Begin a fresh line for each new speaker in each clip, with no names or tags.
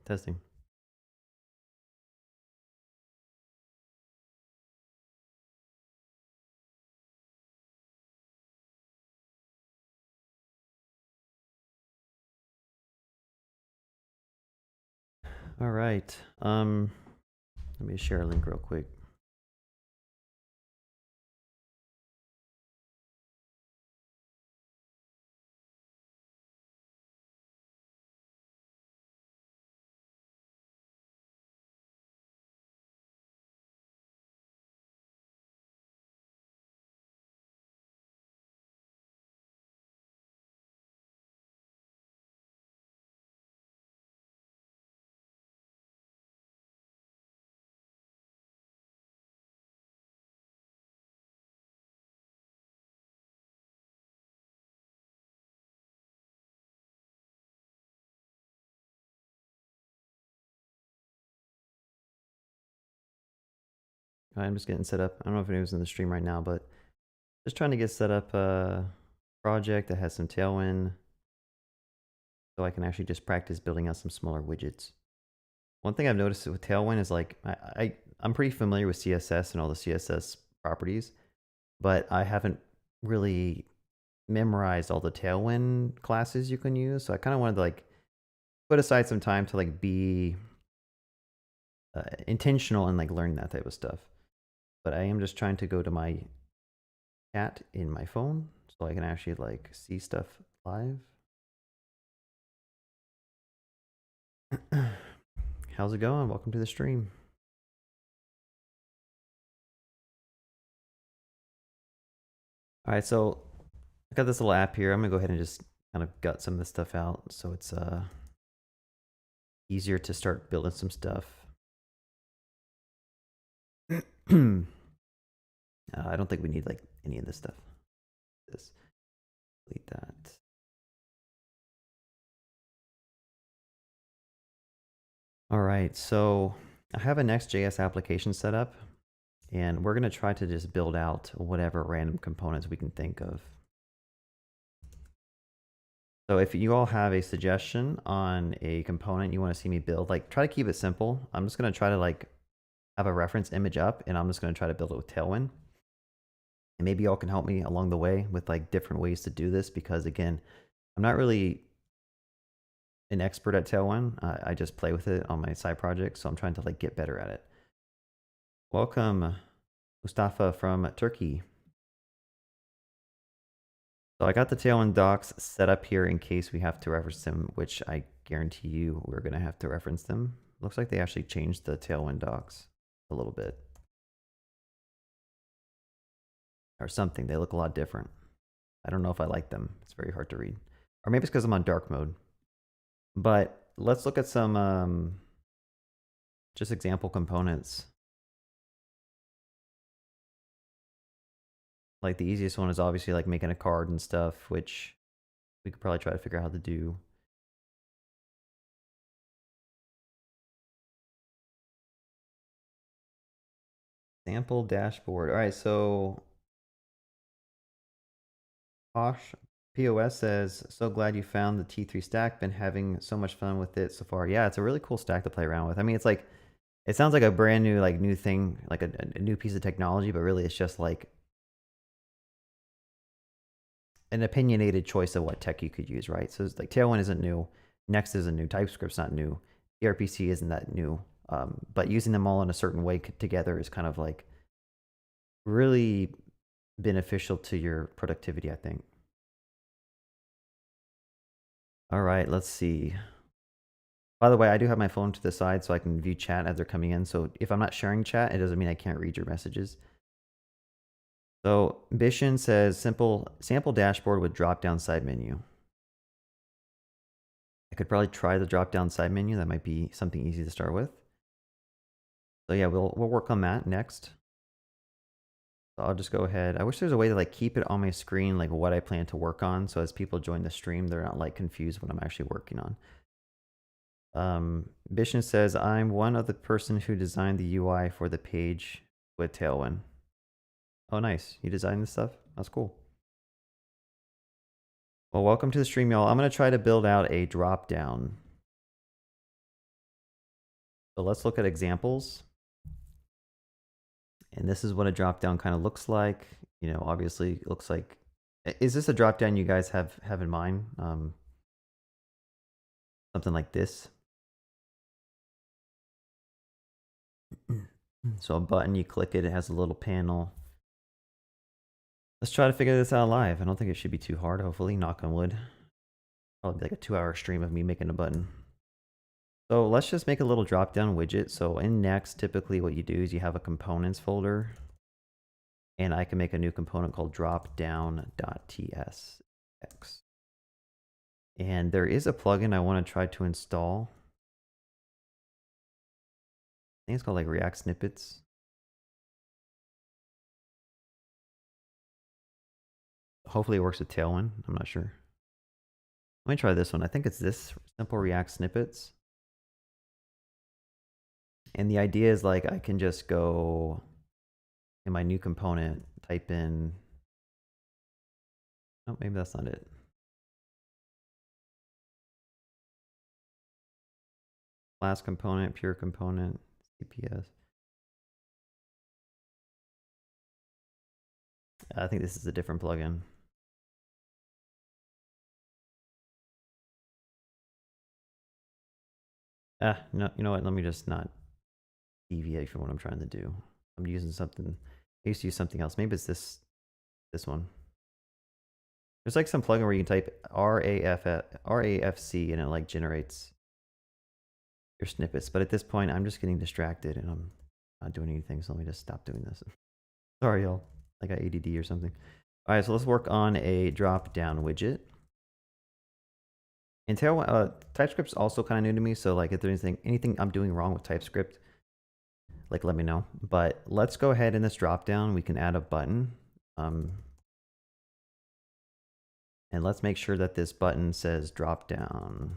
Testing. All right. Let me share a link real quick. I'm just getting set up. I don't know if anyone's in the stream right now, but just trying to get set up a project that has some Tailwind so I can actually just practice building out some smaller widgets. One thing I've noticed with Tailwind is like I'm pretty familiar with CSS and all the CSS properties, but I haven't really memorized all the Tailwind classes you can use. So I kind of wanted to like put aside some time to like be intentional and like learn that type of stuff. But I am just trying to go to my chat in my phone so I can actually like see stuff live. How's it going? Welcome to the stream. All right, so I got this little app here. I'm gonna go ahead and just kind of gut some of this stuff out so it's easier to start building some stuff. I don't think we need like any of this stuff. This, delete that. All right, so I have a Next.js application set up, and we're going to try to just build out whatever random components we can think of. So if you all have a suggestion on a component you want to see me build, like try to keep it simple. I'm just going to try to like have a reference image up, and I'm just going to try to build it with Tailwind. And maybe y'all can help me along the way with like different ways to do this, because again, I'm not really an expert at Tailwind. I just play with it on my side project, so I'm trying to like get better at it. Welcome, Mustafa from Turkey. So I got the Tailwind docs set up here in case we have to reference them, which I guarantee you we're going to have to reference them. Looks like they actually changed the Tailwind docs a little bit. Or something. They look a lot different. I don't know if I like them. It's very hard to read. Or maybe it's because I'm on dark mode. But let's look at some just example components. Like the easiest one is obviously like making a card and stuff, which we could probably try to figure out how to do. Sample dashboard. All right, so Posh POS says, so glad you found the T3 stack. Been having so much fun with it so far. Yeah, it's a really cool stack to play around with. I mean, it's like, it sounds like a brand new, like new thing, like a new piece of technology, but really it's just like an opinionated choice of what tech you could use, right? So it's like Tailwind isn't new. Next isn't new. TypeScript's not new. gRPC isn't that new. But using them all in a certain way together is kind of like really beneficial to your productivity, I think. All right, let's see. By the way, I do have my phone to the side so I can view chat as they're coming in. So if I'm not sharing chat, it doesn't mean I can't read your messages. So Bishan says sample dashboard with drop-down side menu. I could probably try the drop-down side menu. That might be something easy to start with. So yeah, we'll work on that next. So I'll just go ahead. I wish there's a way to like keep it on my screen, like what I plan to work on. So as people join the stream, they're not like confused what I'm actually working on. Bishan says, I'm one of the person who designed the UI for the page with Tailwind. Oh, nice. You designed this stuff? That's cool. Well, welcome to the stream, y'all. I'm going to try to build out a drop down So let's look at examples. And this is what a dropdown kind of looks like. You know, obviously it looks like, is this a dropdown you guys have in mind? Something like this. So a button, you click it, it has a little panel. Let's try to figure this out live. I don't think it should be too hard, hopefully, knock on wood. Probably like a 2-hour stream of me making a button. So let's just make a little drop-down widget. So in Next, typically what you do is you have a components folder. And I can make a new component called dropdown.tsx. And there is a plugin I want to try to install. I think it's called like React Snippets. Hopefully it works with Tailwind. I'm not sure. Let me try this one. I think it's this simple React Snippets. And the idea is like I can just go in my new component, type in, oh, maybe that's not it. Class component, pure component, CPS. I think this is a different plugin. No, you know what? Let me just not deviate from what I'm trying to do. I'm using something. I used to use something else. Maybe it's this one. There's like some plugin where you can type RAFC and it like generates your snippets. But at this point, I'm just getting distracted and I'm not doing anything. So let me just stop doing this. Sorry, y'all. I got ADD or something. All right, so let's work on a drop-down widget. And TypeScript's also kind of new to me, so like if there's anything I'm doing wrong with TypeScript, like let me know. But let's go ahead in this dropdown. We can add a button, and let's make sure that this button says dropdown.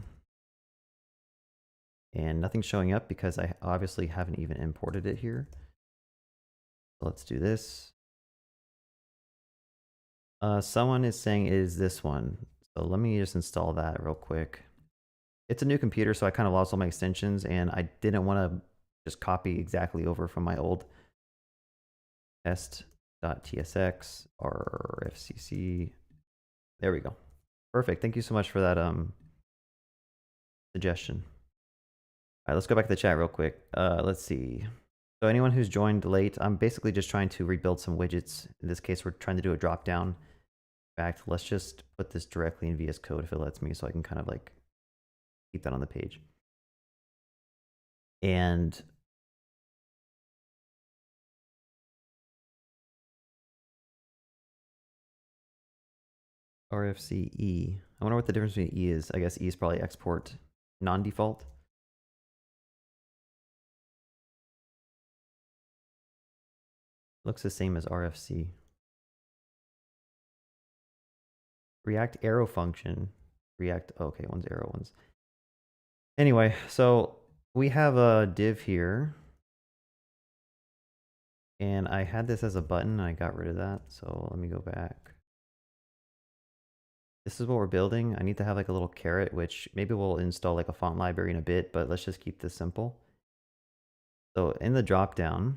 And nothing's showing up because I obviously haven't even imported it here. So let's do this. Someone is saying it is this one. So let me just install that real quick. It's a new computer, so I kind of lost all my extensions, and I didn't want to just copy exactly over from my old test.tsx or FCC. There we go. Perfect. Thank you so much for that suggestion. All right, let's go back to the chat real quick. Let's see. So anyone who's joined late, I'm basically just trying to rebuild some widgets. In this case, we're trying to do a drop down. In fact, let's just put this directly in VS Code if it lets me, so I can kind of like keep that on the page. And RFCE. I wonder what the difference between E is. I guess E is probably export non-default. Looks the same as RFC. React arrow function. React, okay, one's arrow, one's. Anyway, so we have a div here. And I had this as a button, and I got rid of that. So let me go back. This is what we're building. I need to have like a little caret, which maybe we'll install like a font library in a bit, but let's just keep this simple. So in the dropdown,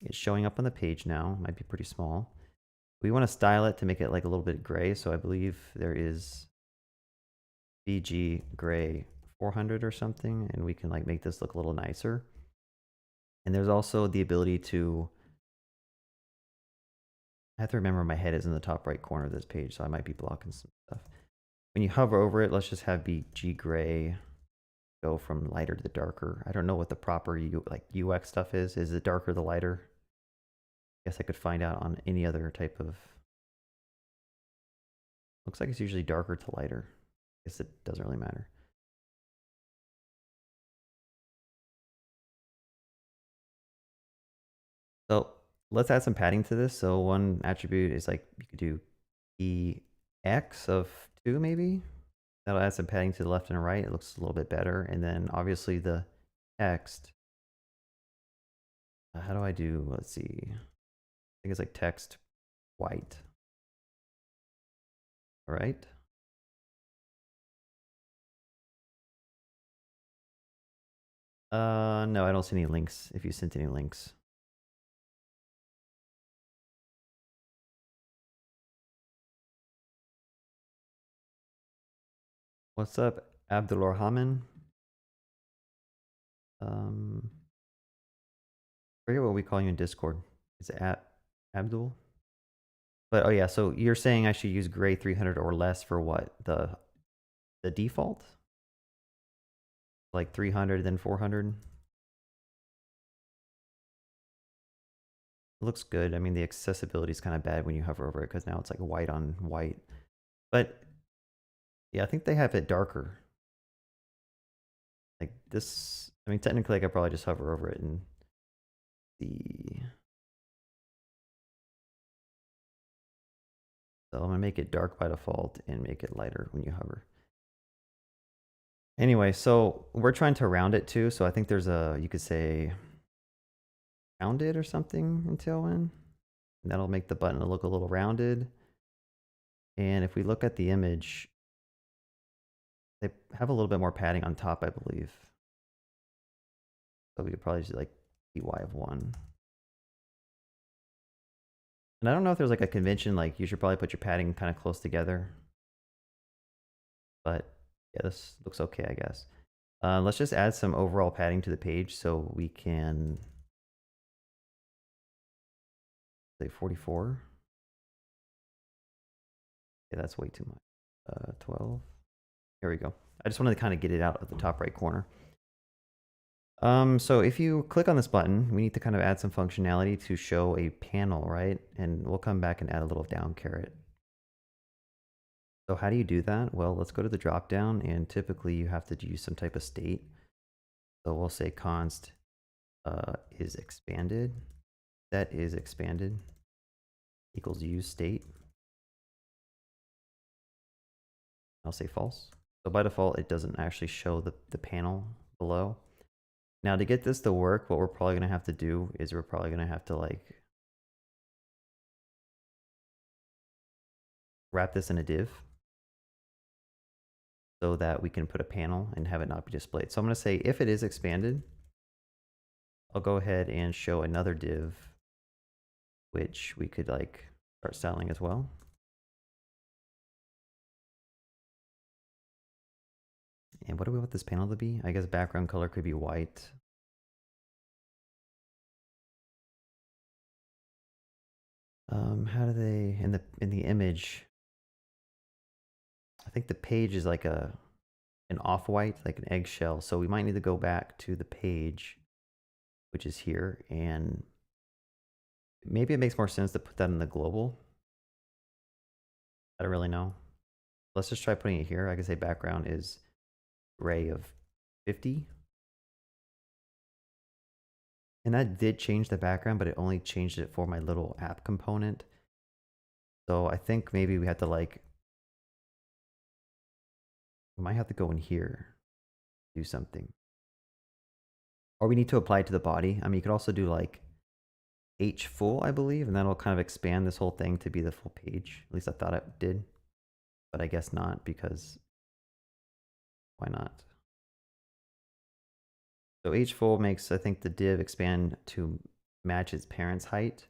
it's showing up on the page now. Might be pretty small. We want to style it to make it like a little bit gray. So I believe there is BG gray 400 or something, and we can like make this look a little nicer. And there's also the ability to, I have to remember my head is in the top right corner of this page, so I might be blocking some stuff. When you hover over it, let's just have BG gray go from lighter to darker. I don't know what the proper UX stuff is. Is it darker the lighter? I guess I could find out on any other type of. Looks like it's usually darker to lighter. I guess it doesn't really matter. So let's add some padding to this. So one attribute is like you could do EX of 2 maybe. That'll add some padding to the left and right. It looks a little bit better. And then obviously the text. How do I do, let's see. I think it's like text white. All right. No, I don't see any links, if you sent any links. What's up, Abdulrahman? I forget what we call you in Discord. Is it Abdul? But oh yeah, so you're saying I should use gray 300 or less for what? The default? Like 300 then 400? It looks good. I mean, the accessibility is kind of bad when you hover over it because now it's like white on white. But yeah, I think they have it darker. Like this, I mean, technically I could probably just hover over it and see. So I'm gonna make it dark by default and make it lighter when you hover. Anyway, so we're trying to round it too. So I think there's a, you could say rounded or something in Tailwind. And that'll make the button look a little rounded. And if we look at the image, they have a little bit more padding on top, I believe. So we could probably just like PY of 1. And I don't know if there's like a convention, like you should probably put your padding kind of close together. But yeah, this looks okay, I guess. Let's just add some overall padding to the page so we can say 44. Yeah, that's way too much. 12. Here we go. I just wanted to kind of get it out of the top right corner. So if you click on this button, we need to kind of add some functionality to show a panel, right? And we'll come back and add a little down caret. So how do you do that? Well, let's go to the drop down, and typically you have to use some type of state. So we'll say const is expanded, that is expanded equals use state. I'll say false. So by default, it doesn't actually show the panel below. Now to get this to work, what we're probably gonna have to do is we're probably gonna have to like wrap this in a div so that we can put a panel and have it not be displayed. So I'm gonna say if it is expanded, I'll go ahead and show another div, which we could like start styling as well. And what do we want this panel to be? I guess background color could be white. How do they in the image? I think the page is like an off-white, like an eggshell. So we might need to go back to the page, which is here, and maybe it makes more sense to put that in the global. I don't really know. Let's just try putting it here. I can say background is gray of 50. And that did change the background, but it only changed it for my little app component. So I think maybe we have to like, we might have to go in here, do something. Or we need to apply it to the body. I mean, you could also do like H full, I believe, and that'll kind of expand this whole thing to be the full page. At least I thought it did, but I guess not, because why not? So H full makes, I think, the div expand to match its parent's height,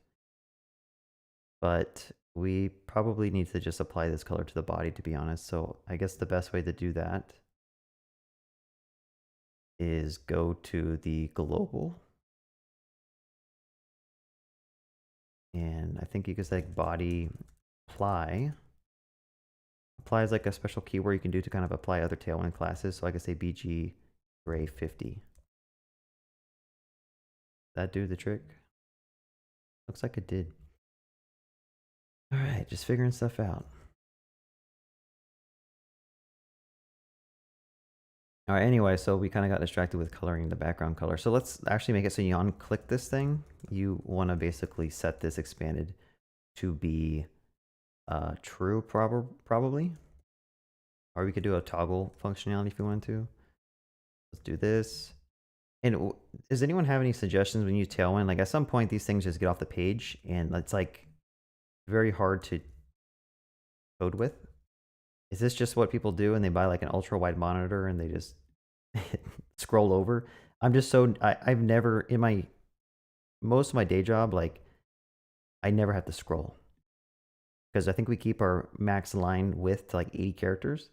but we probably need to just apply this color to the body, to be honest. So I guess the best way to do that is go to the global. And I think you could say body apply. Apply is like a special keyword you can do to kind of apply other Tailwind classes. So I could say BG gray 50. That do the trick? Looks like it did. All right, just figuring stuff out. All right, anyway, so we kind of got distracted with coloring the background color. So let's actually make it so you unclick this thing. You want to basically set this expanded to be true, probably. Or we could do a toggle functionality if you want to. Let's do this. And does anyone have any suggestions when you use Tailwind? Like at some point, these things just get off the page, and it's like very hard to code with. Is this just what people do and they buy like an ultra wide monitor and they just scroll over? I'm just so I've never in my most of my day job, like I never have to scroll because I think we keep our max line width to like 80 characters.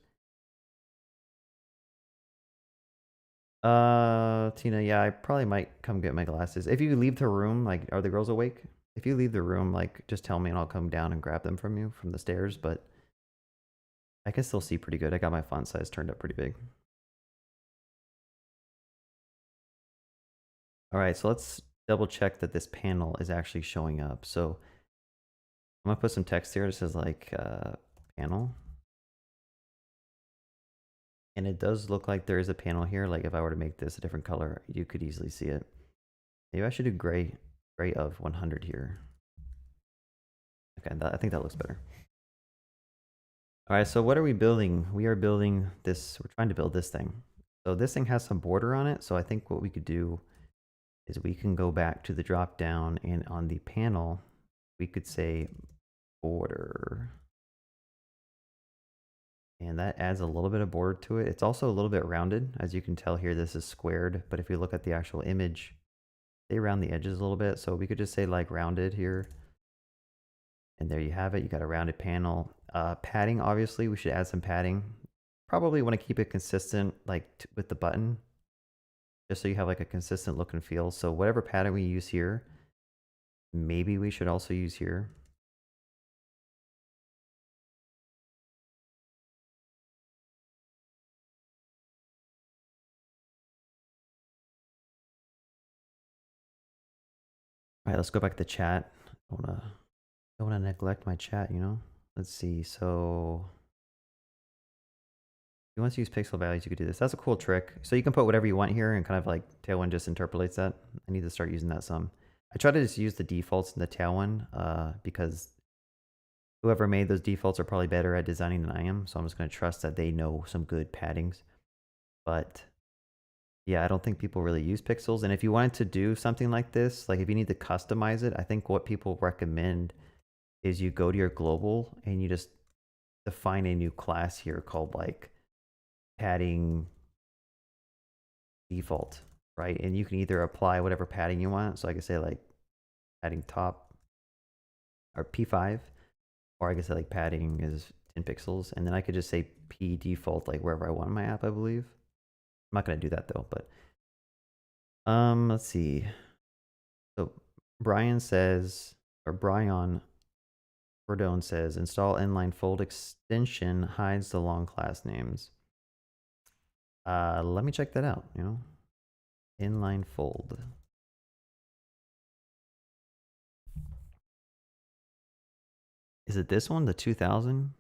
Tina, yeah, I probably might come get my glasses. If you leave the room, like, are the girls awake? If you leave the room, like, just tell me and I'll come down and grab them from you from the stairs, but I can still see pretty good. I got my font size turned up pretty big. All right, so let's double check that this panel is actually showing up. So I'm gonna put some text here that says like panel. And it does look like there is a panel here. Like if I were to make this a different color, you could easily see it. Maybe I should do gray of 100 here. Okay, I think that looks better. All right, so what are we building? We are building this, we're trying to build this thing. So this thing has some border on it. So I think what we could do is we can go back to the drop down and on the panel, we could say border. And that adds a little bit of border to it. It's also a little bit rounded. As you can tell here, this is squared, but if you look at the actual image, they round the edges a little bit. So we could just say like rounded here. And there you have it. You got a rounded panel. Padding, obviously, we should add some padding. Probably want to keep it consistent like with the button, just so you have like a consistent look and feel. So whatever padding we use here, maybe we should also use here. All right, let's go back to the chat. Don't wanna neglect my chat, you know? Let's see. So if you want to use pixel values, you could do this. That's a cool trick. So you can put whatever you want here and kind of like Tailwind just interpolates that. I need to start using that some. I try to just use the defaults in the Tailwind because whoever made those defaults are probably better at designing than I am. So I'm just going to trust that they know some good paddings. But yeah, I don't think people really use pixels. And if you wanted to do something like this, like if you need to customize it, I think what people recommend is you go to your global and you just define a new class here called like padding default, right? And you can either apply whatever padding you want. So I could say like padding top or P5, or I could say like padding is 10 pixels. And then I could just say P default, like wherever I want in my app, I believe. I'm not going to do that though, but let's see. So Brian says, or Brian Bordone says, install inline fold extension hides the long class names. Let me check that out, you know. Inline fold. Is it this one, the 2000?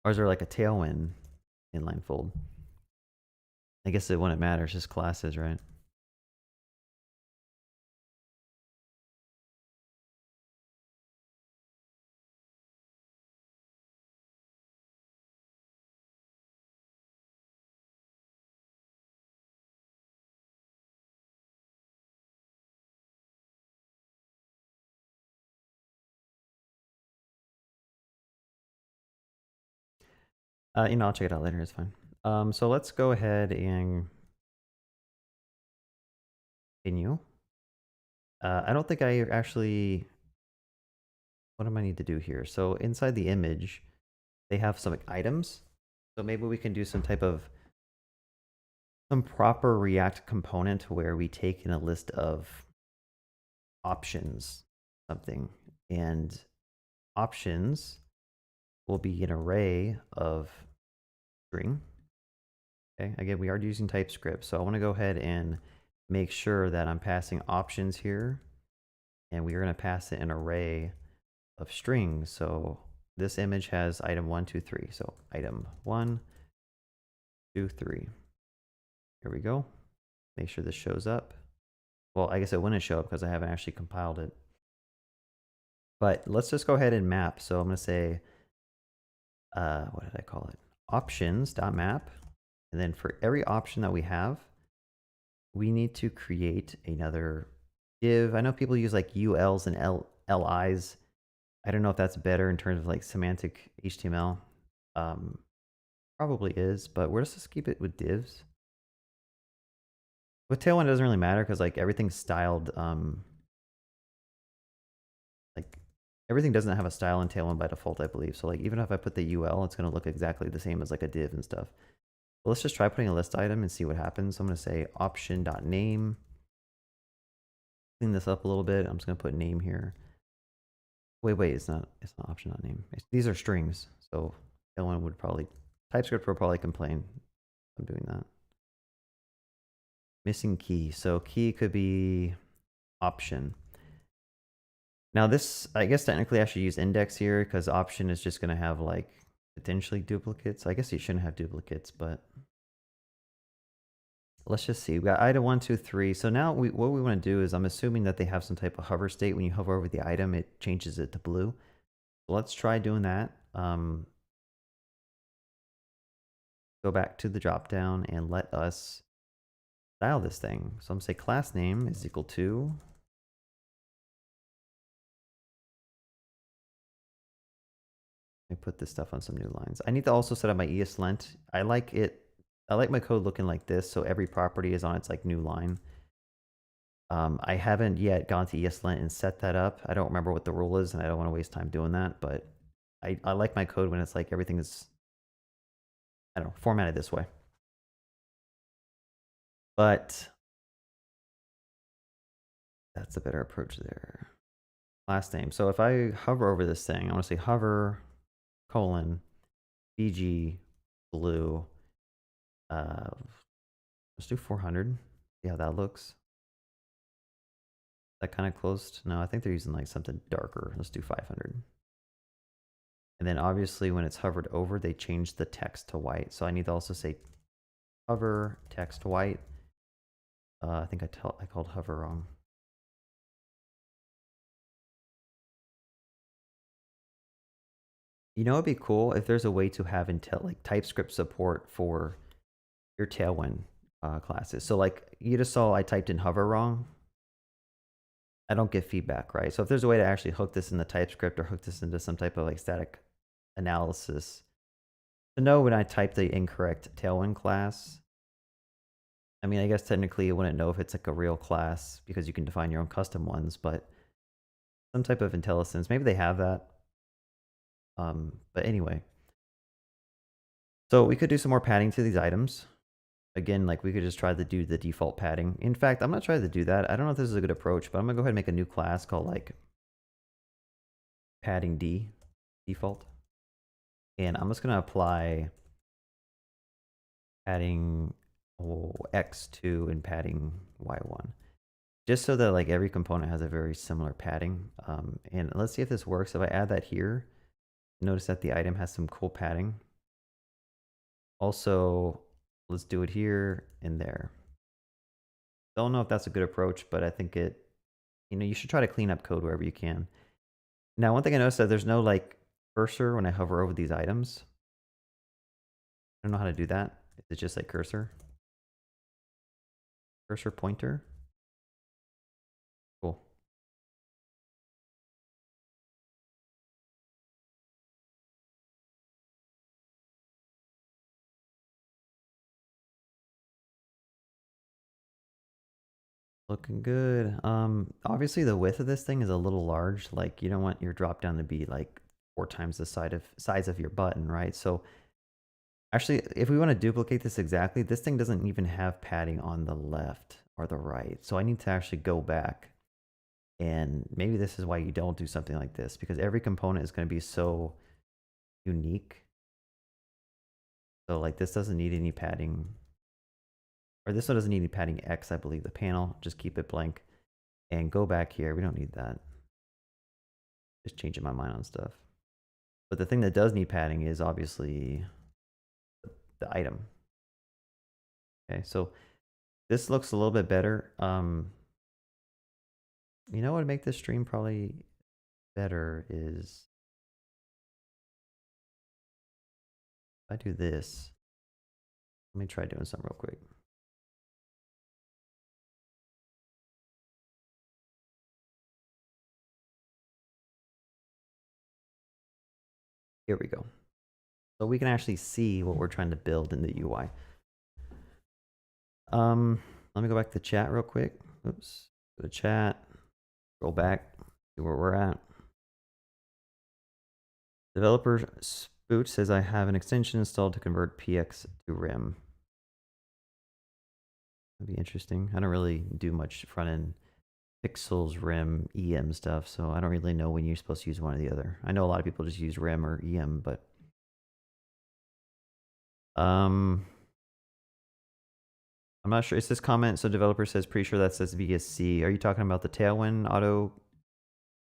Or is there like a Tailwind inline fold? I guess it wouldn't matter, it's just classes, right? You know, I'll check it out later, it's fine. So let's go ahead and continue. I don't think I actually, what do I need to do here? So inside the image, they have some like, items. So maybe we can do some type of, some proper React component where we take in a list of options, something, and options will be an array of string. Okay, again, we are using TypeScript, so I want to go ahead and make sure that I'm passing options here, and we are going to pass it an array of strings. So this image has item 1, 2, 3. So item 1, 2, 3. Here we go. Make sure this shows up. Well, I guess it wouldn't show up because I haven't actually compiled it. But let's just go ahead and map. So I'm going to say, what did I call it? Options.map. And then for every option that we have, we need to create another div. I know people use like ULs and LIs. I don't know if that's better in terms of like semantic HTML. Probably is, but we're just keep it with divs. with Tailwind, it doesn't really matter because like everything's styled. Like everything doesn't have a style in Tailwind by default, I believe. So like even if I put the UL, it's going to look exactly the same as like a div and stuff. But let's just try putting a list item and see what happens. So I'm going to say option.name. Clean this up a little bit. I'm just going to put name here. Wait, it's not option.name. These are strings. So Tailwind would probably, TypeScript will probably complain I'm doing that. Missing key. So key could be option. Now this, I guess technically I should use index here because option is just going to have like potentially duplicates. I guess you shouldn't have duplicates, but let's just see. We got item 1, 2, 3. So now what we want to do is I'm assuming that they have some type of hover state. When you hover over the item, it changes it to blue. So let's try doing that. Go back to the drop down and let us style this thing. So I'm going to say class name is equal to put this stuff on some new lines. I need to also set up my ESLint. I like my code looking like this, so every property is on its like new line. I haven't yet gone to ESLint and set that up. I don't remember what the rule is, and I don't want to waste time doing that, but I like my code when it's like everything is, I don't know, formatted this way. But that's a better approach there. Last name. So if I hover over this thing, I want to say hover colon BG blue. Let's do 400. See how that looks. That kind of close? No, I think they're using like something darker. Let's do 500. And then obviously when it's hovered over, they change the text to white. So I need to also say hover text white. I think I called hover wrong. You know, it'd be cool if there's a way to have like TypeScript support for your Tailwind classes. So like you just saw I typed in hover wrong. I don't get feedback, right? So if there's a way to actually hook this in the TypeScript or hook this into some type of like static analysis to know when I type the incorrect Tailwind class. I mean, I guess technically you wouldn't know if it's like a real class because you can define your own custom ones, but some type of IntelliSense, maybe they have that. But anyway, so we could do some more padding to these items. Again, like we could just try to do the default padding. In fact, I'm not trying to do that. I don't know if this is a good approach, but I'm gonna go ahead and make a new class called like padding D default. And I'm just gonna apply padding X2 and padding Y1. Just so that like every component has a very similar padding. And let's see if this works. If I add that here, notice that the item has some cool padding. Also, let's do it here and there. Don't know if that's a good approach, but I think you should try to clean up code wherever you can. Now, one thing I noticed that there's no like cursor when I hover over these items. I don't know how to do that. It's just like cursor pointer. Cool. Looking good. Obviously the width of this thing is a little large. Like you don't want your drop down to be like 4 times the size of your button, right? So actually, if we want to duplicate this exactly, this thing doesn't even have padding on the left or the right. So I need to actually go back. And maybe this is why you don't do something like this, because every component is going to be so unique. So like this doesn't need any padding. Or this one doesn't need any padding X, I believe. The panel, just keep it blank. And go back here. We don't need that. Just changing my mind on stuff. But the thing that does need padding is obviously the item. Okay, so this looks a little bit better. You know what would make this stream probably better is if I do this. Let me try doing something real quick. Here we go. So we can actually see what we're trying to build in the UI. Let me go back to the chat real quick. Oops. Go to chat. Scroll back. See where we're at. Developer Spoot says I have an extension installed to convert PX to RIM. That'd be interesting. I don't really do much front end pixels, RIM, EM stuff, so I don't really know when you're supposed to use one or the other. I know a lot of people just use RIM or EM, but I'm not sure. It's this comment. So developer says, pretty sure that says VSC. Are you talking about the Tailwind auto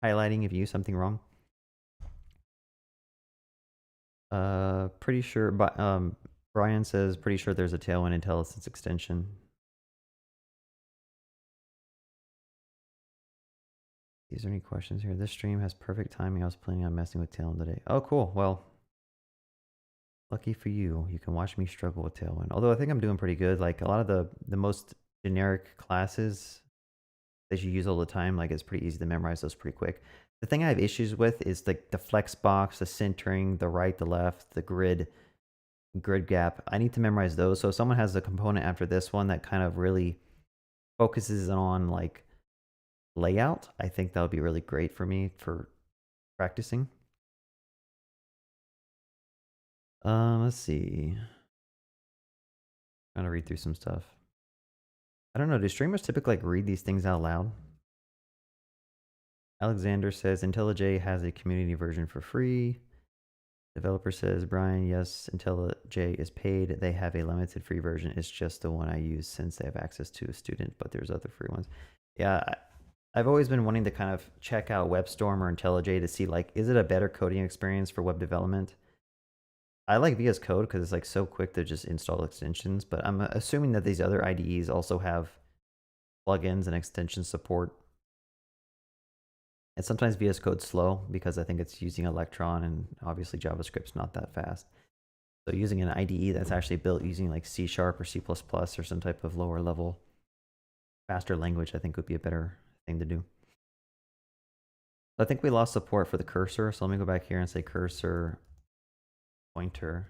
highlighting if you use something wrong? Pretty sure, but Brian says, pretty sure there's a Tailwind IntelliSense extension. Is there any questions here? This stream has perfect timing. I was planning on messing with Tailwind today. Oh, cool. Well, lucky for you, you can watch me struggle with Tailwind. Although I think I'm doing pretty good. Like a lot of the most generic classes that you use all the time, like it's pretty easy to memorize those pretty quick. The thing I have issues with is like the flex box, the centering, the right, the left, the grid gap. I need to memorize those. So if someone has a component after this one that kind of really focuses on like layout, I think that would be really great for me for practicing. Let's see. Trying to read through some stuff. I don't know. Do streamers typically like read these things out loud? Alexander says IntelliJ has a community version for free. Developer says, Brian, yes, IntelliJ is paid. They have a limited free version. It's just the one I use since they have access to a student, but there's other free ones. Yeah, I've always been wanting to kind of check out WebStorm or IntelliJ to see like, is it a better coding experience for web development? I like VS Code because it's like so quick to just install extensions, but I'm assuming that these other IDEs also have plugins and extension support. And sometimes VS Code's slow because I think it's using Electron and obviously JavaScript's not that fast. So using an IDE that's actually built using like C# or C++ or some type of lower level, faster language, I think would be a better thing to do. I think we lost support for the cursor. So let me go back here and say cursor pointer.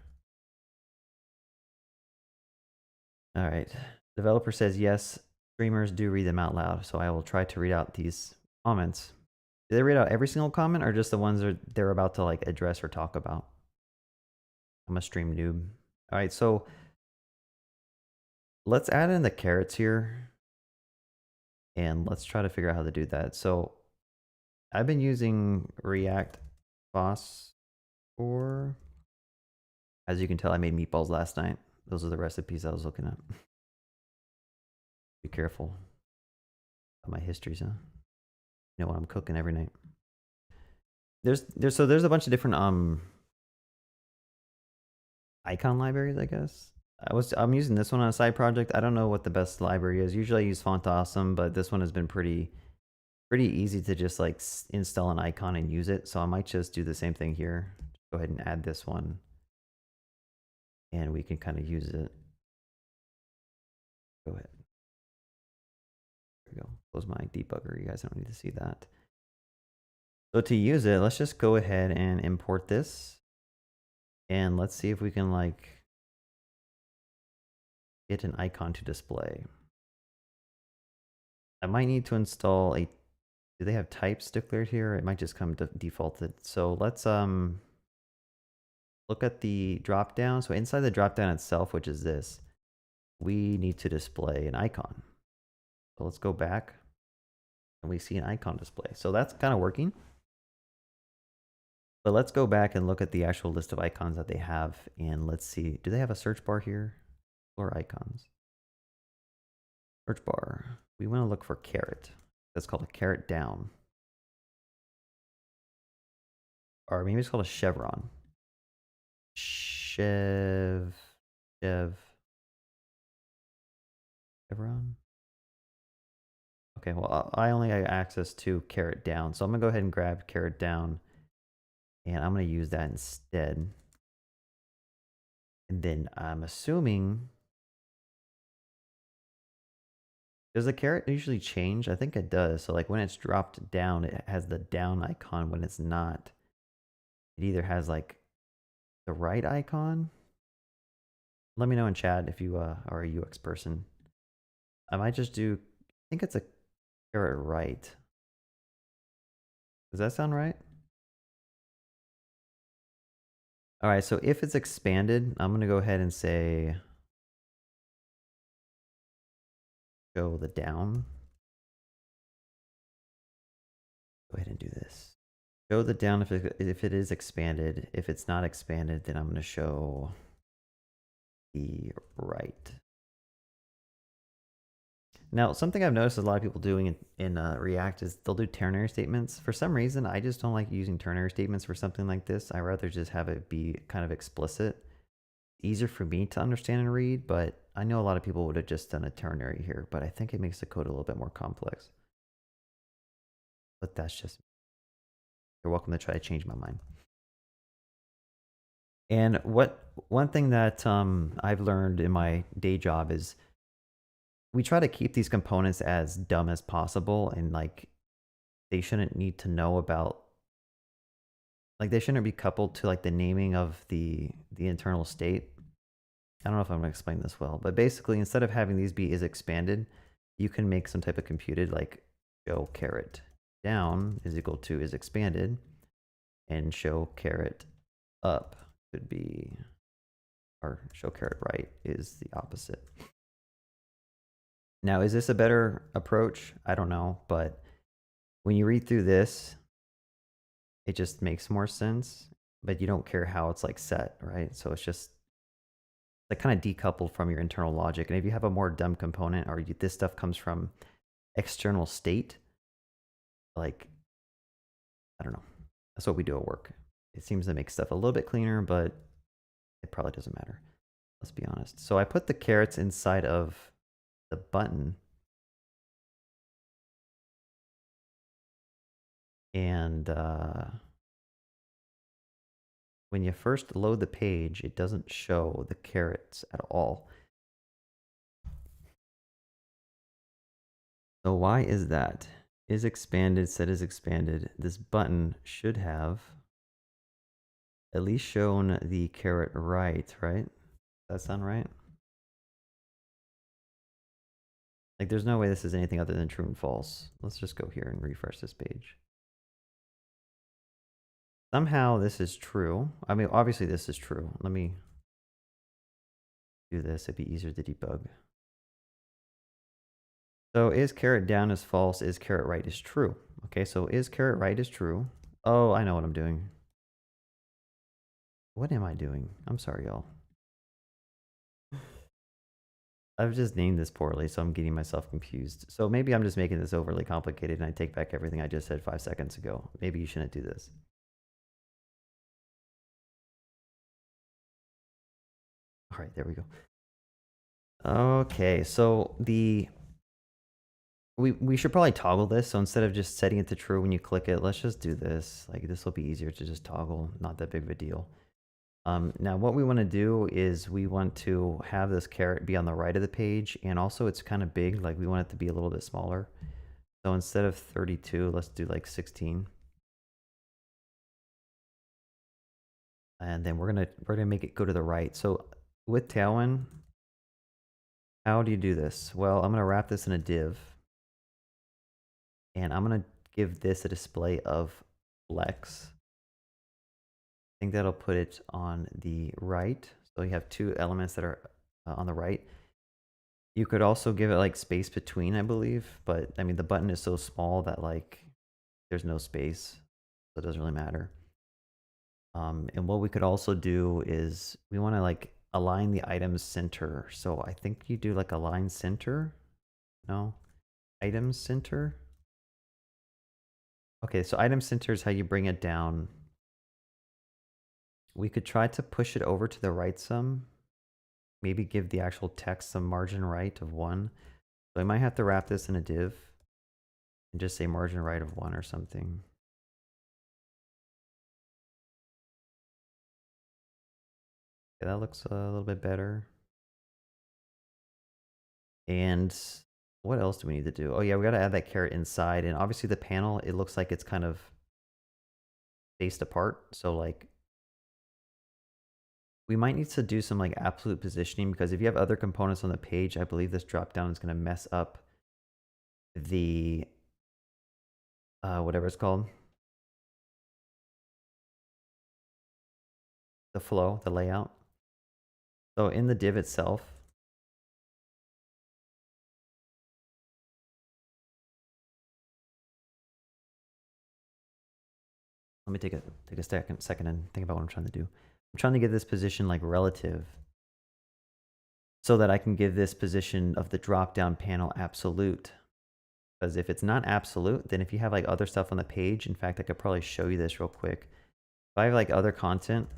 All right. Developer says, yes, streamers do read them out loud. So I will try to read out these comments. Do they read out every single comment or just the ones that they're about to like address or talk about? I'm a stream noob. All right. So let's add in the carrots here. And let's try to figure out how to do that. So I've been using React Phosphor. As you can tell, I made meatballs last night. Those are the recipes I was looking at. Be careful of my histories, huh? You know what I'm cooking every night. There's a bunch of different icon libraries, I guess. I'm using this one on a side project. I don't know what the best library is. Usually I use Font Awesome, but this one has been pretty easy to just like install an icon and use it. So I might just do the same thing here. Go ahead and add this one. And we can kind of use it. Go ahead. There we go. Close my debugger. You guys don't need to see that. So to use it, let's just go ahead and import this. And let's see if we can like get an icon to display. I might need to install a, do they have types declared here? It might just come defaulted. So let's look at the dropdown. So inside the dropdown itself, which is this, we need to display an icon. So let's go back and we see an icon display. So that's kind of working. But let's go back and look at the actual list of icons that they have. And let's see, do they have a search bar here? Or icons? Search bar. We want to look for carrot. That's called a carrot down. Or maybe it's called a chevron. Chevron. Okay, well, I only have access to carrot down. So I'm going to go ahead and grab carrot down. And I'm going to use that instead. And then I'm assuming, does the carrot usually change? I think it does. So like when it's dropped down, it has the down icon. When it's not, it either has like the right icon. Let me know in chat if you are a UX person. I might just do, I think it's a caret right. Does that sound right? All right, so if it's expanded, I'm gonna go ahead and say show the down. Go ahead and do this. Show the down if it is expanded. If it's not expanded, then I'm gonna show the right. Now, something I've noticed a lot of people doing in React is they'll do ternary statements. For some reason, I just don't like using ternary statements for something like this. I rather just have it be kind of explicit. Easier for me to understand and read, but I know a lot of people would have just done a ternary here, but I think it makes the code a little bit more complex. But that's just, you're welcome to try to change my mind. And one thing that I've learned in my day job is we try to keep these components as dumb as possible, and like they shouldn't need to know about, like they shouldn't be coupled to like the naming of the internal state. I don't know if I'm gonna explain this well, but basically instead of having these be is expanded, you can make some type of computed like show caret down is equal to is expanded, and show caret up could be, or show caret right is the opposite. Now, is this a better approach? I don't know, but when you read through this, it just makes more sense, but you don't care how it's like set, right? So it's just like kind of decoupled from your internal logic. And if you have a more dumb component or this stuff comes from external state, like, I don't know. That's what we do at work. It seems to make stuff a little bit cleaner, but it probably doesn't matter. Let's be honest. So I put the carets inside of the button. And when you first load the page, it doesn't show the carets at all. So why is that? Is expanded, set is expanded. This button should have at least shown the caret right? Does that sound right? Like there's no way this is anything other than true and false. Let's just go here and refresh this page. Somehow this is true. I mean, obviously this is true. Let me do this. It'd be easier to debug. So is caret down is false, is caret right is true. Okay, so is caret right is true. Oh, I know what I'm doing. What am I doing? I'm sorry, y'all. I've just named this poorly, so I'm getting myself confused. So maybe I'm just making this overly complicated and I take back everything I just said 5 seconds ago. Maybe you shouldn't do this. All right, there we go. Okay, so we should probably toggle this. So instead of just setting it to true when you click it, let's just do this. Like this will be easier to just toggle, not that big of a deal. Now what we want to do is we want to have this caret be on the right of the page, and also it's kind of big, like we want it to be a little bit smaller. So instead of 32, let's do like 16. And then we're gonna make it go to the right. So with Tailwind, how do you do this? Well, I'm gonna wrap this in a div, and I'm gonna give this a display of flex. I think that'll put it on the right. So you have two elements that are on the right. You could also give it like space between, I believe, but I mean the button is so small that like there's no space, so it doesn't really matter. And what we could also do is we want to like align the items center. So I think you do like align center. No, items center. Okay, so item center is how you bring it down. We could try to push it over to the right some. Maybe give the actual text some margin right of 1. So I might have to wrap this in a div and just say margin right of 1 or something. Okay, that looks a little bit better. And what else do we need to do? Oh yeah, we got to add that caret inside, and obviously the panel, it looks like it's kind of spaced apart. So like We might need to do some like absolute positioning because if you have other components on the page, I believe this drop down is going to mess up the whatever it's called, the flow, the layout. So in the div itself, let me take a second and think about what I'm trying to do. I'm trying to get this position like relative so that I can give this position of the drop down panel absolute. Because if it's not absolute, then if you have like other stuff on the page, in fact, I could probably show you this real quick. If I have like other content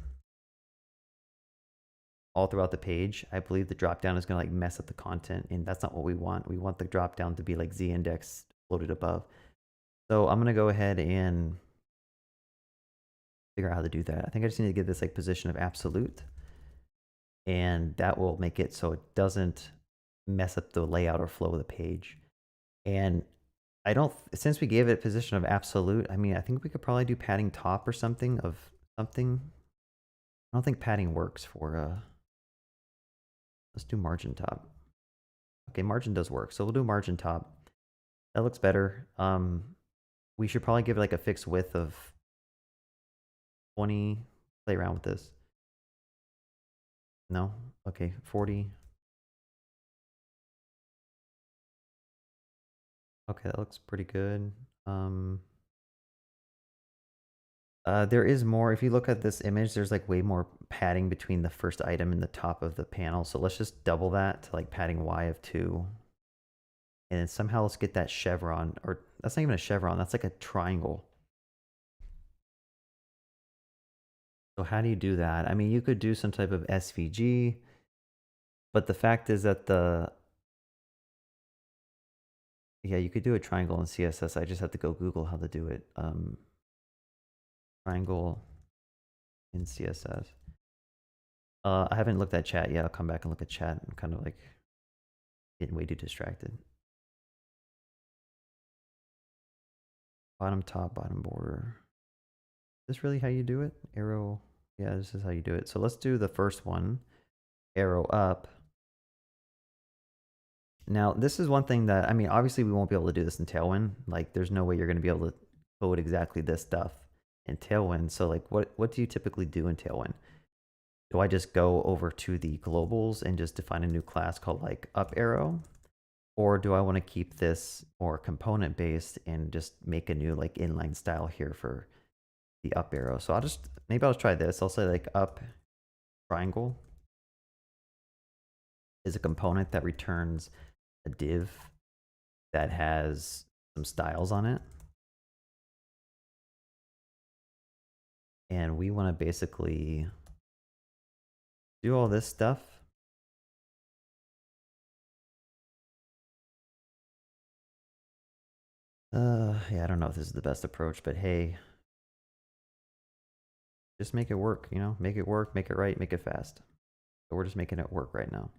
all throughout the page, I believe the drop down is going to like mess up the content, and that's not what we want. We want the drop down to be like Z index loaded above. So I'm going to go ahead and figure out how to do that. I think I just need to give this like position of absolute, and that will make it so it doesn't mess up the layout or flow of the page. And I don't, since we gave it position of absolute, I mean, I think we could probably do padding top or something of something. I don't think padding works for, let's do margin top. Okay, margin does work. So we'll do margin top. That looks better. We should probably give it like a fixed width of 20. Play around with this. No? Okay, 40. Okay, that looks pretty good. There is more. If you look at this image, there's like way more padding between the first item and the top of the panel. So let's just double that to like padding Y of 2. And then somehow let's get that chevron, or that's not even a chevron, that's like a triangle. So how do you do that? I mean, you could do some type of SVG, but the fact is that yeah, you could do a triangle in CSS. I just have to go Google how to do it. Triangle in CSS. I haven't looked at chat yet. I'll come back and look at chat. I'm kind of like getting way too distracted. Bottom top, bottom border. Is this really how you do it? Arrow. Yeah, this is how you do it. So let's do the first one. Arrow up. Now, this is one thing that, I mean, obviously we won't be able to do this in Tailwind. Like, there's no way you're going to be able to code exactly this stuff in Tailwind. So, like, what do you typically do in Tailwind? Do I just go over to the globals and just define a new class called, like, up arrow? Or do I want to keep this more component-based and just make a new, like, inline style here for the up arrow? So maybe I'll try this. I'll say, like, up triangle is a component that returns a div that has some styles on it. And we want to basically do all this stuff. Yeah, I don't know if this is the best approach, but hey, just make it work, you know, make it work, make it right, make it fast. So we're just making it work right now.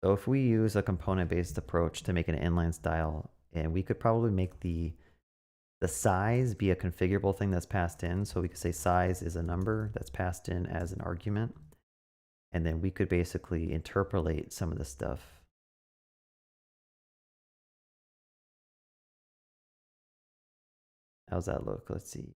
So if we use a component-based approach to make an inline style, and we could probably make the size be a configurable thing that's passed in. So we could say size is a number that's passed in as an argument. And then we could basically interpolate some of the stuff. How's that look? Let's see.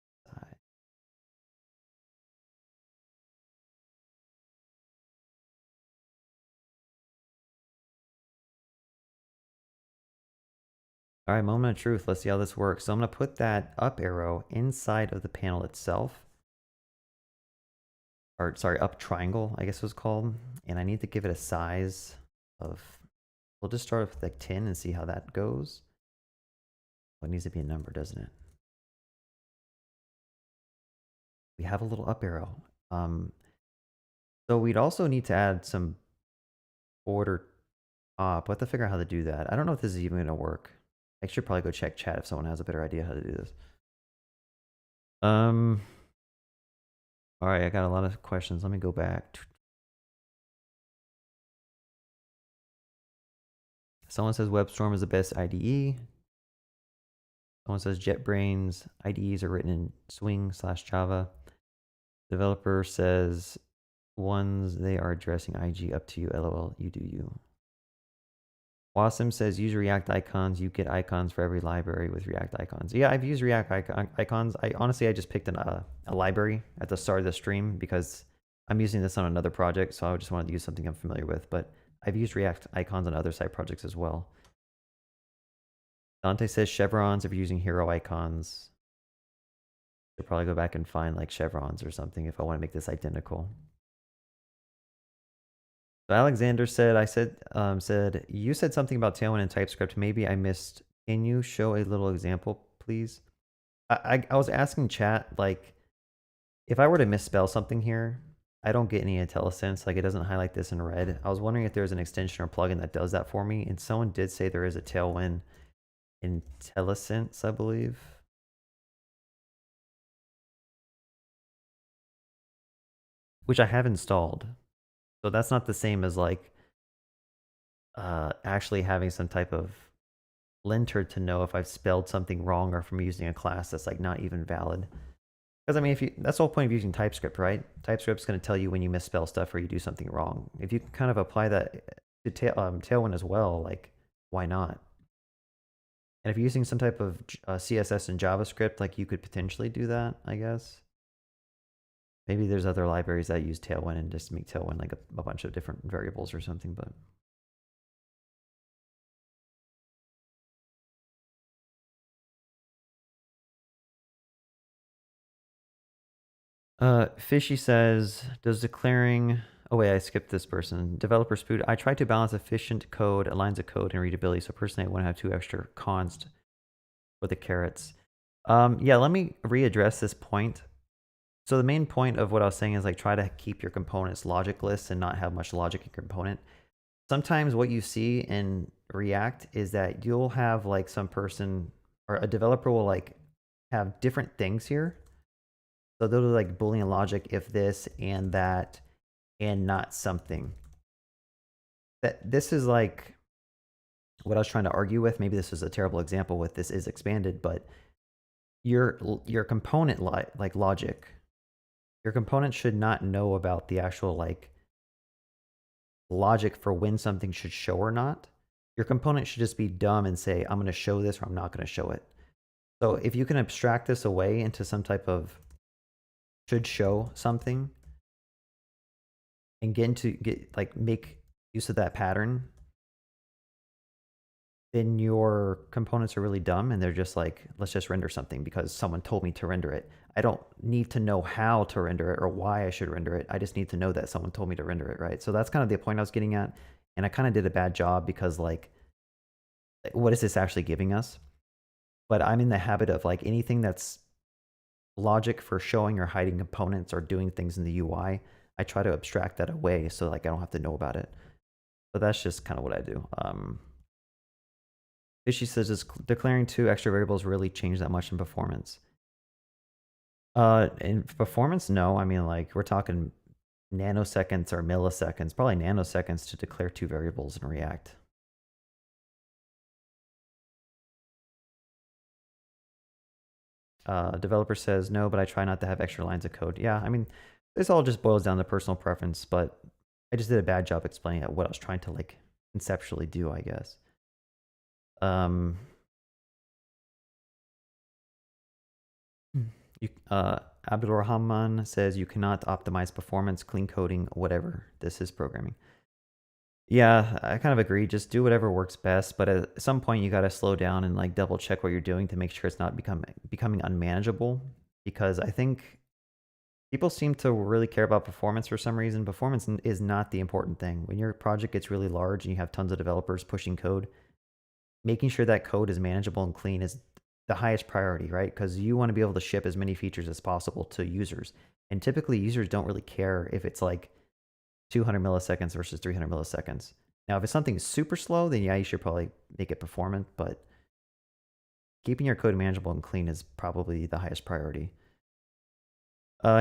All right, moment of truth. Let's see how this works. So I'm going to put that up arrow inside of the panel itself. Or sorry, up triangle, I guess it was called. And I need to give it a size of, we'll just start with like 10 and see how that goes. Well, it needs to be a number, doesn't it? We have a little up arrow. So we'd also need to add some border top. We'll have to figure out how to do that. I don't know if this is even going to work. I should probably go check chat if someone has a better idea how to do this. All right, I got a lot of questions. Let me go back. Someone says WebStorm is the best IDE. Someone says JetBrains IDEs are written in Swing/Java. Developer says ones they are addressing IG up to you. LOL, you do you. Wasm says use React icons. You get icons for every library with React icons. Yeah, I've used React icons. I just picked a library at the start of the stream because I'm using this on another project, so I just wanted to use something I'm familiar with. But I've used React icons on other side projects as well. Dante says chevrons if you're using hero icons. Should probably go back and find like chevrons or something if I want to make this identical. So Alexander said, said you said something about Tailwind and TypeScript. Maybe I missed. Can you show a little example, please? I was asking chat, like, if I were to misspell something here, I don't get any IntelliSense. Like, it doesn't highlight this in red. I was wondering if there's an extension or plugin that does that for me. And someone did say there is a Tailwind IntelliSense, I believe. Which I have installed. So that's not the same as like actually having some type of linter to know if I've spelled something wrong or if I'm using a class that's like not even valid. Because I mean, that's the whole point of using TypeScript, right? TypeScript's going to tell you when you misspell stuff or you do something wrong. If you can kind of apply that to Tailwind as well, like why not? And if you're using some type of CSS and JavaScript, like you could potentially do that, I guess. Maybe there's other libraries that use Tailwind and just make Tailwind like a bunch of different variables or something, but. Fishy says, does declaring... Oh wait, I skipped this person. Developer Spoot. I try to balance efficient code, lines of code, and readability. So personally, I want to have 2 extra const for the carrots. Yeah, let me readdress this point. So the main point of what I was saying is like try to keep your components logicless and not have much logic in component. Sometimes what you see in React is that you'll have like some person or a developer will like have different things here. So they'll do like Boolean logic, if this and that, and not something. This is like what I was trying to argue with. Maybe this is a terrible example with this is expanded, but your component like logic, your component should not know about the actual like logic for when something should show or not. Your component should just be dumb and say, I'm going to show this or I'm not going to show it. So if you can abstract this away into some type of should show something and make use of that pattern, then your components are really dumb and they're just like, let's just render something because someone told me to render it. I don't need to know how to render it or why I should render it. I just need to know that someone told me to render it, right? So that's kind of the point I was getting at. And I kind of did a bad job because like, what is this actually giving us? But I'm in the habit of like anything that's logic for showing or hiding components or doing things in the UI, I try to abstract that away so like I don't have to know about it. But that's just kind of what I do. Fishy says, does declaring 2 extra variables really change that much in performance? In performance, no. I mean, like, we're talking nanoseconds or milliseconds, probably nanoseconds to declare 2 variables in React. Developer says, no, but I try not to have extra lines of code. Yeah, I mean, this all just boils down to personal preference, but I just did a bad job explaining what I was trying to, like, conceptually do, I guess. Abdul Rahman says you cannot optimize performance, clean coding, whatever. This is programming. Yeah, I kind of agree. Just do whatever works best, but at some point you got to slow down and like double check what you're doing to make sure it's not becoming unmanageable. Because I think people seem to really care about performance for some reason. Performance is not the important thing. When your project gets really large and you have tons of developers pushing code, making sure that code is manageable and clean is the highest priority, right? Because you want to be able to ship as many features as possible to users. And typically users don't really care if it's like 200 milliseconds versus 300 milliseconds. Now, if it's something super slow, then yeah, you should probably make it performant, but keeping your code manageable and clean is probably the highest priority.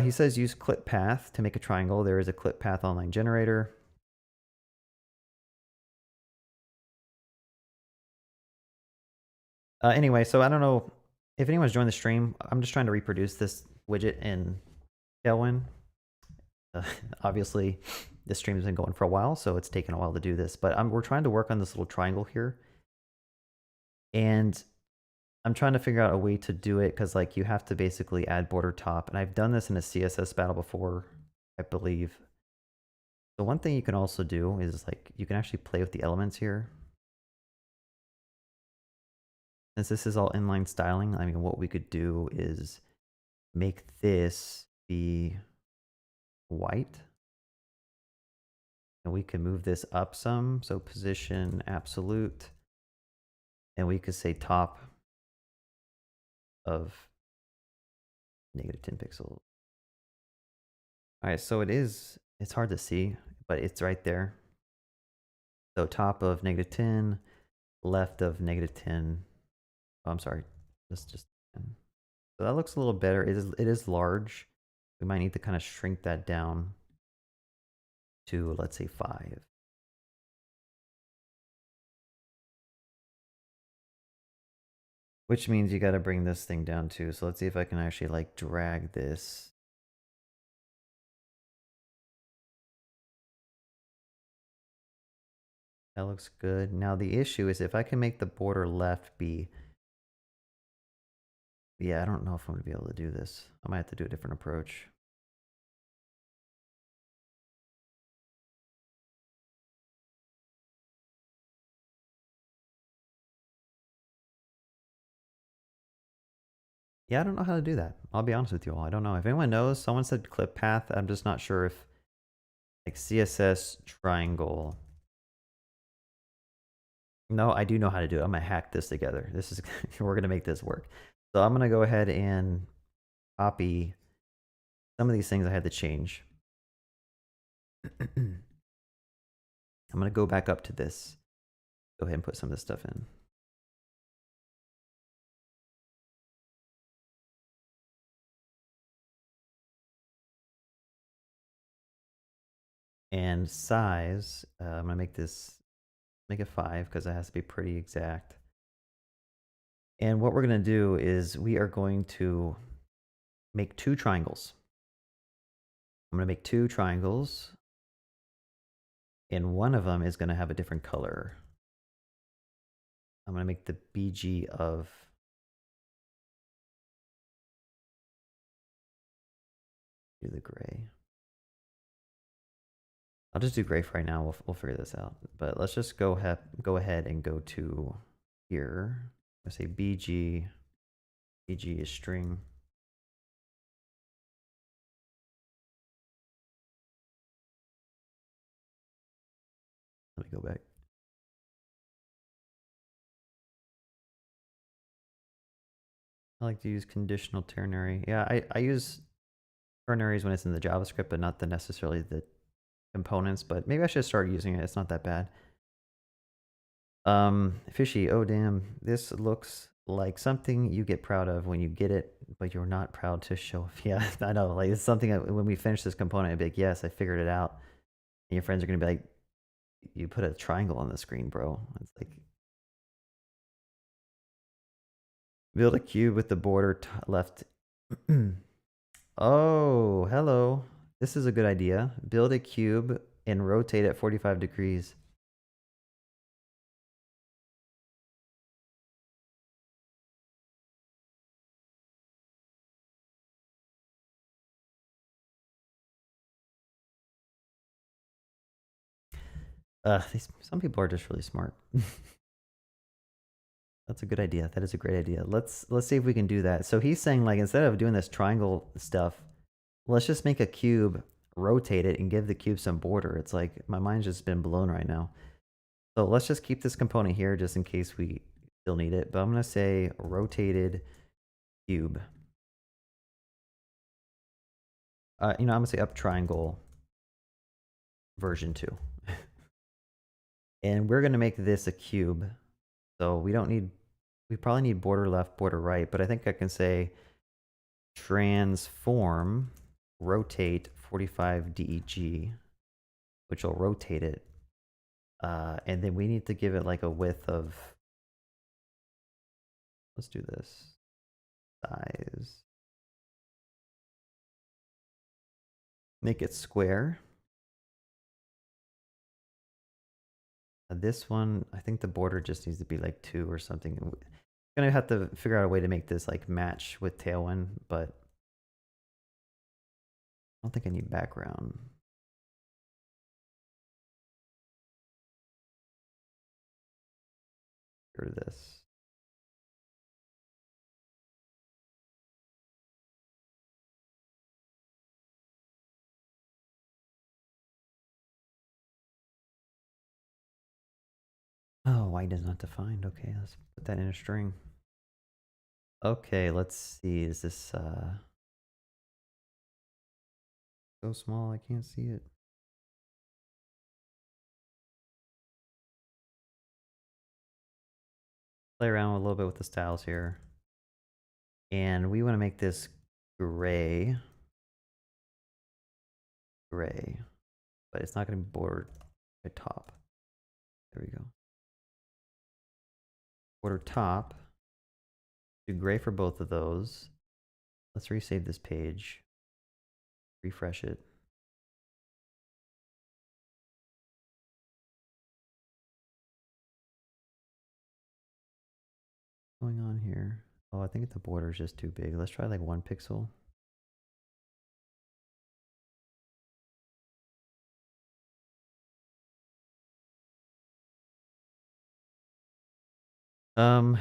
He says use clip path to make a triangle. There is a clip path online generator. Anyway, so I don't know if anyone's joined the stream. I'm just trying to reproduce this widget in Tailwind. Obviously, this stream has been going for a while, so it's taken a while to do this. But we're trying to work on this little triangle here. And I'm trying to figure out a way to do it because like you have to basically add border top. And I've done this in a CSS battle before, I believe. So one thing you can also do is like you can actually play with the elements here. Since this is all inline styling, I mean, what we could do is make this be white. And we can move this up some. So position absolute. And we could say top of -10 pixels. All right, so it's hard to see, but it's right there. So top of -10, left of -10. Oh, I'm sorry, just 10. So that looks a little better. It is large. We might need to kind of shrink that down to, let's say, 5. Which means you got to bring this thing down too. So let's see if I can actually like drag this. That looks good. Now the issue is if I can make the border left be, yeah, I don't know if I'm gonna be able to do this. I might have to do a different approach. Yeah, I don't know how to do that. I'll be honest with you all. I don't know. If anyone knows, someone said clip path. I'm just not sure if like CSS triangle. No, I do know how to do it. I'm gonna hack this together. This is we're gonna make this work. So I'm gonna go ahead and copy some of these things I had to change. I'm gonna go back up to this. Go ahead and put some of this stuff in. And size, I'm gonna make it 5 because it has to be pretty exact. And what we're gonna do is we are going to make 2 triangles. I'm gonna make 2 triangles, and one of them is gonna have a different color. I'm gonna make the BG of do the gray. I'll just do gray for right now. We'll figure this out. But let's just go ahead and go to here. I say BG. BG is string. Let me go back. I like to use conditional ternary. Yeah, I use ternaries when it's in the JavaScript, but not necessarily the components. But maybe I should start using it. It's not that bad. Fishy. Oh damn, this looks like something you get proud of when you get it, but you're not proud to show off. Yeah, I know. Like it's something that when we finish this component, I'd be like, yes, I figured it out. And your friends are gonna be like, you put a triangle on the screen, bro. It's like build a cube with the border left. Oh, hello. This is a good idea. Build a cube and rotate it 45 degrees. Some people are just really smart. That's a good idea. That is a great idea. Let's see if we can do that. So he's saying like instead of doing this triangle stuff, let's just make a cube, rotate it, and give the cube some border. It's like my mind's just been blown right now. So let's just keep this component here just in case we still need it. But I'm gonna say rotated cube. I'm gonna say up triangle version 2. And we're gonna make this a cube. So we probably need border left, border right, but I think I can say transform rotate 45 DEG, which will rotate it. And then we need to give it like a width of, let's do this, size. Make it square. This one, I think the border just needs to be like 2 or something. I'm gonna have to figure out a way to make this like match with Tailwind, but I don't think I need background. Get rid of this. Oh, white is not defined. Okay, let's put that in a string. Okay, let's see. Is this so small I can't see it? Play around a little bit with the styles here. And we want to make this gray. Gray. But it's not going to be bordered by top. There we go. Border top. Do gray for both of those. Let's resave this page. Refresh it. What's going on here? Oh, I think the border is just too big. Let's try like 1 pixel.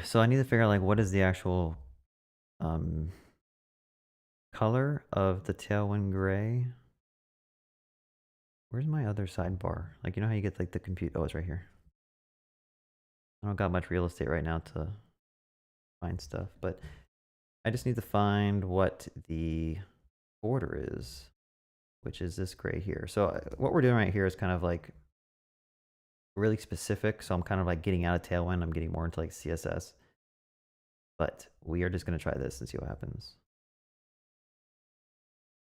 So I need to figure out like what is the actual color of the Tailwind gray. Where's my other sidebar? Like, you know how you get like the compute? Oh, it's right here. I don't got much real estate right now to find stuff, but I just need to find what the border is, which is this gray here. So what we're doing right here is kind of like really specific. So I'm kind of like getting out of Tailwind. I'm getting more into like CSS, but we are just going to try this and see what happens.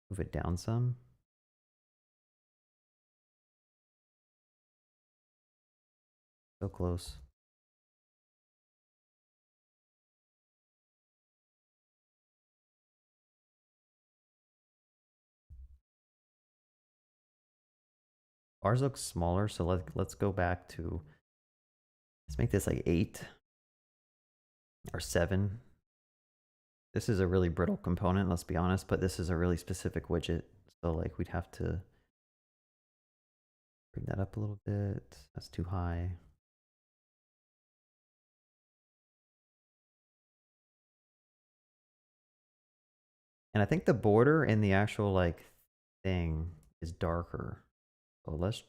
Move it down some. So close. Ours looks smaller, so let's go back to, let's make this like 8 or 7. This is a really brittle component, let's be honest, but this is a really specific widget. So like we'd have to bring that up a little bit. That's too high. And I think the border in the actual like thing is darker. So let's,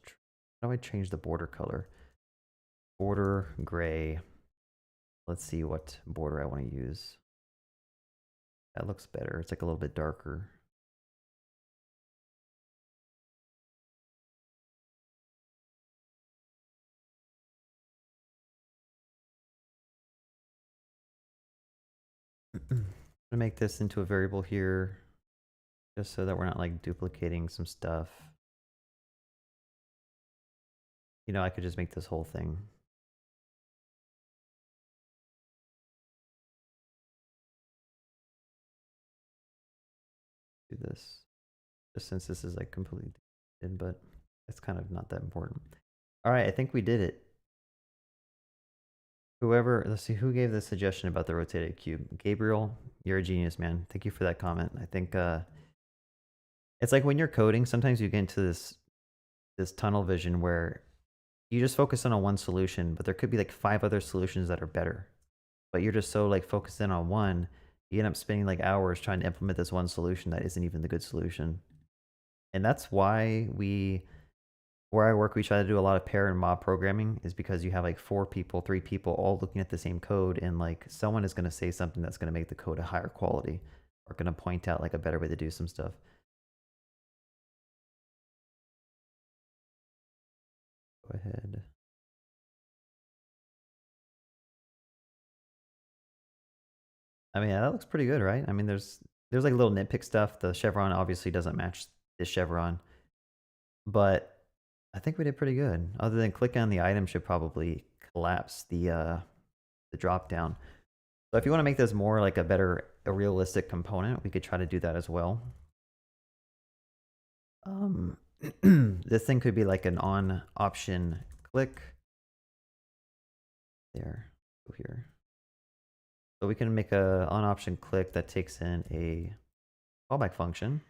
how do I change the border color? Border gray. Let's see what border I want to use. That looks better. It's like a little bit darker. I'm gonna make this into a variable here, just so that we're not like duplicating some stuff. You know, I could just make this whole thing. Do this, just since this is like completely different, but it's kind of not that important. All right, I think we did it. Whoever, let's see, who gave the suggestion about the rotated cube? Gabriel, you're a genius, man. Thank you for that comment. I think it's like when you're coding, sometimes you get into this tunnel vision where you just focus on a one solution, but there could be like 5 other solutions that are better. But you're just so like focused in on one, you end up spending like hours trying to implement this one solution that isn't even the good solution. And that's why where I work, we try to do a lot of pair and mob programming, is because you have like 4 people, 3 people all looking at the same code, and like someone is going to say something that's going to make the code a higher quality, or going to point out like a better way to do some stuff. Go ahead. I mean, yeah, that looks pretty good, right? I mean, there's like little nitpick stuff. The chevron obviously doesn't match this chevron, but I think we did pretty good. Other than click on the item should probably collapse the drop down. So if you want to make this more like a realistic component, we could try to do that as well. This thing could be like an on option click. There, go here. So we can make a on option click that takes in a callback function.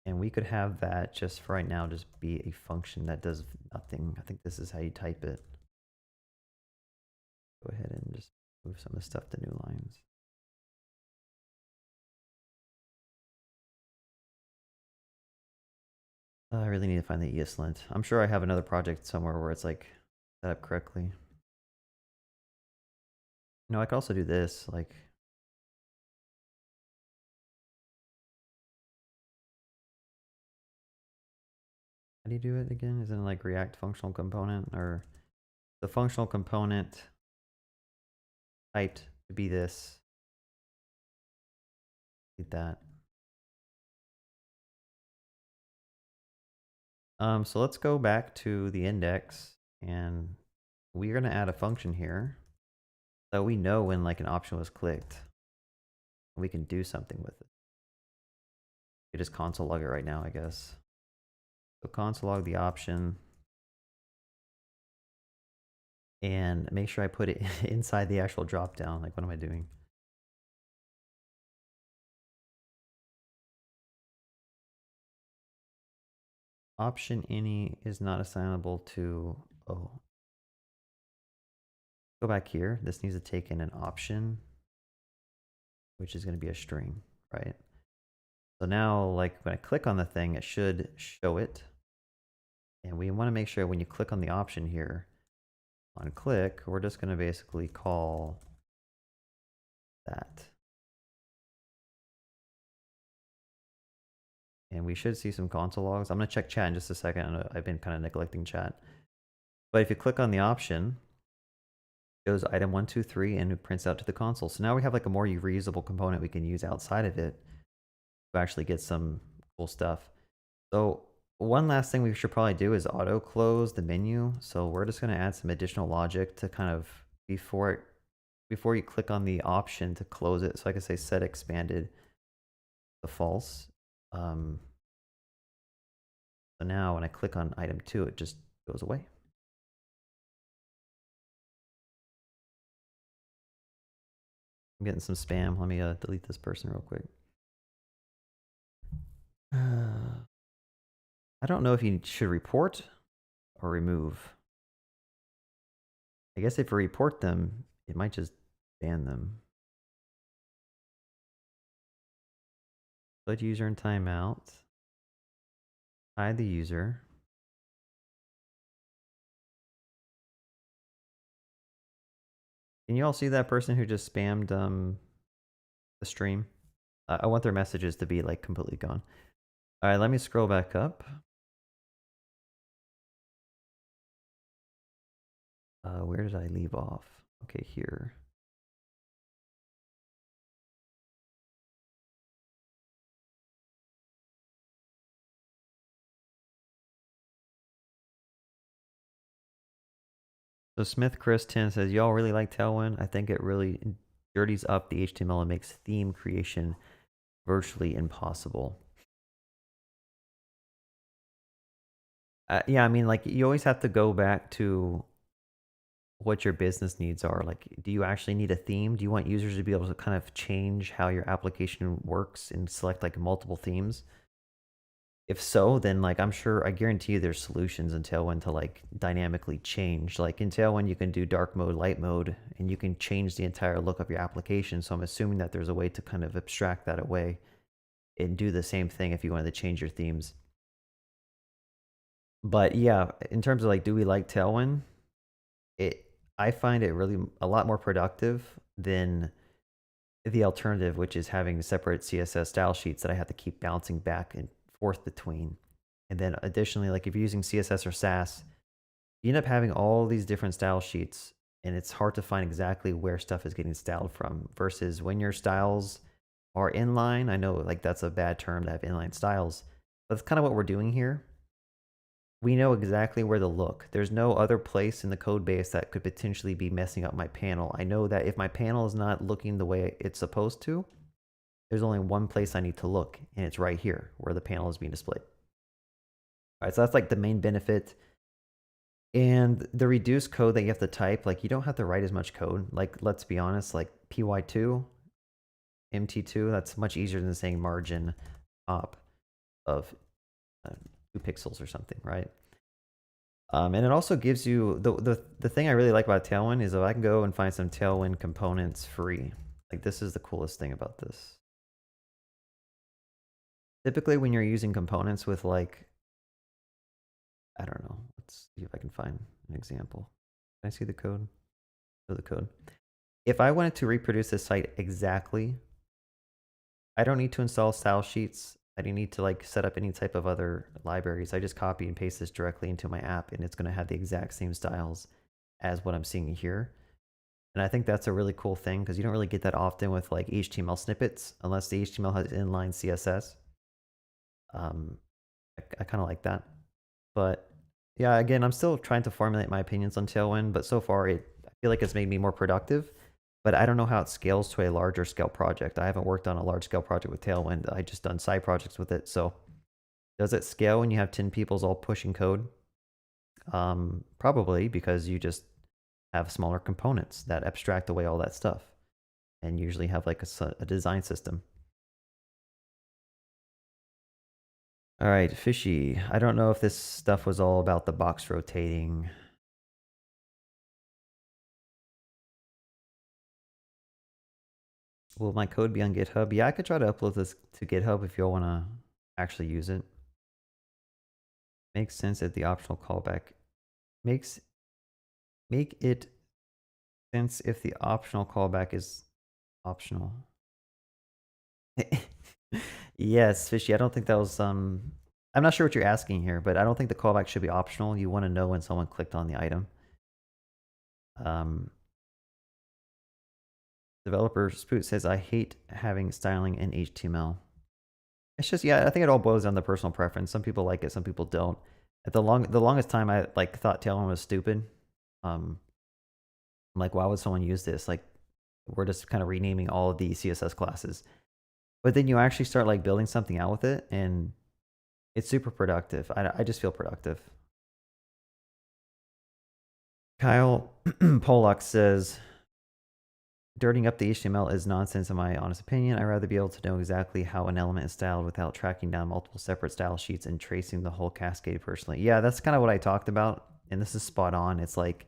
And we could have that just for right now, just be a function that does nothing. I think this is how you type it. Go ahead and just move some of the stuff to new lines. I really need to find the ESLint. I'm sure I have another project somewhere where it's like set up correctly. No, I could also do this, like, how do you do it again? Isn't it like React functional component, or the functional component typed to be this? Need that. So let's go back to the index, and we're gonna add a function here so we know when like an option was clicked. We can do something with it. We just console log it right now, I guess. So console log the option, and make sure I put it inside the actual dropdown. Like, what am I doing? Option any is not assignable to, oh. Go back here. This needs to take in an option, which is going to be a string, right? So now, like, when I click on the thing, it should show it. And we want to make sure when you click on the option here, on click, we're just going to basically call that. And we should see some console logs. I'm going to check chat in just a second. I've been kind of neglecting chat. But if you click on the option, it goes item 1, 2, 3, and it prints out to the console. So now we have like a more reusable component we can use outside of it to actually get some cool stuff. So one last thing we should probably do is auto close the menu. So we're just going to add some additional logic to kind of before you click on the option to close it. So I can say set expanded to false. So now when I click on item 2, it just goes away. I'm getting some spam. Let me delete this person real quick. I don't know if you should report or remove. I guess if you report them, it might just ban them. Put user in timeout. Hide the user. Can you all see that person who just spammed the stream? I want their messages to be like completely gone. All right, let me scroll back up. Where did I leave off? Okay, here. So Smith Chris 10 says, y'all really like Tailwind? I think it really dirties up the HTML and makes theme creation virtually impossible. Yeah, I mean, like, you always have to go back to what your business needs are. Like, do you actually need a theme? Do you want users to be able to kind of change how your application works and select like multiple themes? If so, then like I'm sure, I guarantee you there's solutions in Tailwind to like dynamically change. Like in Tailwind, you can do dark mode, light mode, and you can change the entire look of your application. So I'm assuming that there's a way to kind of abstract that away and do the same thing if you wanted to change your themes. But yeah, in terms of like, do we like Tailwind? I find it really a lot more productive than the alternative, which is having separate CSS style sheets that I have to keep bouncing back and forth between. And then additionally, like if you're using CSS or Sass, you end up having all these different style sheets, and it's hard to find exactly where stuff is getting styled from, versus when your styles are inline. I know like that's a bad term to have inline styles, but that's kind of what we're doing here. We know exactly where to look. There's no other place in the code base that could potentially be messing up my panel. I know that if my panel is not looking the way it's supposed to, there's only one place I need to look, and it's right here where the panel is being displayed. All right, so that's like the main benefit. And the reduced code that you have to type, like you don't have to write as much code. Like, let's be honest, like py2, mt2, that's much easier than saying margin top of 2 pixels or something, right? And it also gives you, the thing I really like about Tailwind is if I can go and find some Tailwind components free. Like, this is the coolest thing about this. Typically when you're using components with like, I don't know, let's see if I can find an example. Can I see the code? Oh, the code. If I wanted to reproduce this site exactly, I don't need to install style sheets. I don't need to like set up any type of other libraries. I just copy and paste this directly into my app, and it's going to have the exact same styles as what I'm seeing here. And I think that's a really cool thing because you don't really get that often with like HTML snippets unless the HTML has inline CSS. I kind of like that. But yeah, again, I'm still trying to formulate my opinions on Tailwind, but so far I feel like it's made me more productive. But I don't know how it scales to a larger scale project. I haven't worked on a large scale project with Tailwind. I just done side projects with it. So does it scale when you have 10 people's all pushing code? Probably, because you just have smaller components that abstract away all that stuff and usually have like a design system. All right, Fishy. I don't know if this stuff was all about the box rotating. Will my code be on GitHub? Yeah, I could try to upload this to GitHub if you all want to actually use it. Makes sense if the optional callback make it sense if the optional callback is optional. Yes, Fishy. I don't think that was I'm not sure what you're asking here, but I don't think the callback should be optional. You want to know when someone clicked on the item. Developer Spoot says, I hate having styling in HTML. It's just, yeah, I think it all boils down to personal preference. Some people like it, some people don't. At the longest time, I like thought Tailwind was stupid. I'm like, why would someone use this? Like, we're just kind of renaming all of the CSS classes. But then you actually start like building something out with it, and it's super productive. I just feel productive. Kyle Pollock says, dirtying up the HTML is nonsense in my honest opinion. I'd rather be able to know exactly how an element is styled without tracking down multiple separate style sheets and tracing the whole cascade personally. Yeah, that's kind of what I talked about, and this is spot on. It's like,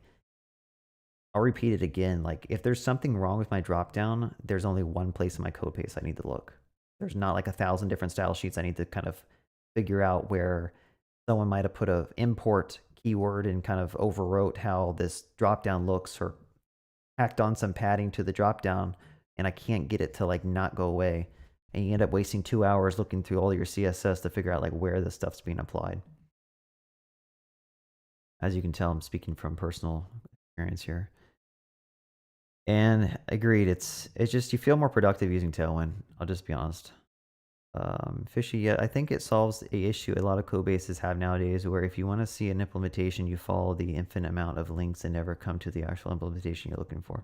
I'll repeat it again. Like, if there's something wrong with my dropdown, there's only one place in my code base I need to look. There's not like 1,000 different style sheets I need to kind of figure out where someone might have put a import keyword and kind of overwrote how this dropdown looks, or hacked on some padding to the dropdown, and I can't get it to like not go away. And you end up wasting 2 hours looking through all your CSS to figure out like where this stuff's being applied. As you can tell, I'm speaking from personal experience here. And agreed, it's just you feel more productive using Tailwind. I'll just be honest. Fishy, yeah, I think it solves a issue a lot of code bases have nowadays, where if you want to see an implementation, you follow the infinite amount of links and never come to the actual implementation you're looking for.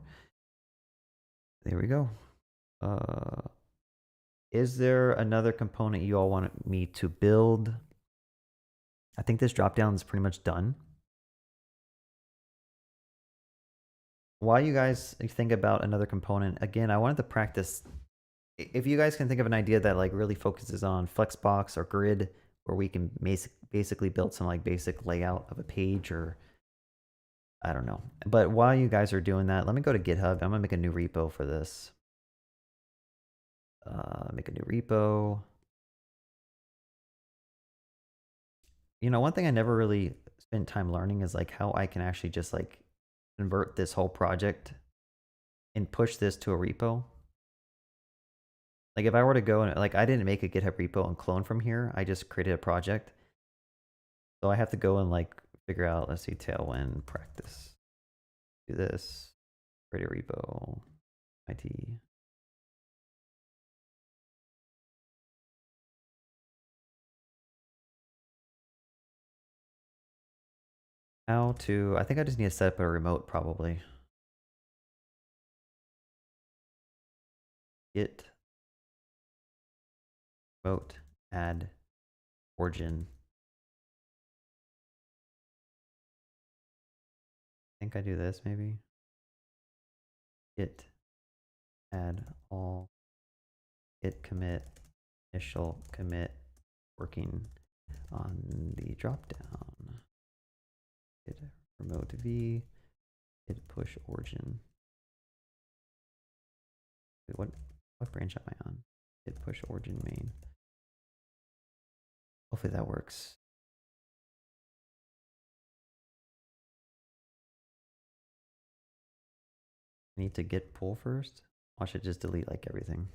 There we go. Is there another component you all want me to build? I think this dropdown is pretty much done. While you guys think about another component, again, I wanted to practice. If you guys can think of an idea that like really focuses on Flexbox or Grid, where we can basically build some like basic layout of a page, or I don't know. But while you guys are doing that, let me go to GitHub. I'm gonna make a new repo for this. Make a new repo. You know, one thing I never really spent time learning is like how I can actually just like convert this whole project and push this to a repo. Like if I were to go and like, I didn't make a GitHub repo and clone from here. I just created a project. So I have to go and like figure out, let's see, Tailwind practice. Do this, create a repo, IT. How to, I think I just need to set up a remote probably. Git remote add origin. I think I do this maybe. Git add all git commit initial commit working on the dropdown. Git remote v git push origin. Wait, what branch am I on? Git push origin main. Hopefully that works. I need to git pull first. Watch it just delete like everything.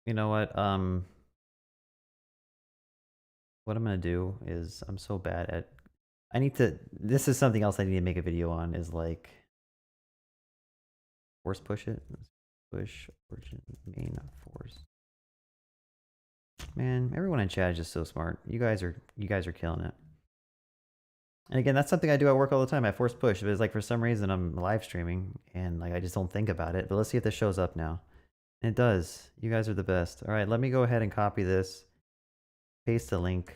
You know what? What I'm gonna do is I'm so bad at. I need to. This is something else I need to make a video on. Is like force push it. Push origin main force. Man, everyone in chat is just so smart. You guys are killing it. And again, that's something I do at work all the time. I force push, but it's like for some reason I'm live streaming and like I just don't think about it. But let's see if this shows up now. And it does. You guys are the best. All right, let me go ahead and copy this. Paste the link.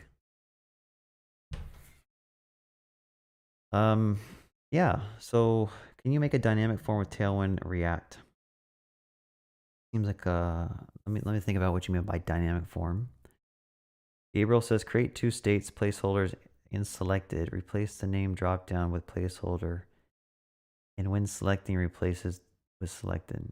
Yeah. So can you make a dynamic form with Tailwind React? Seems like let me think about what you mean by dynamic form. Gabriel says create two states placeholders in selected. Replace the name dropdown with placeholder. And when selecting, replaces with selected.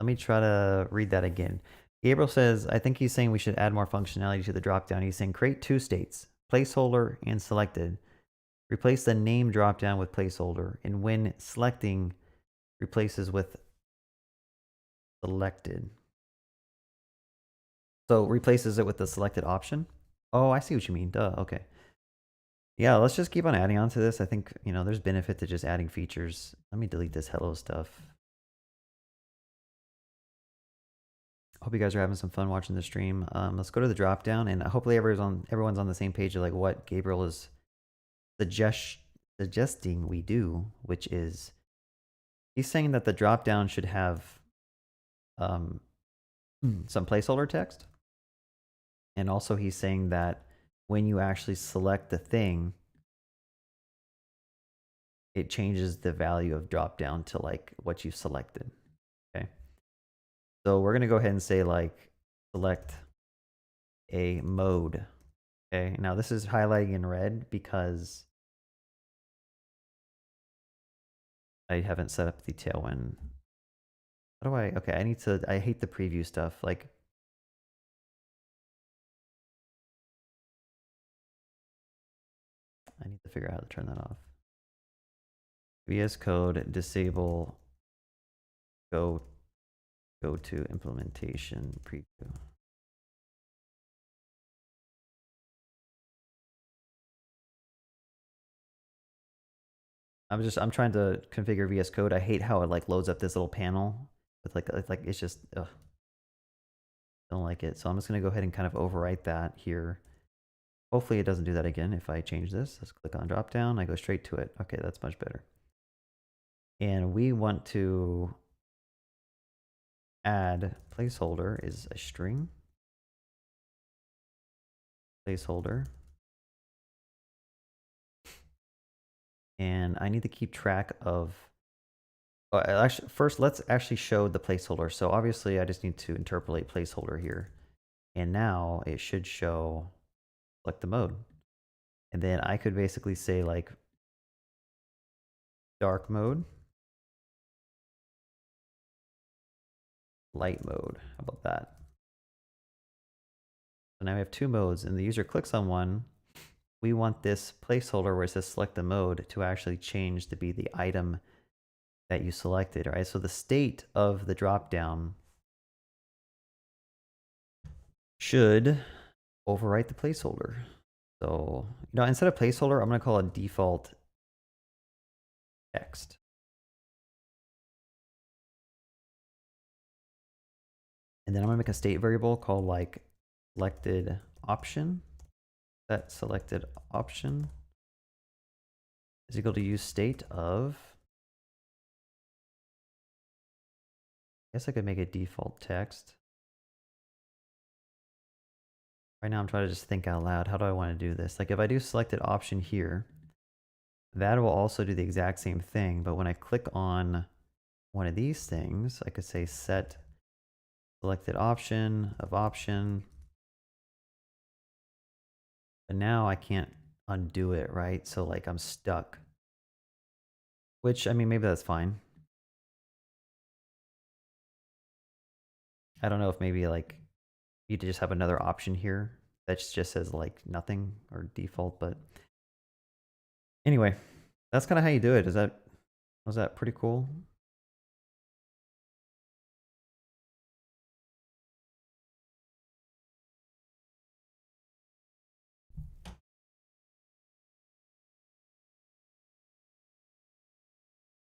Let me try to read that again. Gabriel says, I think he's saying we should add more functionality to the dropdown. He's saying create two states, placeholder and selected. Replace the name dropdown with placeholder. And when selecting, replaces with selected. So replaces it with the selected option. Oh, I see what you mean. Duh. Okay. Yeah, let's just keep on adding on to this. I think, you know, there's benefit to just adding features. Let me delete this hello stuff. Hope you guys are having some fun watching the stream. Let's go to the drop down, and hopefully everyone's on the same page of like what Gabriel is suggesting we do, which is he's saying that the drop down should have some placeholder text, and also he's saying that when you actually select the thing, it changes the value of drop down to like what you selected. Okay. So we're going to go ahead and say like select a mode. Okay. Now this is highlighting in red because I haven't set up the Tailwind. How do I, okay, I hate the preview stuff. Like, I need to figure out how to turn that off. VS Code, disable, go to implementation preview. I'm trying to configure VS Code. I hate how it like loads up this little panel with like it's just, ugh. Don't like it. So I'm just going to go ahead and kind of overwrite that here. Hopefully it doesn't do that again if I change this. Let's click on drop down. I go straight to it. Okay, that's much better. And we want to add placeholder is a string. Placeholder. And I need to keep track of, actually, first let's actually show the placeholder. So obviously I just need to interpolate placeholder here. And now it should show, select the mode. And then I could basically say like dark mode, light mode. How about that? So now we have two modes, and the user clicks on one. We want this placeholder where it says select the mode to actually change to be the item that you selected, right? So the state of the dropdown should overwrite the placeholder. So, instead of placeholder, I'm going to call it default text. And then I'm going to make a state variable called like selected option. That selected option is equal to use state of. I guess I could make it default text. Right now I'm trying to just think out loud. How do I want to do this? Like if I do selected option here, that will also do the exact same thing. But when I click on one of these things, I could say set selected option of option. But now I can't undo it, right? So like I'm stuck. Which, I mean, maybe that's fine. I don't know if maybe like you just have another option here that just says like nothing or default, but anyway, that's kind of how you do it. Was that pretty cool?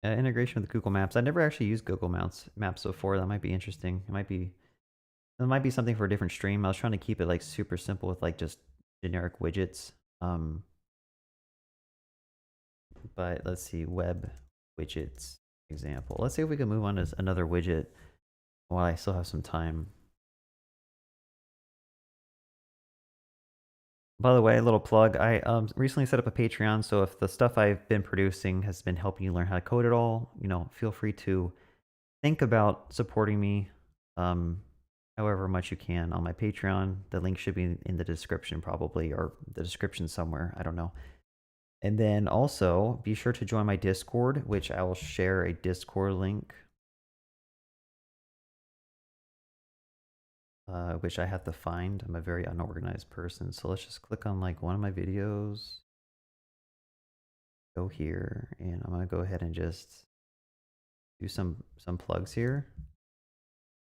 Integration with Google Maps. I never actually used Google Maps before. That might be interesting. That might be something for a different stream. I was trying to keep it like super simple with like just generic widgets. But let's see, web widgets example. Let's see if we can move on to another widget while I still have some time. By the way, a little plug. I recently set up a Patreon, so if the stuff I've been producing has been helping you learn how to code at all, feel free to think about supporting me however much you can on my Patreon. The link should be in the description probably, or the description somewhere. I don't know. And then also, be sure to join my Discord, which I will share a Discord link. Which I have to find. I'm a very unorganized person. So let's just click on like one of my videos. Go here, and I'm going to go ahead and just do some plugs here.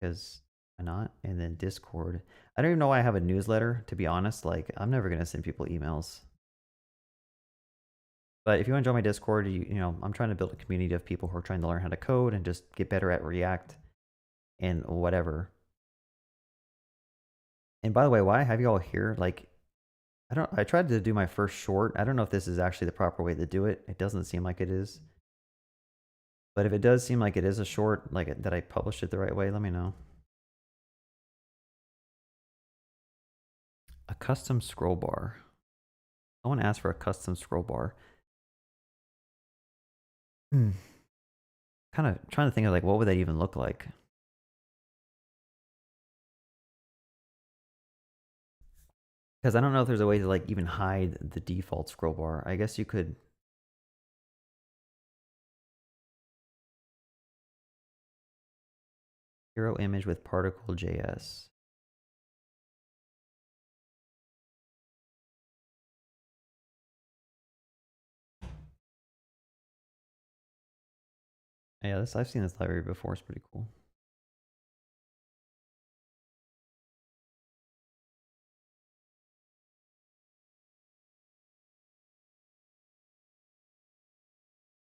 Because why not? And then Discord. I don't even know why I have a newsletter, to be honest. Like, I'm never going to send people emails. But if you want to join my Discord, I'm trying to build a community of people who are trying to learn how to code and just get better at React and whatever. And by the way, why I have you all here, like, I tried to do my first short. I don't know if this is actually the proper way to do it. It doesn't seem like it is. But if it does seem like it is a short, like that I published it the right way, let me know. A custom scroll bar. I want to ask for a custom scroll bar. Kind of trying to think of like, what would that even look like? Because I don't know if there's a way to like even hide the default scroll bar. I guess you could. Hero image with particle.js. Yeah, I've seen this library before. It's pretty cool.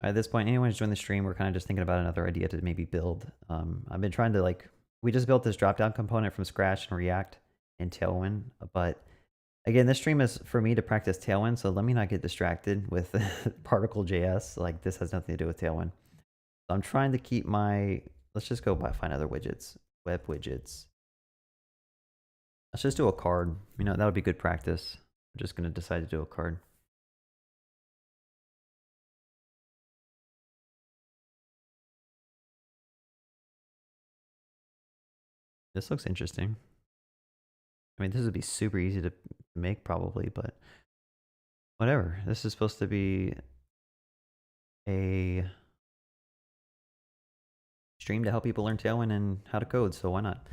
At this point, anyone who's joined the stream, we're kind of just thinking about another idea to maybe build. I've been trying to we just built this Dropdown component from scratch in React and Tailwind. But again, this stream is for me to practice Tailwind, so let me not get distracted with particle.js. Like this has nothing to do with Tailwind. So I'm trying to keep let's just go find other widgets, web widgets. Let's just do a card. That would be good practice. I'm just going to decide to do a card. This looks interesting. I mean, this would be super easy to make probably, but whatever. This is supposed to be a stream to help people learn Tailwind and how to code, so why not?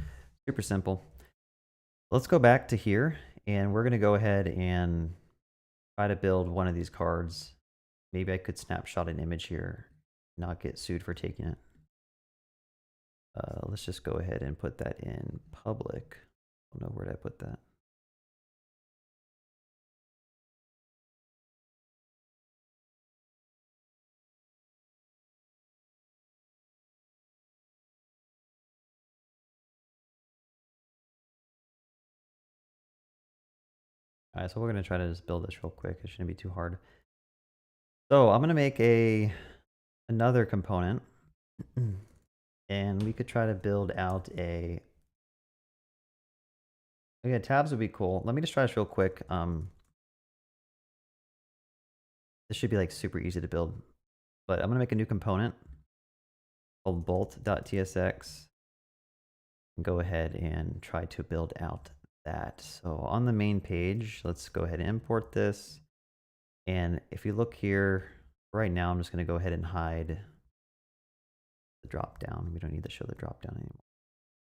Super simple. Let's go back to here, and we're going to go ahead and try to build one of these cards. Maybe I could snapshot an image here. not get sued for taking it. Let's just go ahead and put that in public. I don't know where did I put that. All right, so we're gonna try to just build this real quick. It shouldn't be too hard. So I'm gonna make another component, and we could try to build out a. Yeah, tabs would be cool. Let me just try this real quick. This should be like super easy to build, but I'm gonna make a new component called bolt.tsx. And go ahead and try to build out that. So on the main page, let's go ahead and import this. And if you look here, right now, I'm just going to go ahead and hide the drop down. We don't need to show the drop down anymore.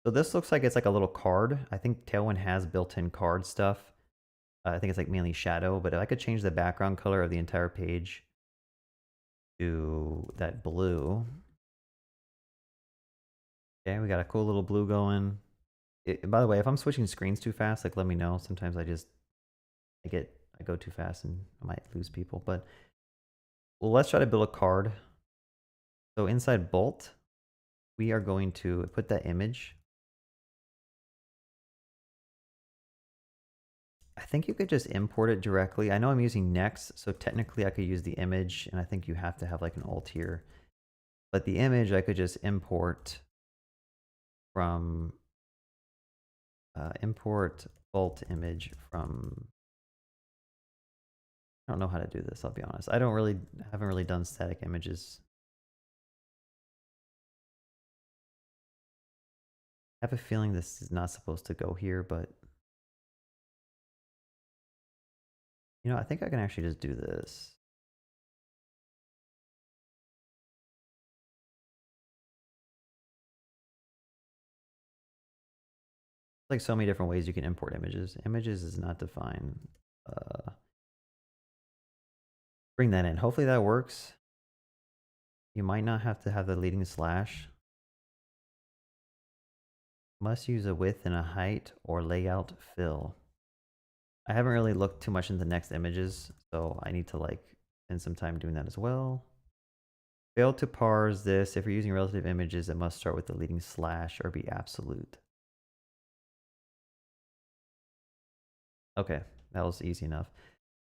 So this looks like it's like a little card. I think Tailwind has built-in card stuff. I think it's like mainly shadow, but if I could change the background color of the entire page to that blue. Okay, we got a cool little blue going. By the way, if I'm switching screens too fast, like let me know. Sometimes I go too fast and I might lose people. But well, let's try to build a card. So inside Bolt, we are going to put that image. I think you could just import it directly. I know I'm using Next, so technically I could use the image, and I think you have to have like an alt here. But the image I could just import from import Bolt image from. I don't know how to do this, I'll be honest. I haven't really done static images. I have a feeling this is not supposed to go here, but you know, I think I can actually just do this. Like so many different ways you can import images. Images is not defined. Bring that in. Hopefully that works. You might not have to have the leading slash. Must use a width and a height or layout fill. I haven't really looked too much into next images, so I need to like spend some time doing that as well. Fail to parse this. If you're using relative images, it must start with the leading slash or be absolute. Okay, that was easy enough.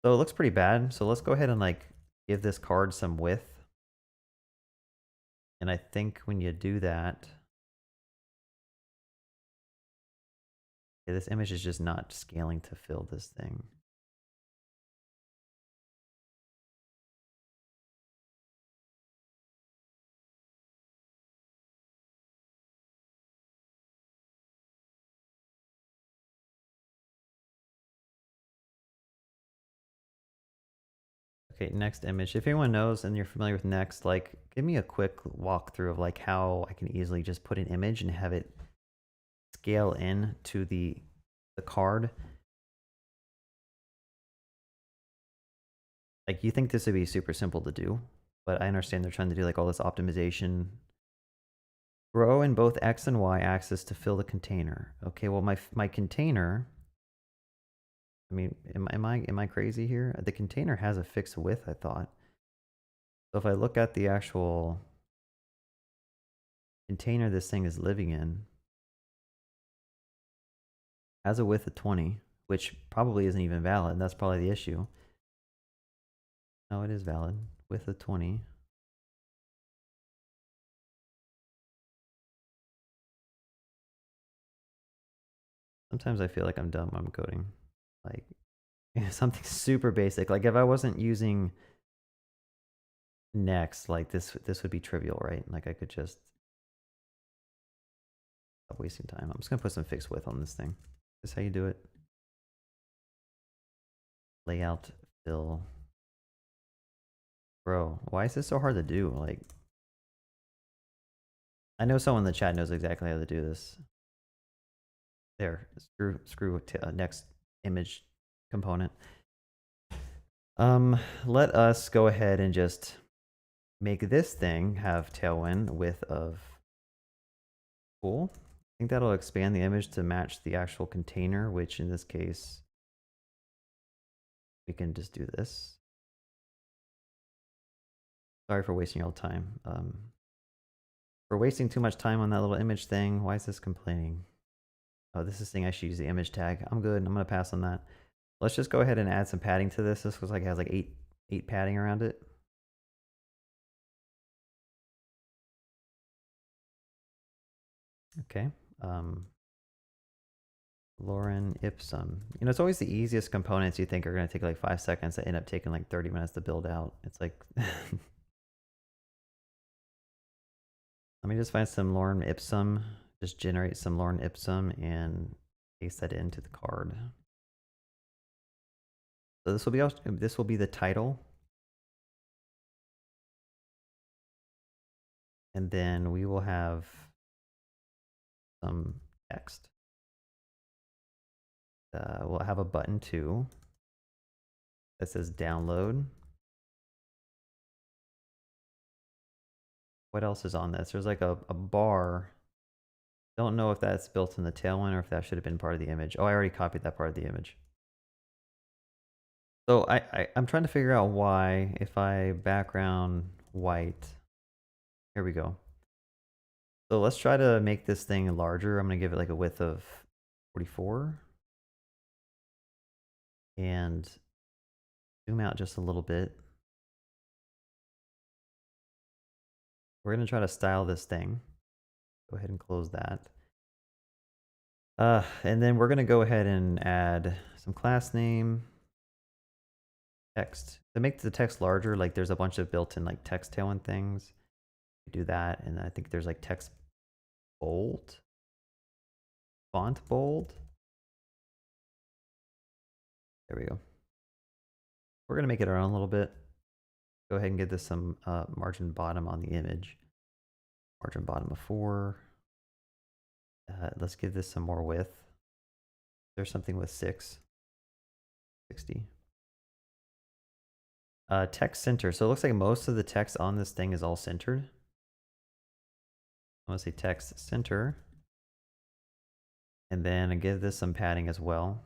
So it looks pretty bad. So let's go ahead and like give this card some width. And I think when you do that, okay, this image is just not scaling to fill this thing. Okay, next image. If anyone knows and you're familiar with Next, like give me a quick walkthrough of like how I can easily just put an image and have it scale in to the card. Like you think this would be super simple to do, but I understand they're trying to do like all this optimization. Grow in both X and Y axis to fill the container. Okay, well my container, I mean, am I crazy here? The container has a fixed width, I thought. So if I look at the actual container this thing is living in, has a width of 20, which probably isn't even valid. That's probably the issue. No, it is valid. Width of 20. Sometimes I feel like I'm dumb when I'm coding. Like something super basic. Like if I wasn't using Next, like this would be trivial, right? Like I could just stop wasting time. I'm just gonna put some fixed width on this thing. This is how you do it. Layout, fill. Bro, why is this so hard to do? Like, I know someone in the chat knows exactly how to do this. There, screw next image component. Let us go ahead and just make this thing have Tailwind width of full. I think that'll expand the image to match the actual container, which in this case, we can just do this. Sorry for wasting your time. For wasting too much time on that little image thing. Why is this complaining? Oh, this is saying I should use the image tag. I'm good. I'm going to pass on that. Let's just go ahead and add some padding to this. This looks like it has like eight padding around it. Okay. Lorem ipsum. You know, it's always the easiest components you think are going to take like 5 seconds that end up taking like 30 minutes to build out. It's like, let me just find some lorem ipsum. Just generate some lorem ipsum and paste that into the card. So this will be the title. And then we will have some text. We'll have a button too that says download. What else is on this? There's like a bar. Don't know if that's built in the Tailwind or if that should have been part of the image. Oh, I already copied that part of the image. So I'm trying to figure out why, if I background white, here we go. So let's try to make this thing larger. I'm going to give it like a width of 44. And zoom out just a little bit. We're going to try to style this thing. Go ahead and close that. And then we're going to go ahead and add some class name, text. To make the text larger, like there's a bunch of built-in like text Tailwind things. Do that, and I think there's like text bold, font bold. There we go. We're going to make it our own a little bit. Go ahead and give this some margin bottom on the image. Margin bottom of 4. Let's give this some more width. There's something with 60. Text center. So it looks like most of the text on this thing is all centered. I want to say text center. And then I give this some padding as well.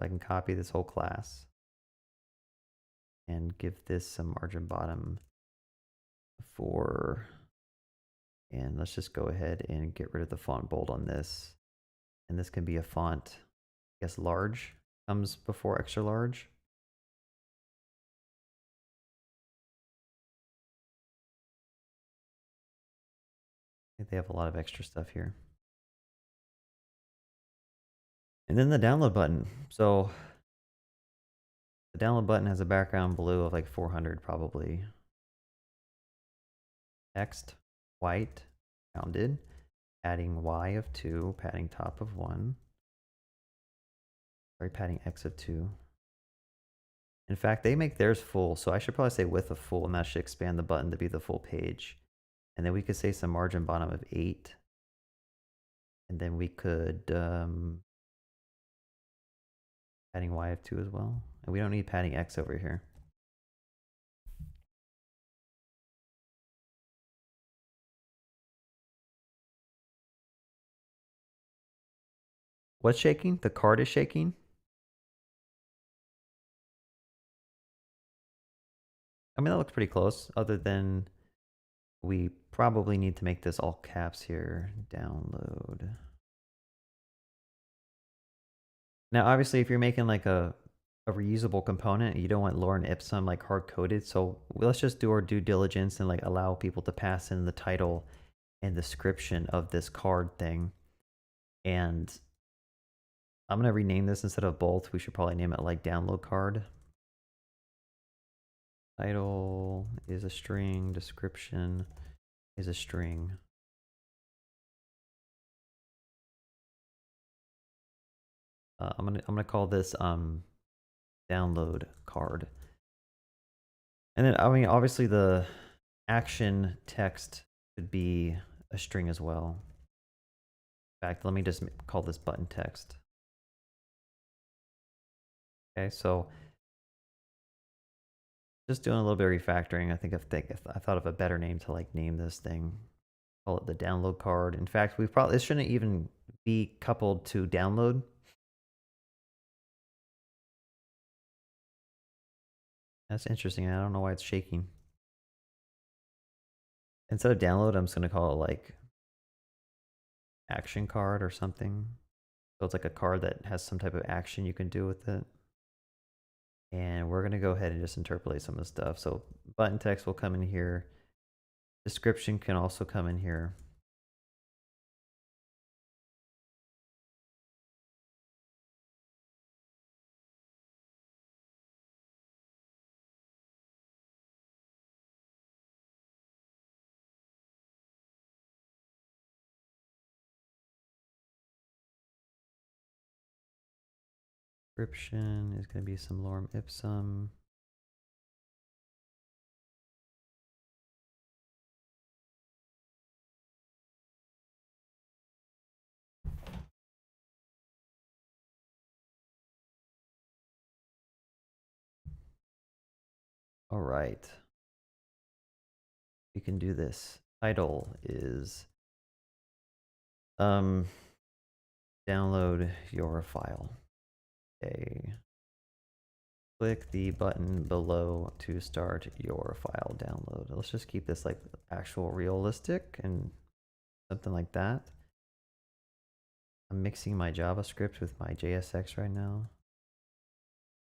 I can copy this whole class and give this some margin bottom 4. And let's just go ahead and get rid of the font bold on this. And this can be a font, I guess large comes before extra large. I think they have a lot of extra stuff here. And then the download button. So the download button has a background blue of like 400 probably. Text, white, rounded, padding Y of 2, padding top of 1. Sorry, padding X of 2. In fact, they make theirs full, so I should probably say width of full, and that should expand the button to be the full page. And then we could say some margin bottom of 8. And then we could padding Y of 2 as well. And we don't need padding X over here. What's shaking? The card is shaking? I mean, that looks pretty close, other than we probably need to make this all caps here. Download. Now, obviously, if you're making like a reusable component, you don't want lorem ipsum like hard coded. So let's just do our due diligence and like allow people to pass in the title and description of this card thing. And I'm going to rename this instead of both. We should probably name it like download card. Title is a string, description is a string. I'm gonna call this download card. And then I mean obviously the action text could be a string as well. In fact, let me just call this button text. Okay, so Just doing a little bit of refactoring. I thought of a better name to like name this thing. Call it the download card. In fact, this shouldn't even be coupled to download. That's interesting. I don't know why it's shaking. Instead of download, I'm just gonna call it like action card or something. So it's like a card that has some type of action you can do with it. And we're gonna go ahead and just interpolate some of the stuff. So button text will come in here. Description can also come in here. Description is going to be some lorem ipsum. All right. We can do this. Title is download your file. Okay. Click the button below to start your file download. Let's just keep this like actual realistic and something like that. I'm mixing my JavaScript with my JSX right now.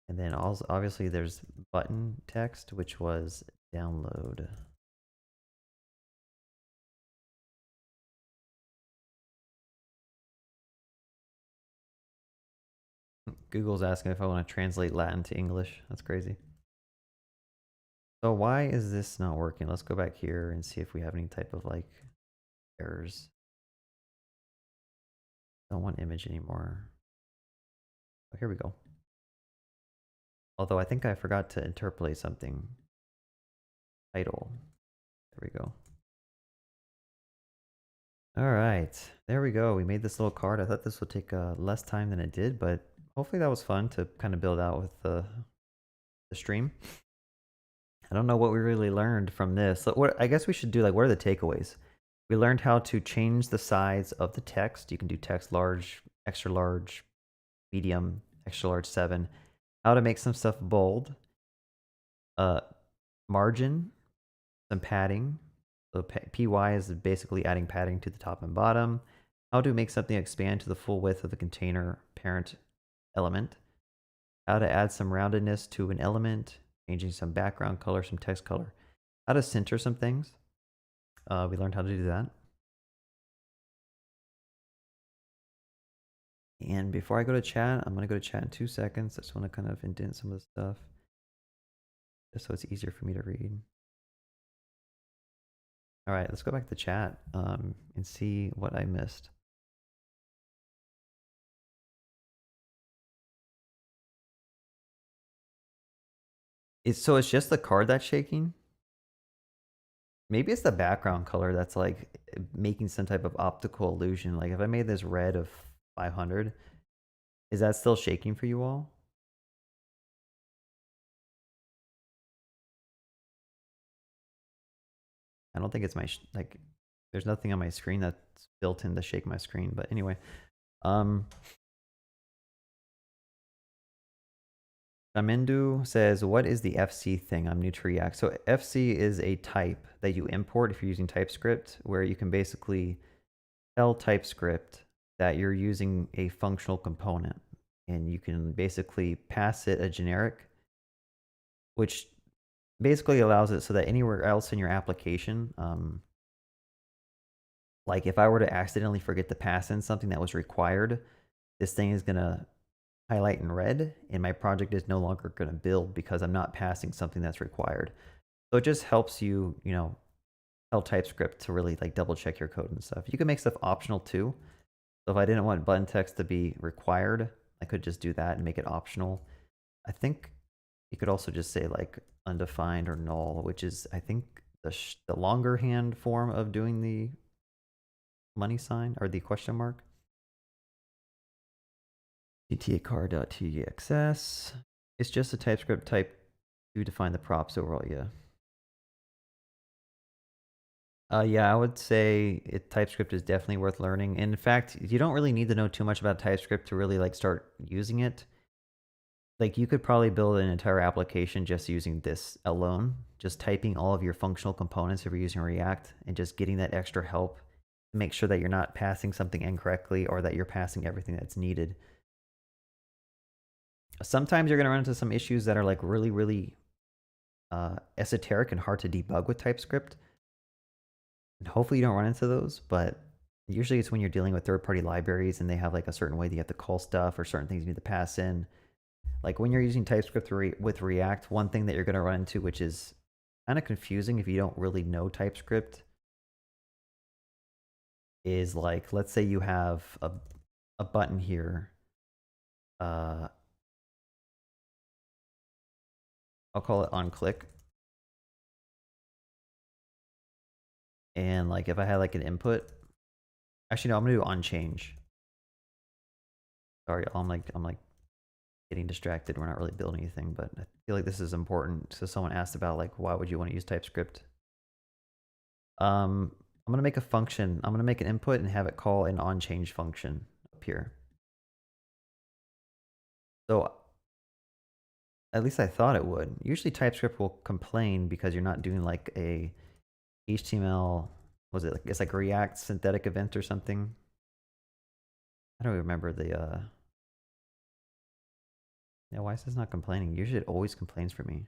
And then also obviously there's button text, which was download. Google's asking if I want to translate Latin to English. That's crazy. So why is this not working? Let's go back here and see if we have any type of like errors. Don't want image anymore. Oh, here we go. Although I think I forgot to interpolate something. Title. There we go. All right, there we go. We made this little card. I thought this would take less time than it did, but hopefully that was fun to kind of build out with the stream. I don't know what we really learned from this. So I guess we should do like, what are the takeaways? We learned how to change the size of the text. You can do text large, extra large, medium, extra large 7. How to make some stuff bold. Margin, some padding. So py is basically adding padding to the top and bottom. How to make something expand to the full width of the container parent element. How to add some roundedness to an element, changing some background color, some text color. How to center some things. We learned how to do that. And before I go to chat, I'm going to go to chat in 2 seconds. I just want to kind of indent some of the stuff just so it's easier for me to read. All right, let's go back to chat and see what I missed. So it's just the card that's shaking? Maybe it's the background color that's like making some type of optical illusion. Like if I made this red of 500, is that still shaking for you all? I don't think it's my, like, there's nothing on my screen that's built in to shake my screen. But anyway, Amindu says, what is the FC thing? I'm new to React. So FC is a type that you import if you're using TypeScript, where you can basically tell TypeScript that you're using a functional component. And you can basically pass it a generic, which basically allows it so that anywhere else in your application, like if I were to accidentally forget to pass in something that was required, this thing is going to highlight in red and my project is no longer going to build because I'm not passing something that's required. So it just helps you, you know, tell TypeScript to really like double check your code and stuff. You can make stuff optional too. So if I didn't want button text to be required, I could just do that and make it optional. I think you could also just say like undefined or null, which is, I think, the longer hand form of doing the money sign or the question mark. ctacar.txs. It's just a TypeScript type Do define the props overall, yeah. Yeah, I would say TypeScript is definitely worth learning. And in fact, you don't really need to know too much about TypeScript to really like start using it. Like you could probably build an entire application just using this alone, just typing all of your functional components if you're using React and just getting that extra help to make sure that you're not passing something incorrectly or that you're passing everything that's needed. Sometimes you're going to run into some issues that are like really esoteric and hard to debug with TypeScript. And hopefully you don't run into those, but usually it's when you're dealing with third-party libraries and they have like a certain way that you have to call stuff or certain things you need to pass in. Like when you're using TypeScript with React, one thing that you're going to run into, which is kind of confusing if you don't really know TypeScript, is like, let's say you have a button here. I'll call it onClick. And like if I had like an input, actually no, I'm gonna do onChange. Sorry, I'm like getting distracted. We're not really building anything, but I feel like this is important. So someone asked about like, why would you want to use TypeScript? I'm going to make a function. I'm going to make an input and have it call an onChange function up here. So at least I thought it would. Usually TypeScript will complain because you're not doing like a HTML, was it like, it's like React synthetic event or something. I don't remember the, yeah, why is this not complaining? Usually it always complains for me.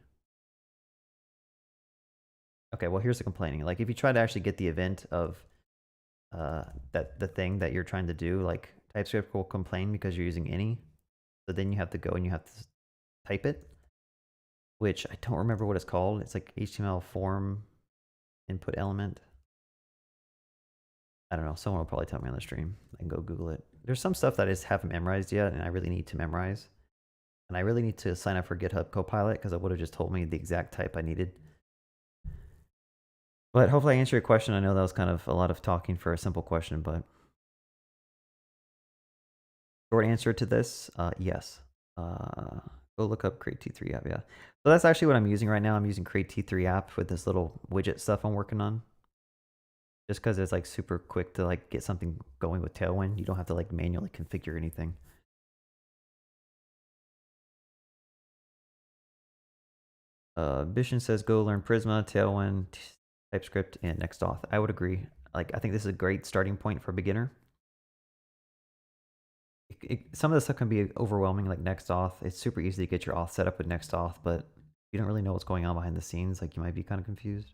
Okay, well here's the complaining. Like if you try to actually get the event of the thing that you're trying to do, like TypeScript will complain because you're using any. So then you have to go and you have to type it, which I don't remember what it's called. It's like HTML form input element. I don't know. Someone will probably tell me on the stream. I can go Google it. There's some stuff that I just haven't memorized yet, and I really need to memorize. And I really need to sign up for GitHub Copilot because it would have just told me the exact type I needed. But hopefully I answered your question. I know that was kind of a lot of talking for a simple question, but short answer to this, yes. Go look up Create T3 app, yeah. So that's actually what I'm using right now. I'm using Create T3 app with this little widget stuff I'm working on. Just because it's like super quick to like get something going with Tailwind. You don't have to like manually configure anything. Bishan says go learn Prisma, Tailwind, TypeScript, and NextAuth. I would agree. Like I think this is a great starting point for a beginner. Some of the stuff can be overwhelming, like NextAuth. It's super easy to get your auth set up with NextAuth, but you don't really know what's going on behind the scenes. Like you might be kind of confused.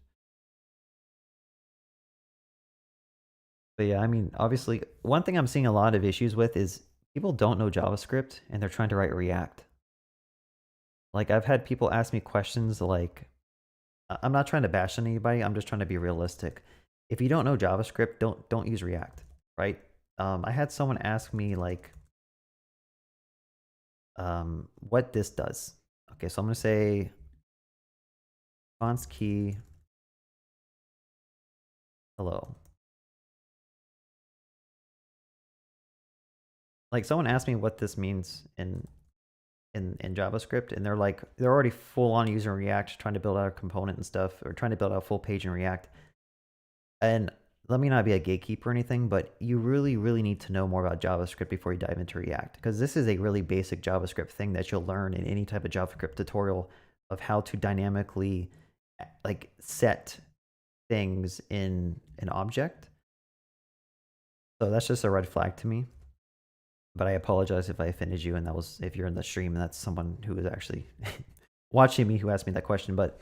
But yeah, I mean, obviously, one thing I'm seeing a lot of issues with is people don't know JavaScript and they're trying to write React. Like I've had people ask me questions like, I'm not trying to bash on anybody. I'm just trying to be realistic. If you don't know JavaScript, don't use React, right? I had someone ask me like, what this does. Okay, so I'm gonna say response key hello. Like someone asked me what this means in JavaScript, and they're already full on using React, trying to build out a component and stuff, or trying to build out a full page in React. And let me not be a gatekeeper or anything, but you really need to know more about JavaScript before you dive into React, because this is a really basic JavaScript thing that you'll learn in any type of JavaScript tutorial of how to dynamically like set things in an object. So that's just a red flag to me. But I apologize if I offended you, and that was if you're in the stream and that's someone who is actually watching me who asked me that question. But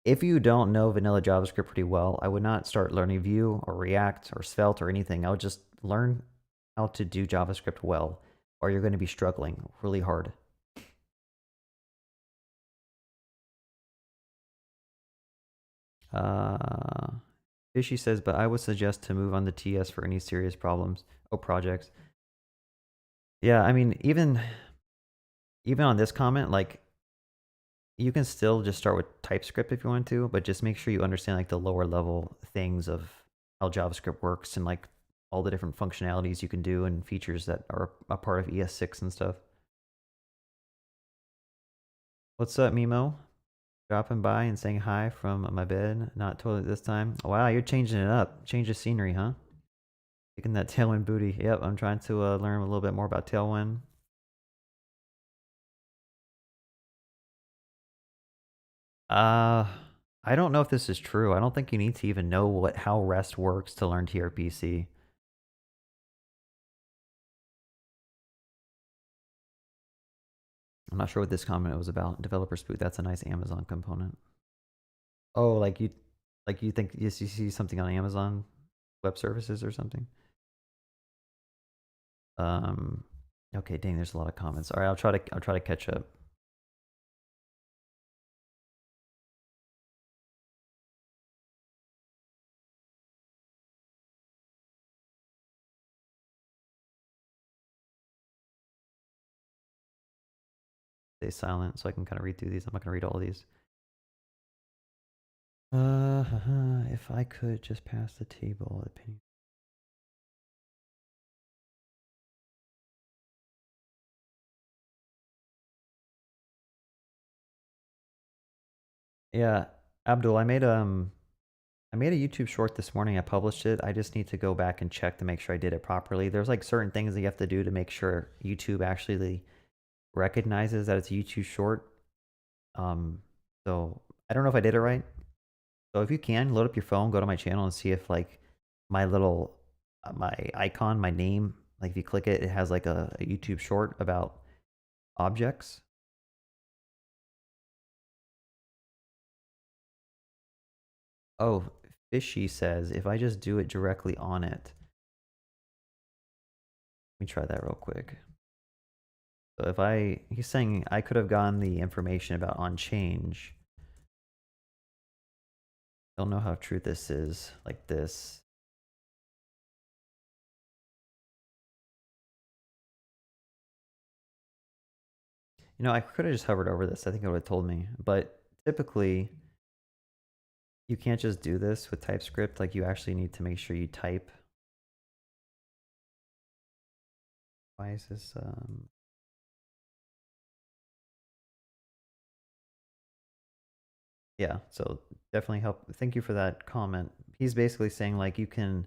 if you don't know vanilla JavaScript pretty well, I would not start learning Vue or React or Svelte or anything. I would just learn how to do JavaScript well, or you're going to be struggling really hard. Fishy says, but I would suggest to move on to TS for any serious problems or projects. Yeah, I mean, even on this comment, like you can still just start with TypeScript if you want to, but just make sure you understand like the lower level things of how JavaScript works and like all the different functionalities you can do and features that are a part of ES6 and stuff. What's up, Mimo? Dropping by and saying hi from my bed. Not totally this time. Wow, you're changing it up. Change of scenery, huh? Taking that Tailwind booty. Yep, I'm trying to learn a little bit more about Tailwind. I don't know if this is true. I don't think you need to even know how REST works to learn TRPC. I'm not sure what this comment was about. Developer spook. That's a nice Amazon component. Oh, like you think you see something on Amazon Web Services or something? Um, okay, dang, there's a lot of comments. All right, I'll try to catch up. Stay silent so I can kind of read through these. I'm not gonna read all of these. If I could just pass the table opinion. Yeah, Abdul, I made a YouTube short this morning. I published it. I just need to go back and check to make sure I did it properly. There's like certain things that you have to do to make sure YouTube actually recognizes that it's a YouTube short. So I don't know if I did it right. So if you can, load up your phone, go to my channel and see if like my little, my icon, my name, like if you click it, it has like a YouTube short about objects. Oh, Fishy says, if I just do it directly on it. Let me try that real quick. So if he's saying I could have gotten the information about on change. Don't know how true this is, like this. You know, I could have just hovered over this. I think it would have told me. But typically, you can't just do this with TypeScript. Like, you actually need to make sure you type. Why is this? Yeah, so definitely help. Thank you for that comment. He's basically saying, like, you can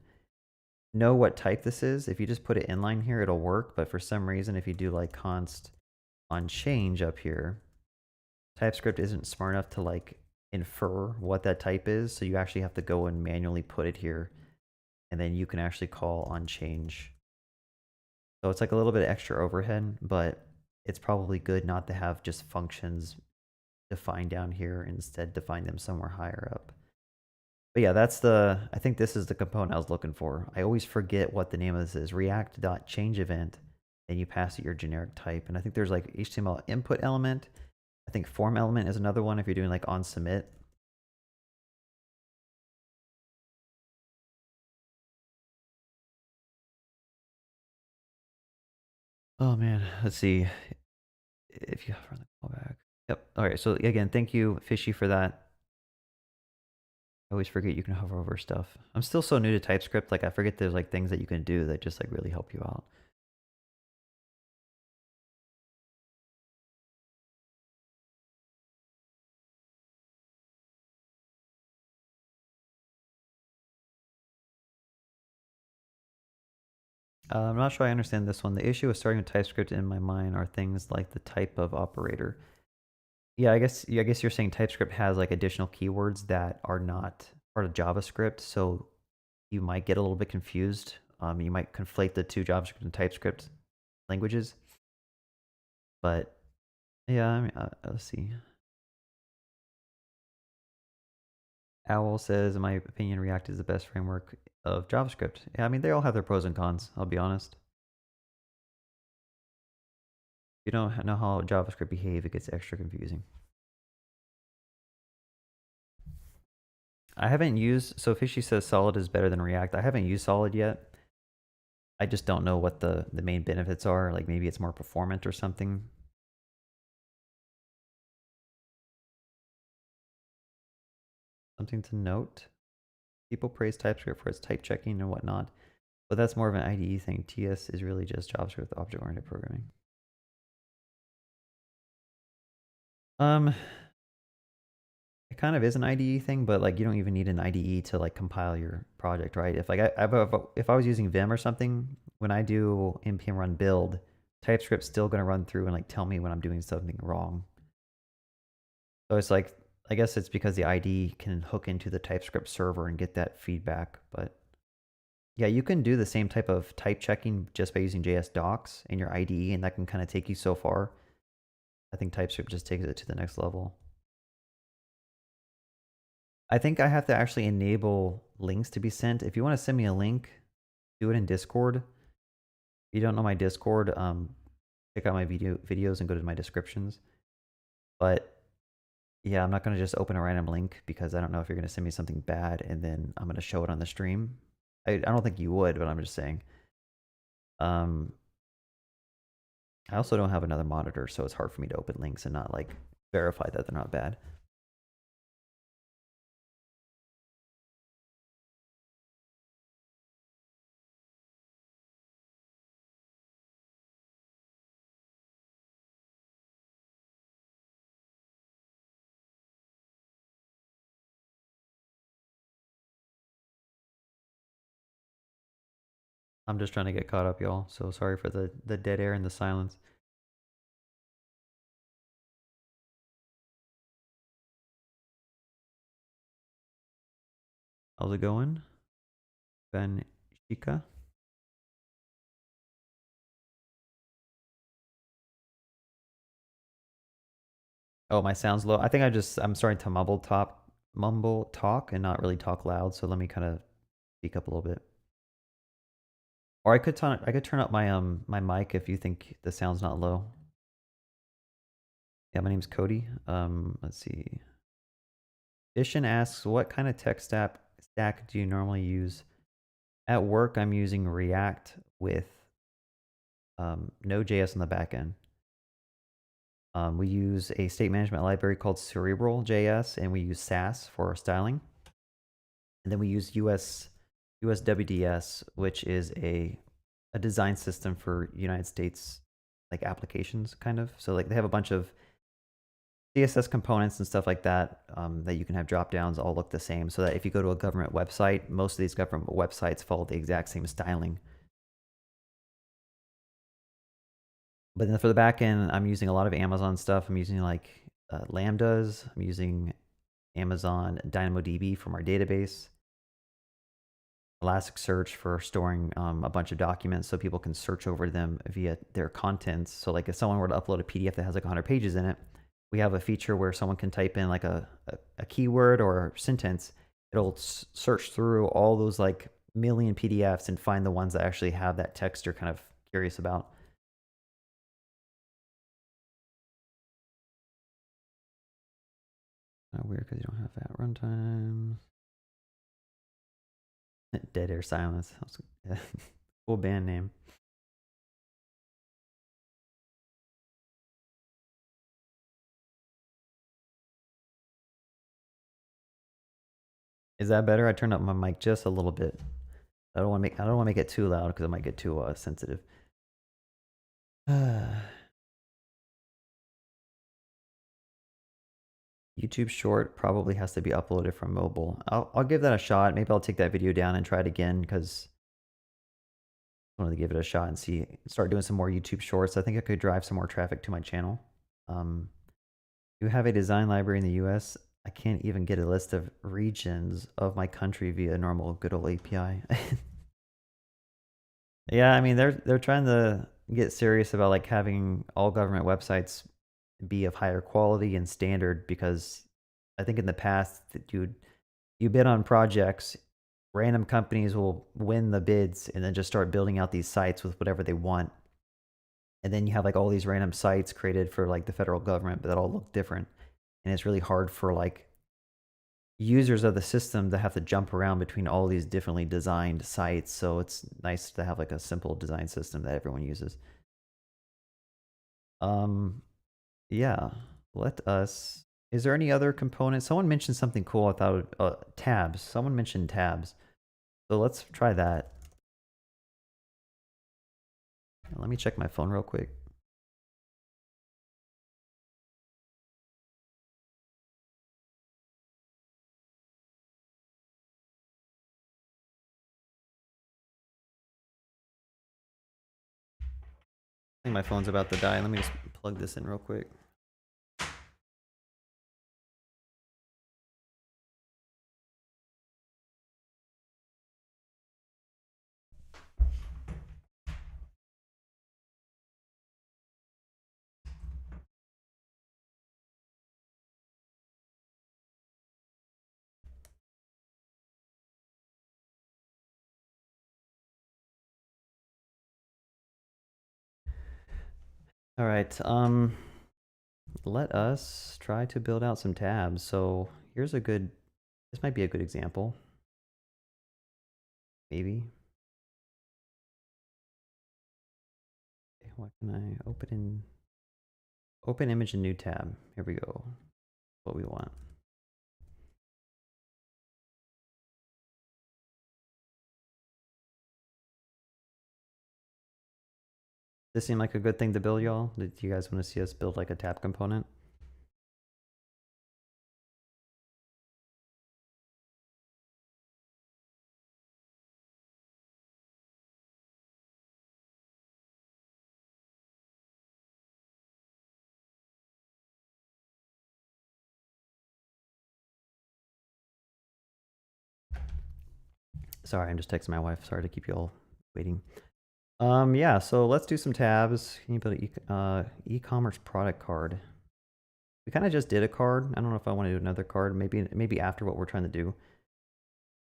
know what type this is. If you just put it inline here, it'll work. But for some reason, if you do, like, const on change up here, TypeScript isn't smart enough to, like, infer what that type is. So you actually have to go and manually put it here. And then you can actually call on change. So it's like a little bit extra overhead, but it's probably good not to have just functions defined down here, instead define them somewhere higher up. But yeah, I think this is the component I was looking for. I always forget what the name of this is. React.changeEvent, and you pass it your generic type. And I think there's like HTML input element. I think form element is another one if you're doing like on submit. Oh man, let's see. If you run the callback. Yep. All right. So again, thank you, Fishy, for that. I always forget you can hover over stuff. I'm still so new to TypeScript, like I forget there's like things that you can do that just like really help you out. I'm not sure I understand this one. The issue with starting with TypeScript in my mind are things like the type of operator. Yeah, I guess you're saying TypeScript has like additional keywords that are not part of JavaScript, so you might get a little bit confused. You might conflate the two JavaScript and TypeScript languages. But yeah, I mean, let's see. Owl says, in my opinion, React is the best framework of JavaScript. Yeah, I mean, they all have their pros and cons, I'll be honest. If you don't know how JavaScript behave, it gets extra confusing. I haven't used, so Fishy says Solid is better than React. I haven't used Solid yet. I just don't know what the main benefits are. Like maybe it's more performant or something. Something to note. People praise TypeScript for its type checking and whatnot, but that's more of an IDE thing. TS is really just JavaScript with object-oriented programming. Um, kind of is an IDE thing, but like you don't even need an IDE to like compile your project, right? If like if I was using Vim or something, when I do npm run build, TypeScript's still going to run through and like tell me when I'm doing something wrong. So it's like, I guess it's because the IDE can hook into the TypeScript server and get that feedback. But yeah, you can do the same type of type checking just by using JS docs in your IDE, and that can kind of take you so far. I think TypeScript just takes it to the next level. I think I have to actually enable links to be sent. If you want to send me a link, do it in Discord. If you don't know my Discord, check out my videos and go to my descriptions. But yeah, I'm not going to just open a random link because I don't know if you're going to send me something bad and then I'm going to show it on the stream. I don't think you would, but I'm just saying. I also don't have another monitor, so it's hard for me to open links and not like verify that they're not bad. I'm just trying to get caught up, y'all. So sorry for the dead air and the silence. How's it going? Ben Shika? Oh, my sound's low. I think I'm starting to mumble talk and not really talk loud. So let me kind of speak up a little bit. Or I could turn up my my mic if you think the sound's not low. Yeah, my name's Cody. Let's see. Ishan asks, what kind of tech stack do you normally use? At work, I'm using React with Node.js on the back end. We use a state management library called Cerebral.js, and we use Sass for styling. And then we use USWDS, which is a design system for United States like applications, kind of. So like they have a bunch of CSS components and stuff like that that you can have drop downs all look the same, so that if you go to a government website, most of these government websites follow the exact same styling. But then for the back end, I'm using a lot of Amazon stuff. I'm using like Lambdas. I'm using Amazon DynamoDB from our database. Elasticsearch for storing a bunch of documents so people can search over them via their contents. So like if someone were to upload a PDF that has like 100 pages in it, we have a feature where someone can type in like a keyword or sentence. It'll search through all those like million PDFs and find the ones that actually have that text you're kind of curious about. Weird because you don't have that runtime. Dead Air Silence. Cool band name. Is that better? I turned up my mic just a little bit. I don't want to make it too loud because it might get too sensitive. YouTube short probably has to be uploaded from mobile. I'll give that a shot. Maybe I'll take that video down and try it again because I wanted to give it a shot and start doing some more YouTube shorts. I think I could drive some more traffic to my channel. You have a design library in the US. I can't even get a list of regions of my country via normal good old API. Yeah, I mean they're trying to get serious about like having all government websites be of higher quality and standard, because I think in the past that you bid on projects, random companies will win the bids and then just start building out these sites with whatever they want. And then you have like all these random sites created for like the federal government, but that all look different. And it's really hard for like users of the system to have to jump around between all these differently designed sites. So it's nice to have like a simple design system that everyone uses. Yeah, let us. Is there any other component? Someone mentioned something cool. I thought tabs. Someone mentioned tabs. So let's try that. Let me check my phone real quick. think my phone's about to die. Let me just plug this in real quick. All right. Let us try to build out some tabs. So here's a good, this might be a good example. Maybe. Okay, what can I open in? Open image in new tab. Here we go. What we want. This seem like a good thing to build, y'all? Do you guys want to see us build like a tab component? Sorry, I'm just texting my wife. Sorry to keep you all waiting. Yeah, so let's do some tabs. Can you build an e-commerce product card? We kind of just did a card. I don't know if I want to do another card. Maybe after what we're trying to do.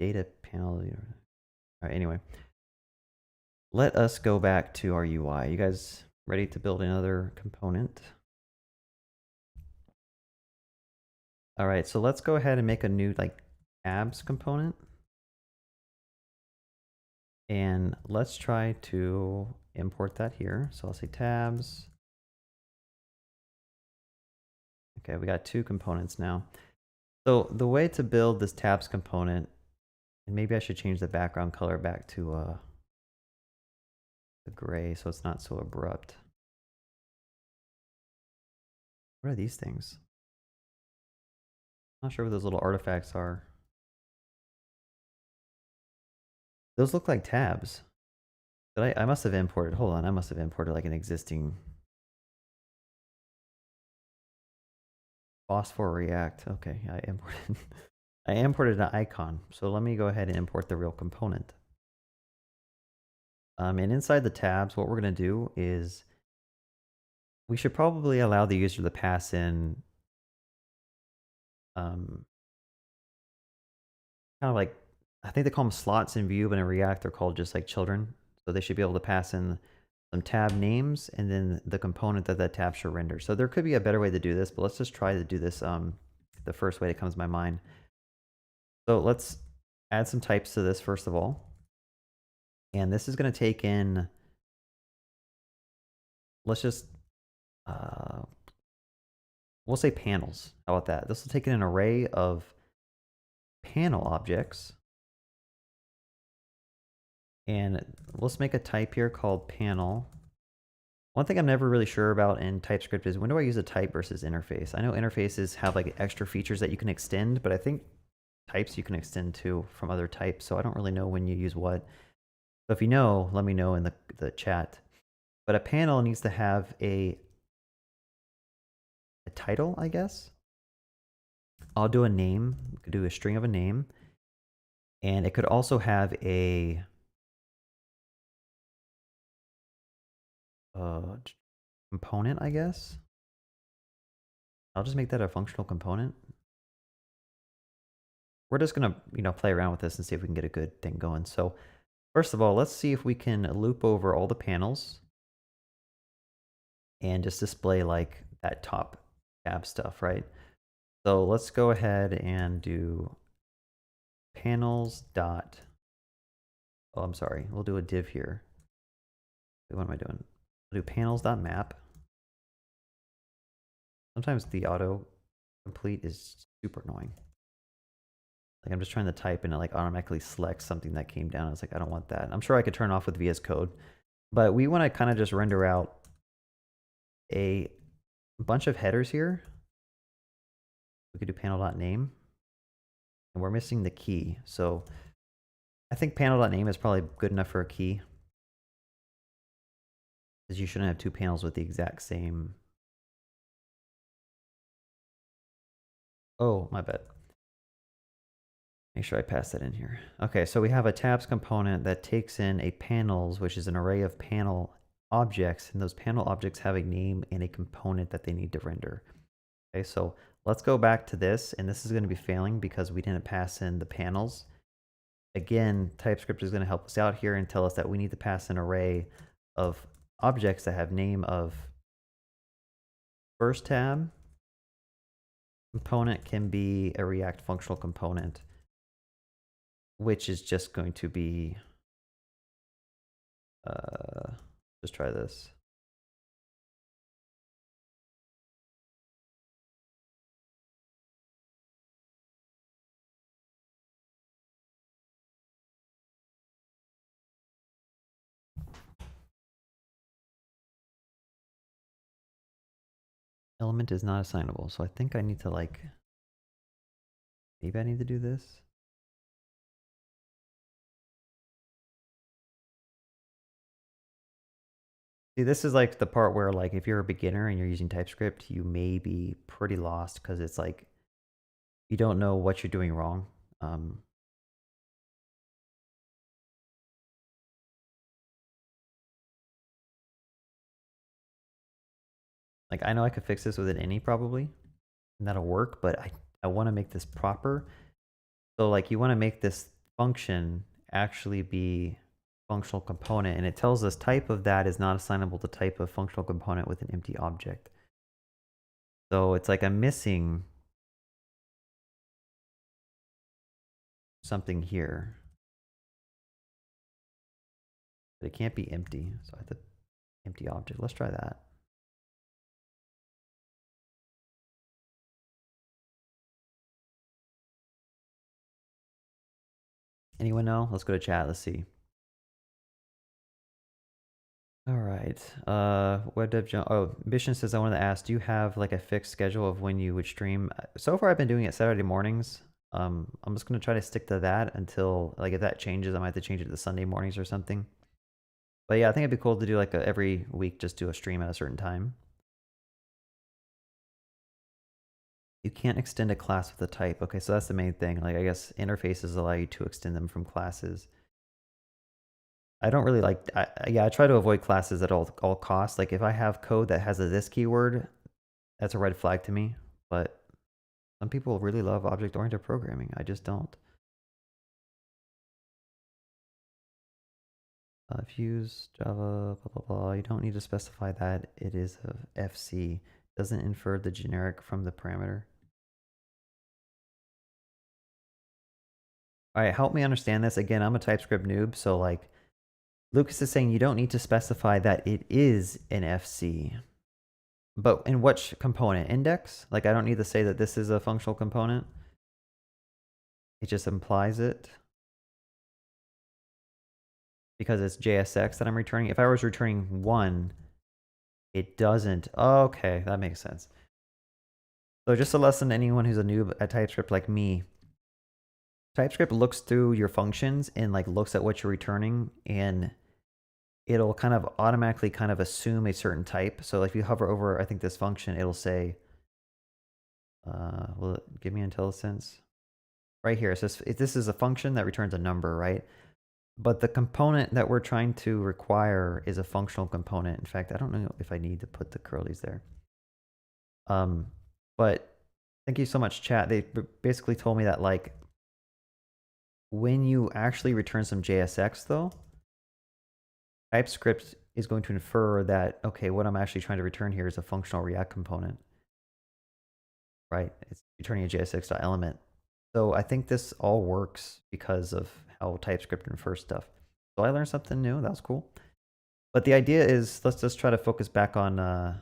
Data panel. All right, anyway. Let us go back to our UI. You guys ready to build another component? All right, so let's go ahead and make a new like tabs component. And let's try to import that here. So I'll say tabs. Okay, we got two components now. So the way to build this tabs component, and maybe I should change the background color back to the gray so it's not so abrupt. What are these things? Not sure what those little artifacts are. Those look like tabs. But I must have imported, hold on, I must have imported like an existing phosphor react. Okay, I imported an icon. So let me go ahead and import the real component. And inside the tabs, what we're going to do is we should probably allow the user to pass in kind of like, I think they call them slots in view, but in React they're called just like children. So they should be able to pass in some tab names and then the component that that tab should render. So there could be a better way to do this, but let's just try to do this the first way that comes to my mind. So let's add some types to this first of all. And this is going to take in, let's just, we'll say panels. How about that? This will take in an array of panel objects. And let's make a type here called panel. One thing I'm never really sure about in TypeScript is when do I use a type versus interface? I know interfaces have like extra features that you can extend, but I think types you can extend to from other types. So I don't really know when you use what. So if you know, let me know in the chat. But a panel needs to have a title, I guess. I'll do a name. We could do a string of a name. And it could also have a component, I guess. I'll just make that a functional component. We're just gonna, play around with this and see if we can get a good thing going. So first of all, let's see if we can loop over all the panels and just display like that top tab stuff, right? So let's go ahead and do panels dot, oh, I'm sorry, we'll do a div here. What am I doing? I'll do panels dot map. Sometimes the auto complete is super annoying. Like I'm just trying to type and it like automatically selects something that came down. It's like, I don't want that. I'm sure I could turn off with VS Code, but we want to kind of just render out a bunch of headers here. We could do panel.name and we're missing the key. So I think panel.name is probably good enough for a key. because you shouldn't have two panels with the exact same. Oh, my bad. Make sure I pass that in here. Okay, so we have a tabs component that takes in a panels, which is an array of panel objects, and those panel objects have a name and a component that they need to render. Okay, so let's go back to this, and this is going to be failing because we didn't pass in the panels. Again, TypeScript is going to help us out here and tell us that we need to pass an array of objects that have name of first tab. Component can be a React functional component, which is just going to be, just try this. Element is not assignable, so I think I need to like, maybe I need to do this. See, this is like the part where like if you're a beginner and you're using TypeScript, you may be pretty lost because it's like you don't know what you're doing wrong. Like I know I could fix this with an any probably, and that'll work, but I want to make this proper. So like you want to make this function actually be functional component, and it tells us type of that is not assignable to type of functional component with an empty object. So it's like I'm missing something here. But it can't be empty, so I have to empty object. Let's try that. Anyone know? Let's go to chat. Let's see. All right. Web dev. Oh, Ambition says I wanted to ask, do you have like a fixed schedule of when you would stream? So far, I've been doing it Saturday mornings. I'm just gonna try to stick to that until like if that changes, I might have to change it to Sunday mornings or something. But yeah, I think it'd be cool to do like every week, just do a stream at a certain time. You can't extend a class with a type. Okay, so that's the main thing. Like I guess interfaces allow you to extend them from classes. I don't really like, yeah, I try to avoid classes at all costs. Like if I have code that has a this keyword, that's a red flag to me. But some people really love object-oriented programming. I just don't. Views, Java, blah, blah, blah. You don't need to specify that it is a FC. Doesn't infer the generic from the parameter. All right, help me understand this. Again, I'm a TypeScript noob, so like Lucas is saying you don't need to specify that it is an FC. But in which component? Index? Like I don't need to say that this is a functional component. It just implies it. Because it's JSX that I'm returning. If I was returning 1, it doesn't. Oh, okay, that makes sense. So just a lesson to anyone who's a noob at TypeScript like me. TypeScript looks through your functions and like looks at what you're returning, and it'll kind of automatically kind of assume a certain type. So if you hover over, I think this function, it'll say, will it give me IntelliSense? Right here, it says this is a function that returns a number, right? But the component that we're trying to require is a functional component. In fact, I don't know if I need to put the curlies there. But thank you so much, chat. They basically told me that like when you actually return some JSX though, TypeScript is going to infer that, okay, what I'm actually trying to return here is a functional React component, right? It's returning a JSX.element. So I think this all works because of how TypeScript infers stuff. So I learned something new. That was cool. But the idea is, let's just try to focus back on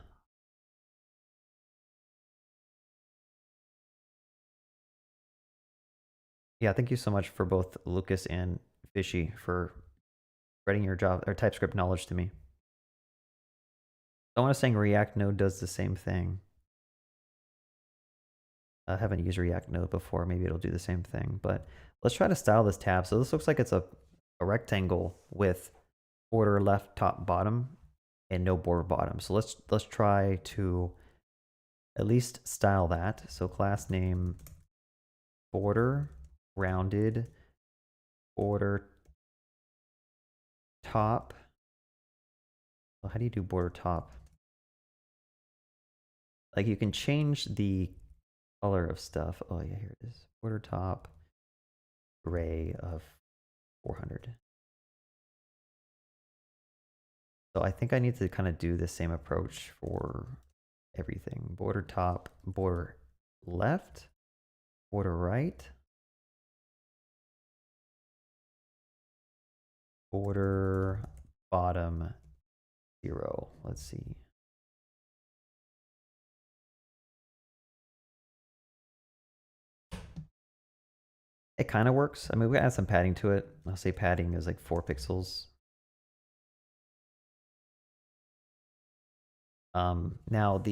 yeah, thank you so much for both Lucas and Fishy for spreading your job or TypeScript knowledge to me. Someone is saying React Node does the same thing. I haven't used React Node before. Maybe it'll do the same thing. But let's try to style this tab. So this looks like it's a rectangle with border left, top, bottom. and no border bottom. So let's try to at least style that. So class name border rounded border top. Well, how do you do border top? Like you can change the color of stuff. Oh yeah, here it is. Border top gray of 400. So I think I need to kind of do the same approach for everything. Border top, border left, border right, border bottom 0. Let's see. It kind of works. I mean, we add some padding to it. I'll say padding is like 4 pixels. Now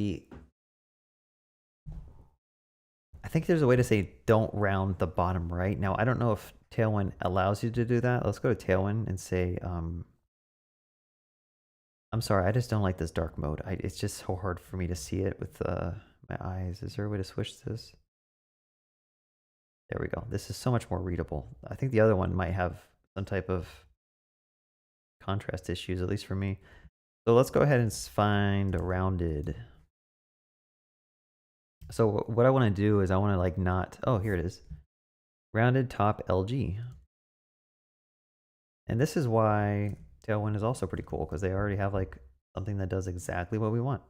I think there's a way to say don't round the bottom right. Now, I don't know if Tailwind allows you to do that. Let's go to Tailwind and say, I'm sorry, I just don't like this dark mode. It's just so hard for me to see it with my eyes. Is there a way to switch this? There we go. This is so much more readable. I think the other one might have some type of contrast issues, at least for me. So let's go ahead and find a rounded. So what I want to do is I want to like not, oh, here it is. Rounded top LG. And this is why Tailwind is also pretty cool, because they already have like something that does exactly what we want.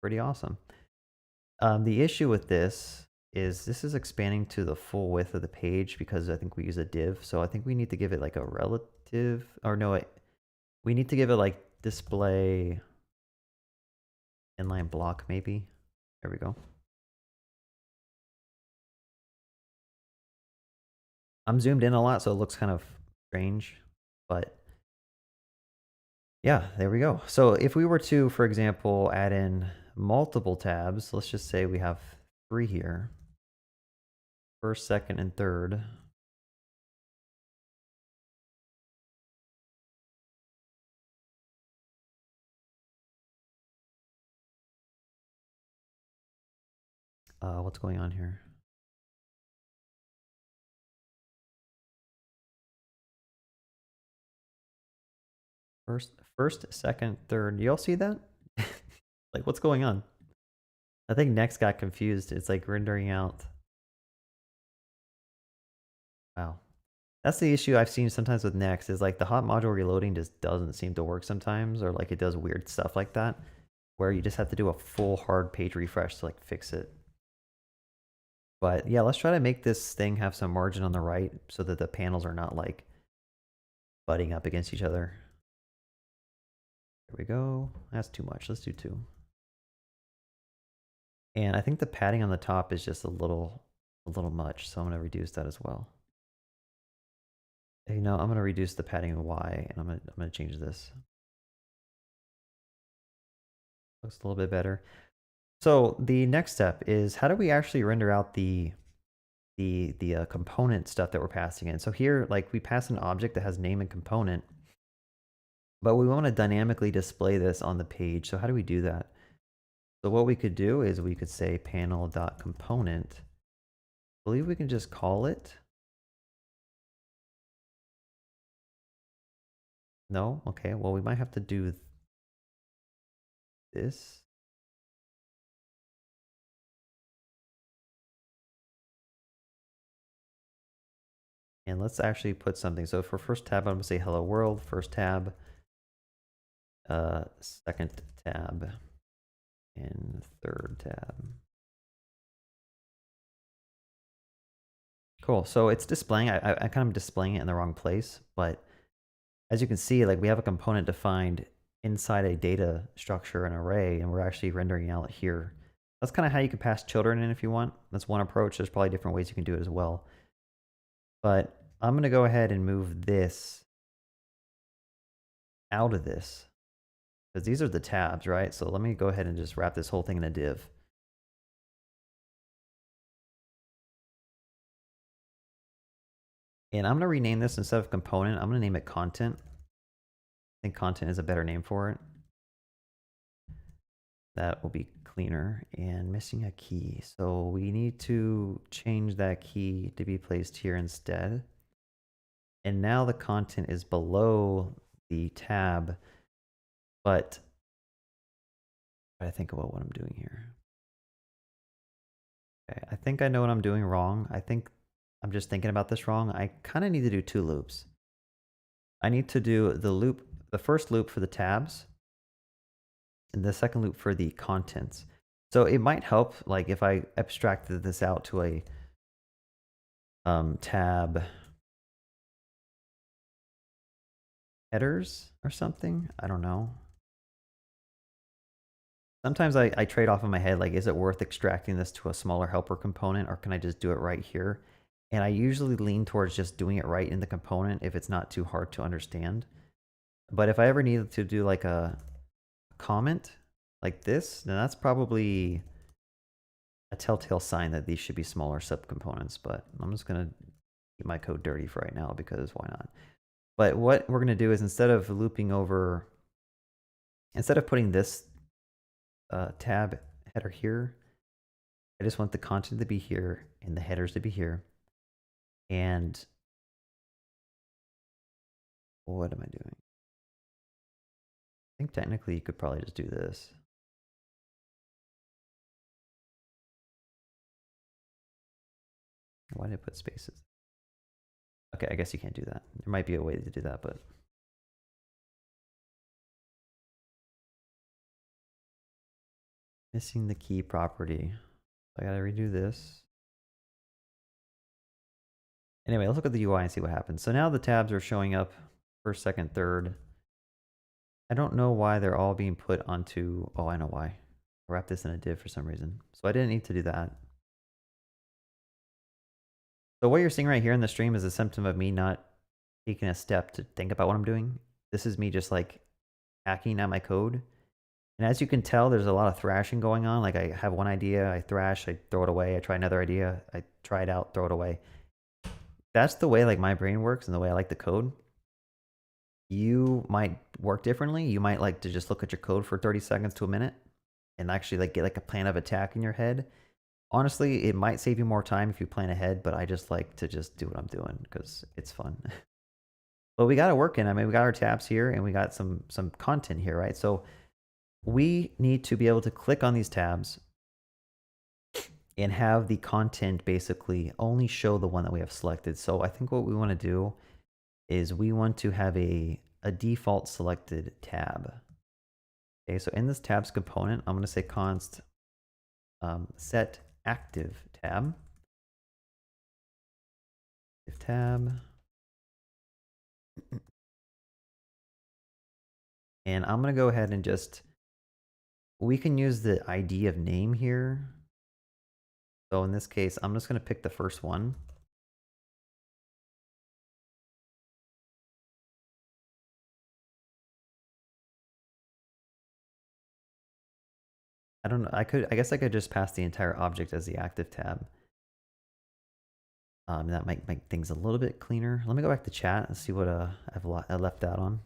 Pretty awesome. The issue with this is expanding to the full width of the page because I think we use a div. So I think we need to give it like a relative, or no, we need to give it like display inline block maybe. There we go. I'm zoomed in a lot, so it looks kind of strange, but yeah, there we go. So if we were to, for example, add in multiple tabs, let's just say we have 3 here. First, second, and third. What's going on here? First, second, third. You all see that? Like, what's going on? I think Next got confused. It's like rendering out. Wow. That's the issue I've seen sometimes with Next, is like the hot module reloading just doesn't seem to work sometimes, or like it does weird stuff like that, where you just have to do a full hard page refresh to like fix it. But yeah, let's try to make this thing have some margin on the right so that the panels are not like butting up against each other. There we go. That's too much. Let's do 2. And I think the padding on the top is just a little much, so I'm going to reduce that as well. You know, I'm going to reduce the padding to Y, and I'm going to change this. Looks a little bit better. So the next step is, how do we actually render out the component stuff that we're passing in? So here, like, we pass an object that has name and component, but we want to dynamically display this on the page. So how do we do that? So what we could do is we could say panel.component. I believe we can just call it. No? Okay, well, we might have to do this. And let's actually put something. So for first tab, I'm going to say hello world, first tab, second tab, and third tab. Cool. So it's displaying. I kind of displaying it in the wrong place, but as you can see, like we have a component defined inside a data structure, an array, and we're actually rendering out here. That's kind of how you can pass children in if you want. That's one approach. There's probably different ways you can do it as well. But I'm going to go ahead and move this out of this, because these are the tabs, right? So let me go ahead and just wrap this whole thing in a div. And I'm going to rename this, instead of component, I'm going to name it content. I think content is a better name for it. That will be cleaner. And missing a key. So we need to change that key to be placed here instead. And now the content is below the tab, but I think about what I'm doing here. Okay, I think I know what I'm doing wrong. I think I'm just thinking about this wrong. I kind of need to do 2 loops. I need to do the first loop for the tabs, and the second loop for the contents. So it might help, like if I abstracted this out to a tab headers or something. I don't know. Sometimes I trade off in my head, like, is it worth extracting this to a smaller helper component, or can I just do it right here? And I usually lean towards just doing it right in the component if it's not too hard to understand. But if I ever needed to do like a comment like this, then that's probably a telltale sign that these should be smaller subcomponents. But I'm just going to keep my code dirty for right now because why not? But what we're going to do is instead of putting this tab header here, I just want the content to be here and the headers to be here. And what am I doing? I think technically you could probably just do this. Why did I put spaces? Okay, I guess you can't do that. There might be a way to do that, but missing the key property. I gotta redo this. Anyway, let's look at the UI and see what happens. So now the tabs are showing up first, second, third. I don't know why they're all being put onto, oh, I know why. I wrapped this in a div for some reason. So I didn't need to do that. So what you're seeing right here in the stream is a symptom of me not taking a step to think about what I'm doing. This is me just like hacking at my code. And as you can tell, there's a lot of thrashing going on. Like I have one idea, I thrash, I throw it away. I try another idea, I try it out, throw it away. That's the way like my brain works and the way I like the code. You might work differently. You might like to just look at your code for 30 seconds to a minute and actually like get like a plan of attack in your head. Honestly, it might save you more time if you plan ahead, but I just like to just do what I'm doing because it's fun. But we got it working. I mean, we got our tabs here and we got some content here, right? So we need to be able to click on these tabs and have the content basically only show the one that we have selected. So I think what we want to do is we want to have a default selected tab. Okay, so in this tabs component, I'm going to say const set active tab. Active tab. And I'm going to go ahead and just, we can use the ID of name here. So in this case, I'm just going to pick the first one. I don't know. I guess I could just pass the entire object as the active tab. That might make things a little bit cleaner. Let me go back to chat and see what I left out on.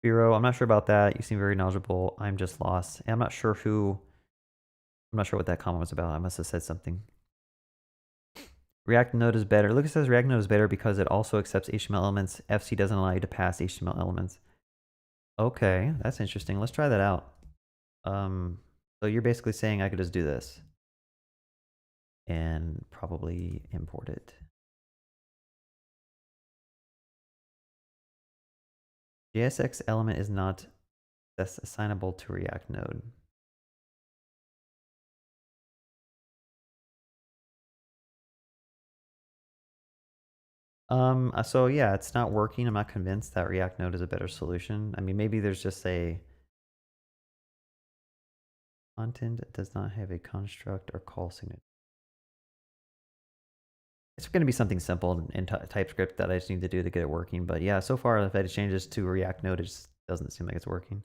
Bureau, I'm not sure about that. You seem very knowledgeable. I'm just lost. And I'm not sure what that comment was about. I must have said something. React Node is better. Lucas says React Node is better because it also accepts HTML elements. FC doesn't allow you to pass HTML elements. Okay, that's interesting. Let's try that out. So you're basically saying I could just do this and probably import it. JSX element is not assignable to React Node. So yeah, it's not working. I'm not convinced that React Node is a better solution. I mean, maybe there's just a content does not have a construct or call signature. It's going to be something simple in TypeScript that I just need to do to get it working. But yeah, so far, if I change this to React Node, it just doesn't seem like it's working.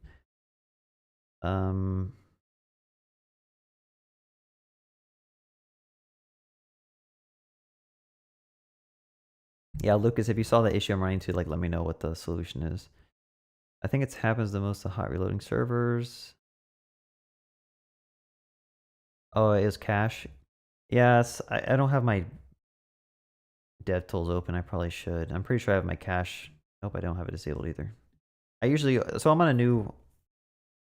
Yeah, Lucas, if you saw the issue I'm running into, like, let me know what the solution is. I think it happens the most to hot reloading servers. Oh, it is cache. Yes, I don't have my DevTools open. I probably should. I'm pretty sure I have my cache. Nope, I don't have it disabled either. I usually, so I'm on a new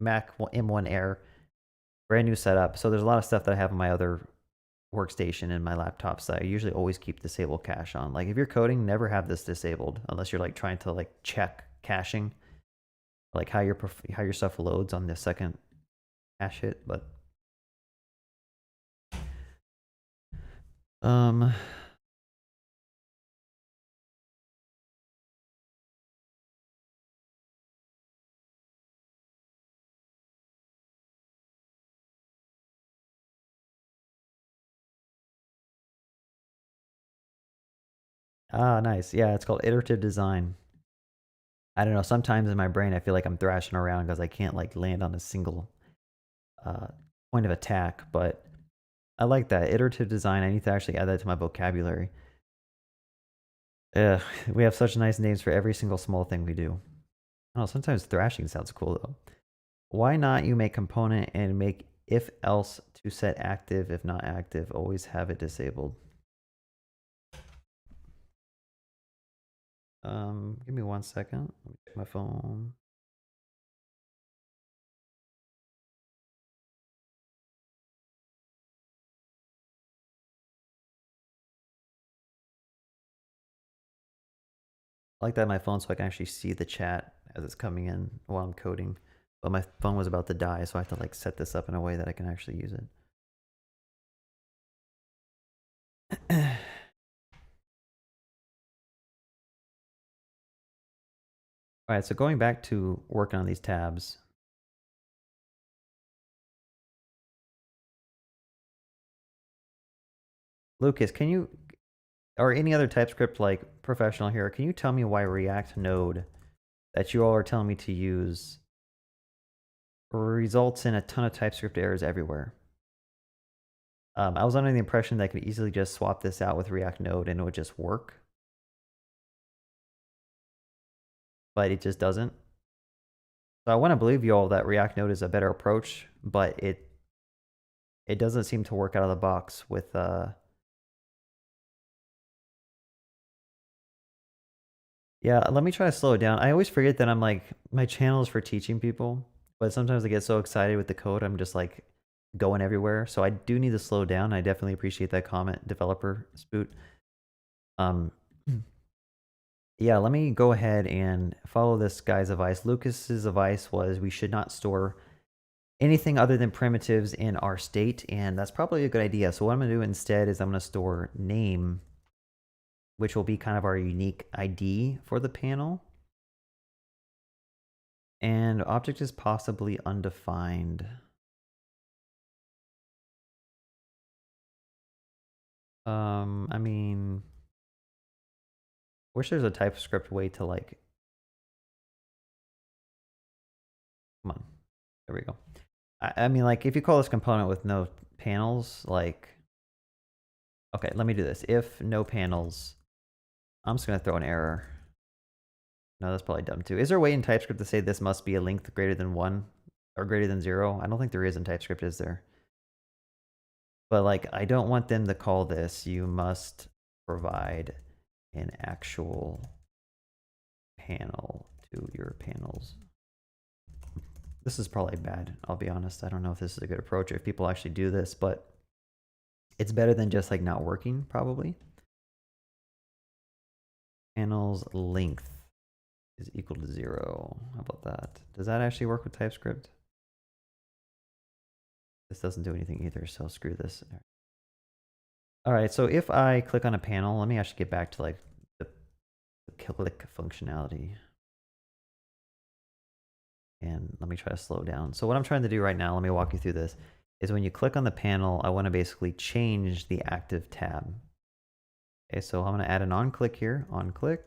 Mac M1 Air, brand new setup. So there's a lot of stuff that I have on my other workstation and my laptop. So I usually always keep disable cache on. Like if you're coding, never have this disabled unless you're like trying to like check caching, like how your stuff loads on the second cache hit. But nice. Yeah, it's called iterative design. I don't know. Sometimes in my brain, I feel like I'm thrashing around because I can't like land on a single point of attack. But I like that iterative design. I need to actually add that to my vocabulary. We have such nice names for every single small thing we do. Oh, sometimes thrashing sounds cool though. Why not you make component and make if else to set active, if not active, always have it disabled. Give me 1 second. Let me check my phone. I like that on my phone so I can actually see the chat as it's coming in while I'm coding. But my phone was about to die, so I have to like set this up in a way that I can actually use it. All right, so going back to working on these tabs. Lucas, can you, or any other TypeScript like professional here, can you tell me why React Node that you all are telling me to use results in a ton of TypeScript errors everywhere? I was under the impression that I could easily just swap this out with React Node and it would just work. But it just doesn't. So I want to believe you all that React Node is a better approach, but it doesn't seem to work out of the box with yeah, let me try to slow it down. I always forget that I'm like, my channel is for teaching people, but sometimes I get so excited with the code, I'm just like going everywhere. So I do need to slow down. I definitely appreciate that comment, developer Spoot. Yeah, let me go ahead and follow this guy's advice. Lucas's advice was we should not store anything other than primitives in our state, and that's probably a good idea. So what I'm going to do instead is I'm going to store name, which will be kind of our unique ID for the panel. And object is possibly undefined. I mean, wish there's a TypeScript way to like, come on, there we go. I mean, like if you call this component with no panels, like, okay, let me do this. If no panels, I'm just going to throw an error. No, that's probably dumb too. Is there a way in TypeScript to say this must be a length greater than 1 or greater than 0? I don't think there is in TypeScript, is there? But like, I don't want them to call this, you must provide an actual panel to your panels. This is probably bad, I'll be honest. I don't know if this is a good approach or if people actually do this, but it's better than just like not working, probably. Panels length is equal to 0. How about that? Does that actually work with TypeScript? This doesn't do anything either, so screw this. All right, so if I click on a panel, let me actually get back to like the click functionality. And let me try to slow down. So what I'm trying to do right now, let me walk you through this, is when you click on the panel, I want to basically change the active tab. Okay, so I'm going to add an onClick here, onClick.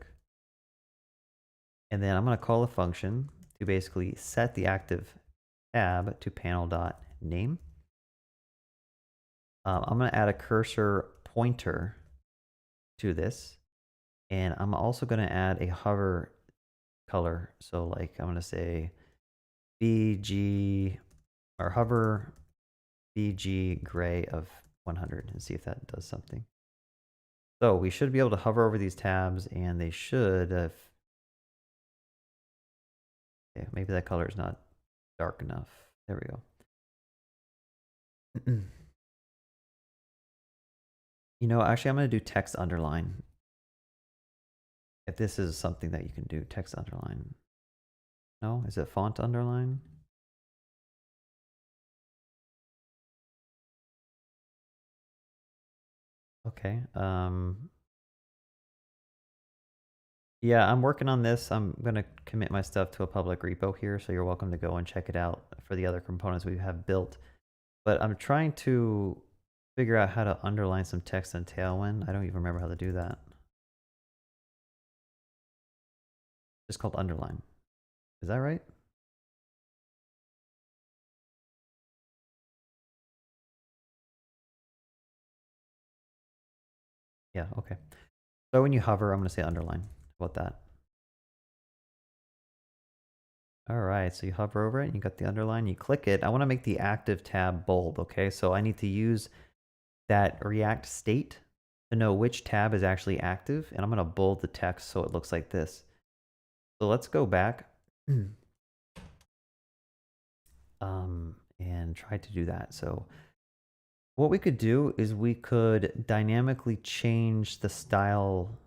And then I'm going to call a function to basically set the active tab to panel.name. I'm going to add a cursor pointer to this. And I'm also going to add a hover color. So like I'm going to say BG or hover BG gray of 100 and see if that does something. So we should be able to hover over these tabs and they should have, okay, maybe that color is not dark enough. There we go. You know, actually I'm going to do text underline. If this is something that you can do, text underline. No, is it font underline? Okay. Yeah, I'm working on this. I'm going to commit my stuff to a public repo here, so you're welcome to go and check it out for the other components we have built. But I'm trying to figure out how to underline some text in Tailwind. I don't even remember how to do that. It's called underline. Is that right? Yeah, okay. So when you hover, I'm going to say underline. How about that? All right, so you hover over it, you got the underline, you click it. I want to make the active tab bold, okay? So I need to use that React state to know which tab is actually active, and I'm going to bold the text so it looks like this. So let's go back and try to do that. So what we could do is we could dynamically change the style.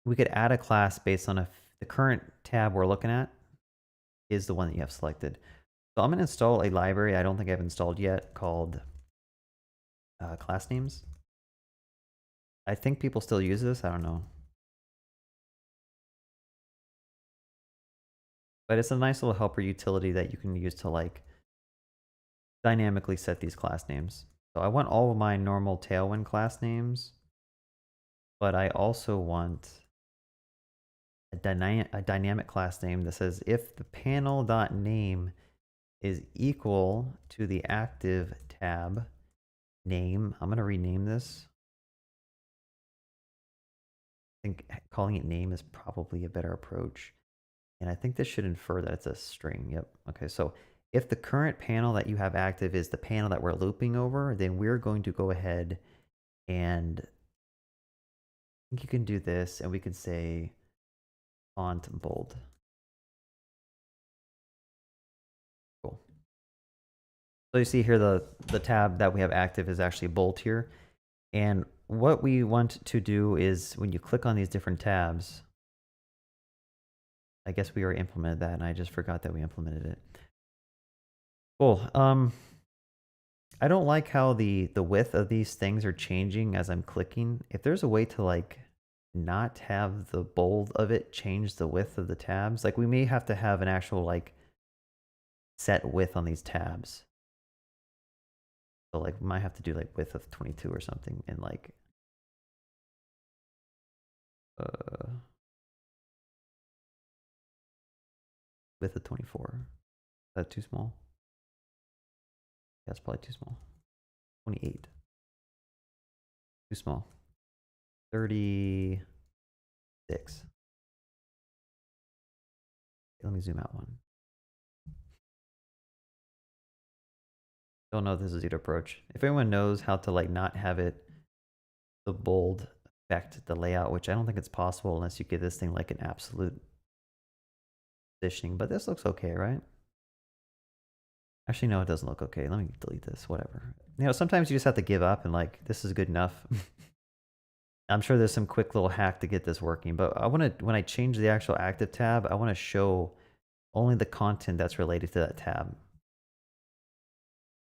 We could add a class based on the current tab we're looking at is the one that you have selected. So I'm going to install a library I don't think I've installed yet called class names. I think people still use this. I don't know. But it's a nice little helper utility that you can use to like dynamically set these class names. So I want all of my normal Tailwind class names, but I also want a dynamic class name that says if the panel.name is equal to the active tab name, I'm going to rename this. I think calling it name is probably a better approach. And I think this should infer that it's a string. Yep. Okay, so if the current panel that you have active is the panel that we're looping over, then we're going to go ahead and I think you can do this and we can say font bold. Cool. So you see here the tab that we have active is actually bold here. And what we want to do is when you click on these different tabs, I guess we already implemented that and I just forgot that we implemented it. Cool. I don't like how the width of these things are changing as I'm clicking. If there's a way to like not have the bold of it change the width of the tabs, like we may have to have an actual like set width on these tabs. So like we might have to do like width of 22 or something and like width of 24. Is that too small? That's probably too small. 28. Too small. 36. Let me zoom out one. Don't know if this is either approach. If anyone knows how to like not have it the bold affect the layout, which I don't think it's possible unless you give this thing like an absolute positioning, but this looks okay, right? Actually, no, it doesn't look okay. Let me delete this, whatever. You know, sometimes you just have to give up and like, this is good enough. I'm sure there's some quick little hack to get this working, but I want to, when I change the actual active tab, I want to show only the content that's related to that tab.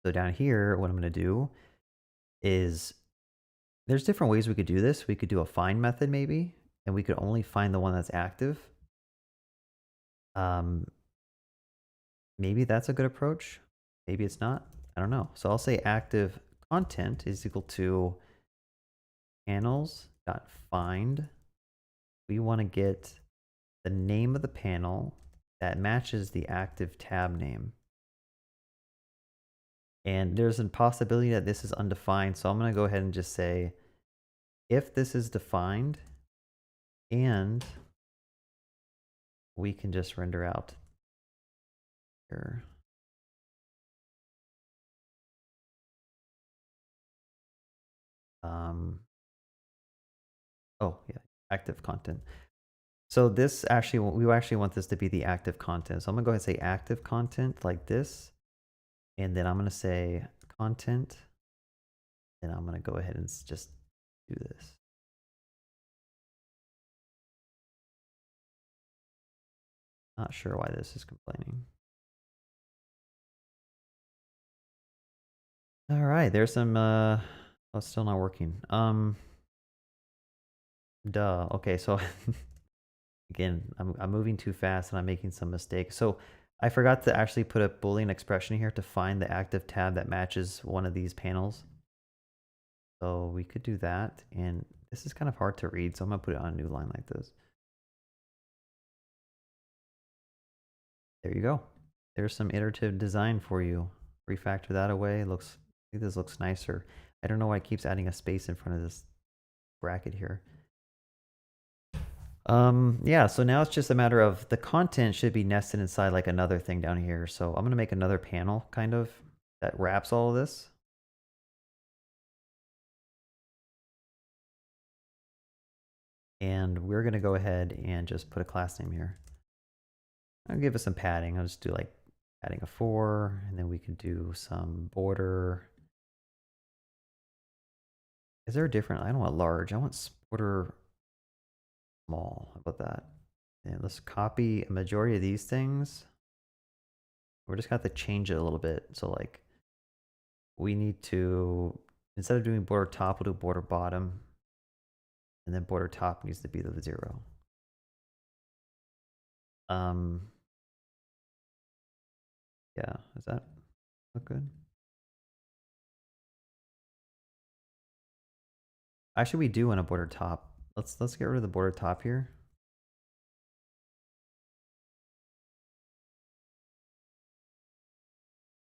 So down here, what I'm going to do is there's different ways we could do this. We could do a find method maybe, and we could only find the one that's active. Maybe that's a good approach. Maybe it's not. I don't know. So I'll say active content is equal to panels.find. We want to get the name of the panel that matches the active tab name. And there's a possibility that this is undefined. So I'm going to go ahead and just say if this is defined, and we can just render out here. Oh yeah, active content. So this actually, we actually want this to be the active content. So I'm gonna go ahead and say active content like this. And then I'm gonna say content. And I'm gonna go ahead and just do this. Not sure why this is complaining. All right, there's some, oh, it's still not working. Duh. Okay, so again, I'm moving too fast and I'm making some mistakes. So I forgot to actually put a Boolean expression here to find the active tab that matches one of these panels. So we could do that. And this is kind of hard to read, so I'm gonna put it on a new line like this. There you go. There's some iterative design for you. Refactor that away. I think this looks nicer. I don't know why it keeps adding a space in front of this bracket here. Yeah, so now it's just a matter of the content should be nested inside like another thing down here. So I'm gonna make another panel kind of that wraps all of this. And we're gonna go ahead and just put a class name here. I'll give it some padding. I'll just do like adding a 4, and then we can do some border. Is there a different? I don't want large. I want border small. How about that? And let's copy a majority of these things. We're just got to change it a little bit. So like we need to, instead of doing border top, we'll do border bottom. And then border top needs to be the 0. Yeah, does that look good? Actually, we do want a border top. Let's get rid of the border top here.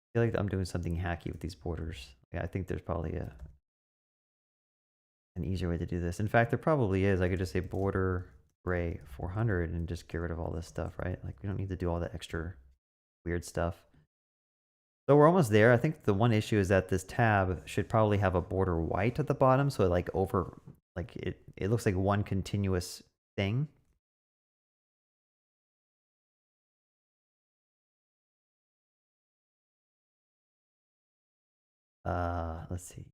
I feel like I'm doing something hacky with these borders. Yeah, I think there's probably an easier way to do this. In fact, there probably is. I could just say border gray 400 and just get rid of all this stuff, right? Like we don't need to do all the extra weird stuff. So we're almost there. I think the one issue is that this tab should probably have a border white at the bottom. So it looks like one continuous thing. Let's see.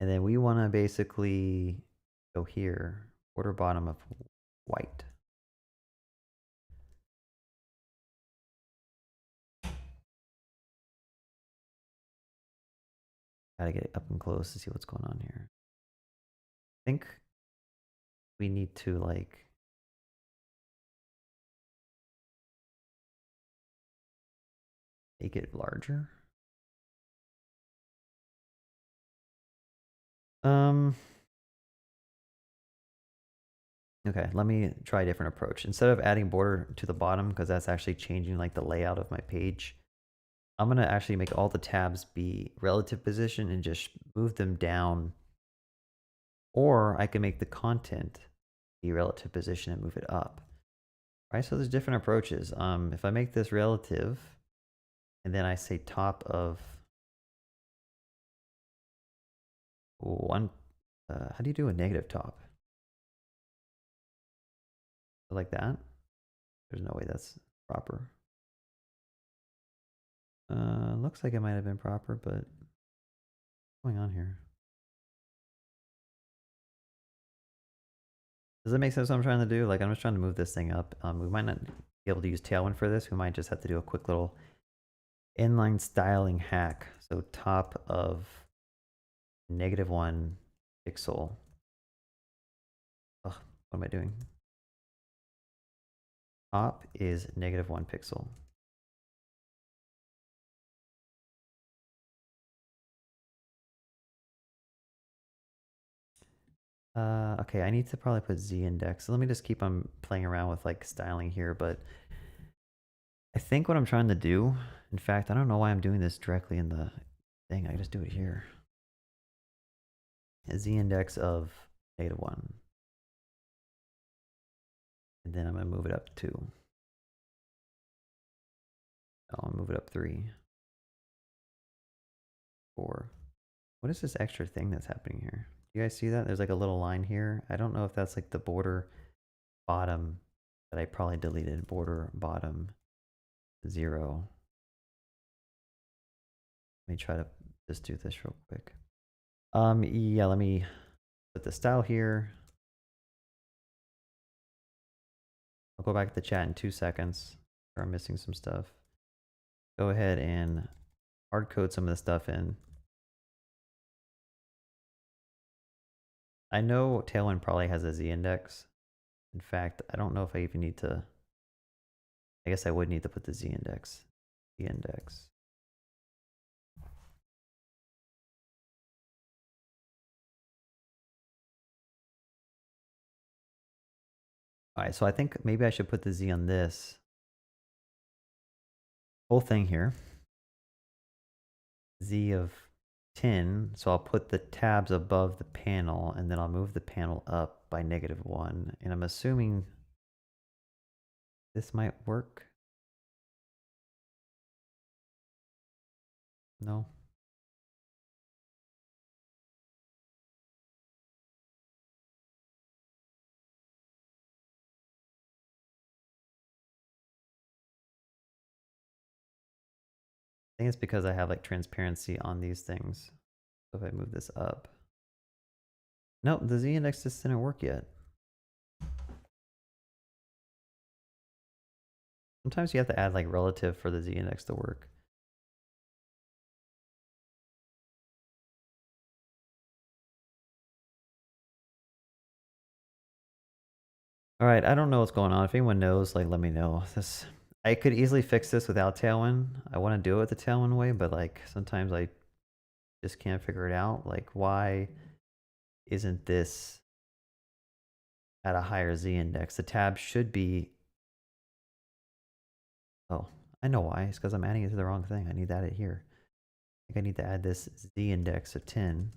And then we want to basically go here, border bottom of white. Gotta get up and close to see what's going on here. I think we need to like make it larger. Okay, let me try a different approach. Instead of adding border to the bottom, because that's actually changing like the layout of my page, I'm gonna actually make all the tabs be relative position and just move them down. Or I can make the content be relative position and move it up. Right, so there's different approaches. If I make this relative, and then I say top of one, how do you do a negative top? Like that? There's no way that's proper. Looks like it might have been proper, but what's going on here? Does that make sense what I'm trying to do? Like I'm just trying to move this thing up. We might not be able to use Tailwind for this. We might just have to do a quick little inline styling hack. So top of -1 pixel. Ugh, what am I doing? Top is -1 pixel. Okay, I need to probably put Z index. So let me just keep on playing around with like styling here, but I think what I'm trying to do, in fact, I don't know why I'm doing this directly in the thing. I just do it here. a z index of -1. And then I'm going to move it up 2. I'll move it up 3, 4. What is this extra thing that's happening here? You guys see that? There's like a little line here. I don't know if that's like the border bottom that I probably deleted. Border bottom 0. Let me try to just do this real quick. Yeah, let me put the style here. I'll go back to the chat in 2 seconds. I'm missing some stuff. Go ahead and hard code some of the stuff in. I know Tailwind probably has a z index. In fact, I don't know if I even need to. I guess I would need to put the z index. Z index. All right, so I think maybe I should put the z on this whole thing here. Z of 10. So I'll put the tabs above the panel, and then I'll move the panel up by -1. And I'm assuming this might work. No. I think it's because I have like transparency on these things. So if I move this up. Nope, the z index just didn't work yet. Sometimes you have to add like relative for the z index to work. All right, I don't know what's going on. If anyone knows, like let me know. I could easily fix this without Tailwind. I want to do it the Tailwind way, but like sometimes I just can't figure it out. Like why isn't this at a higher z index? The tab should be. Oh, I know why. It's because I'm adding it to the wrong thing. I need to add it here. I think I need to add this z index of 10.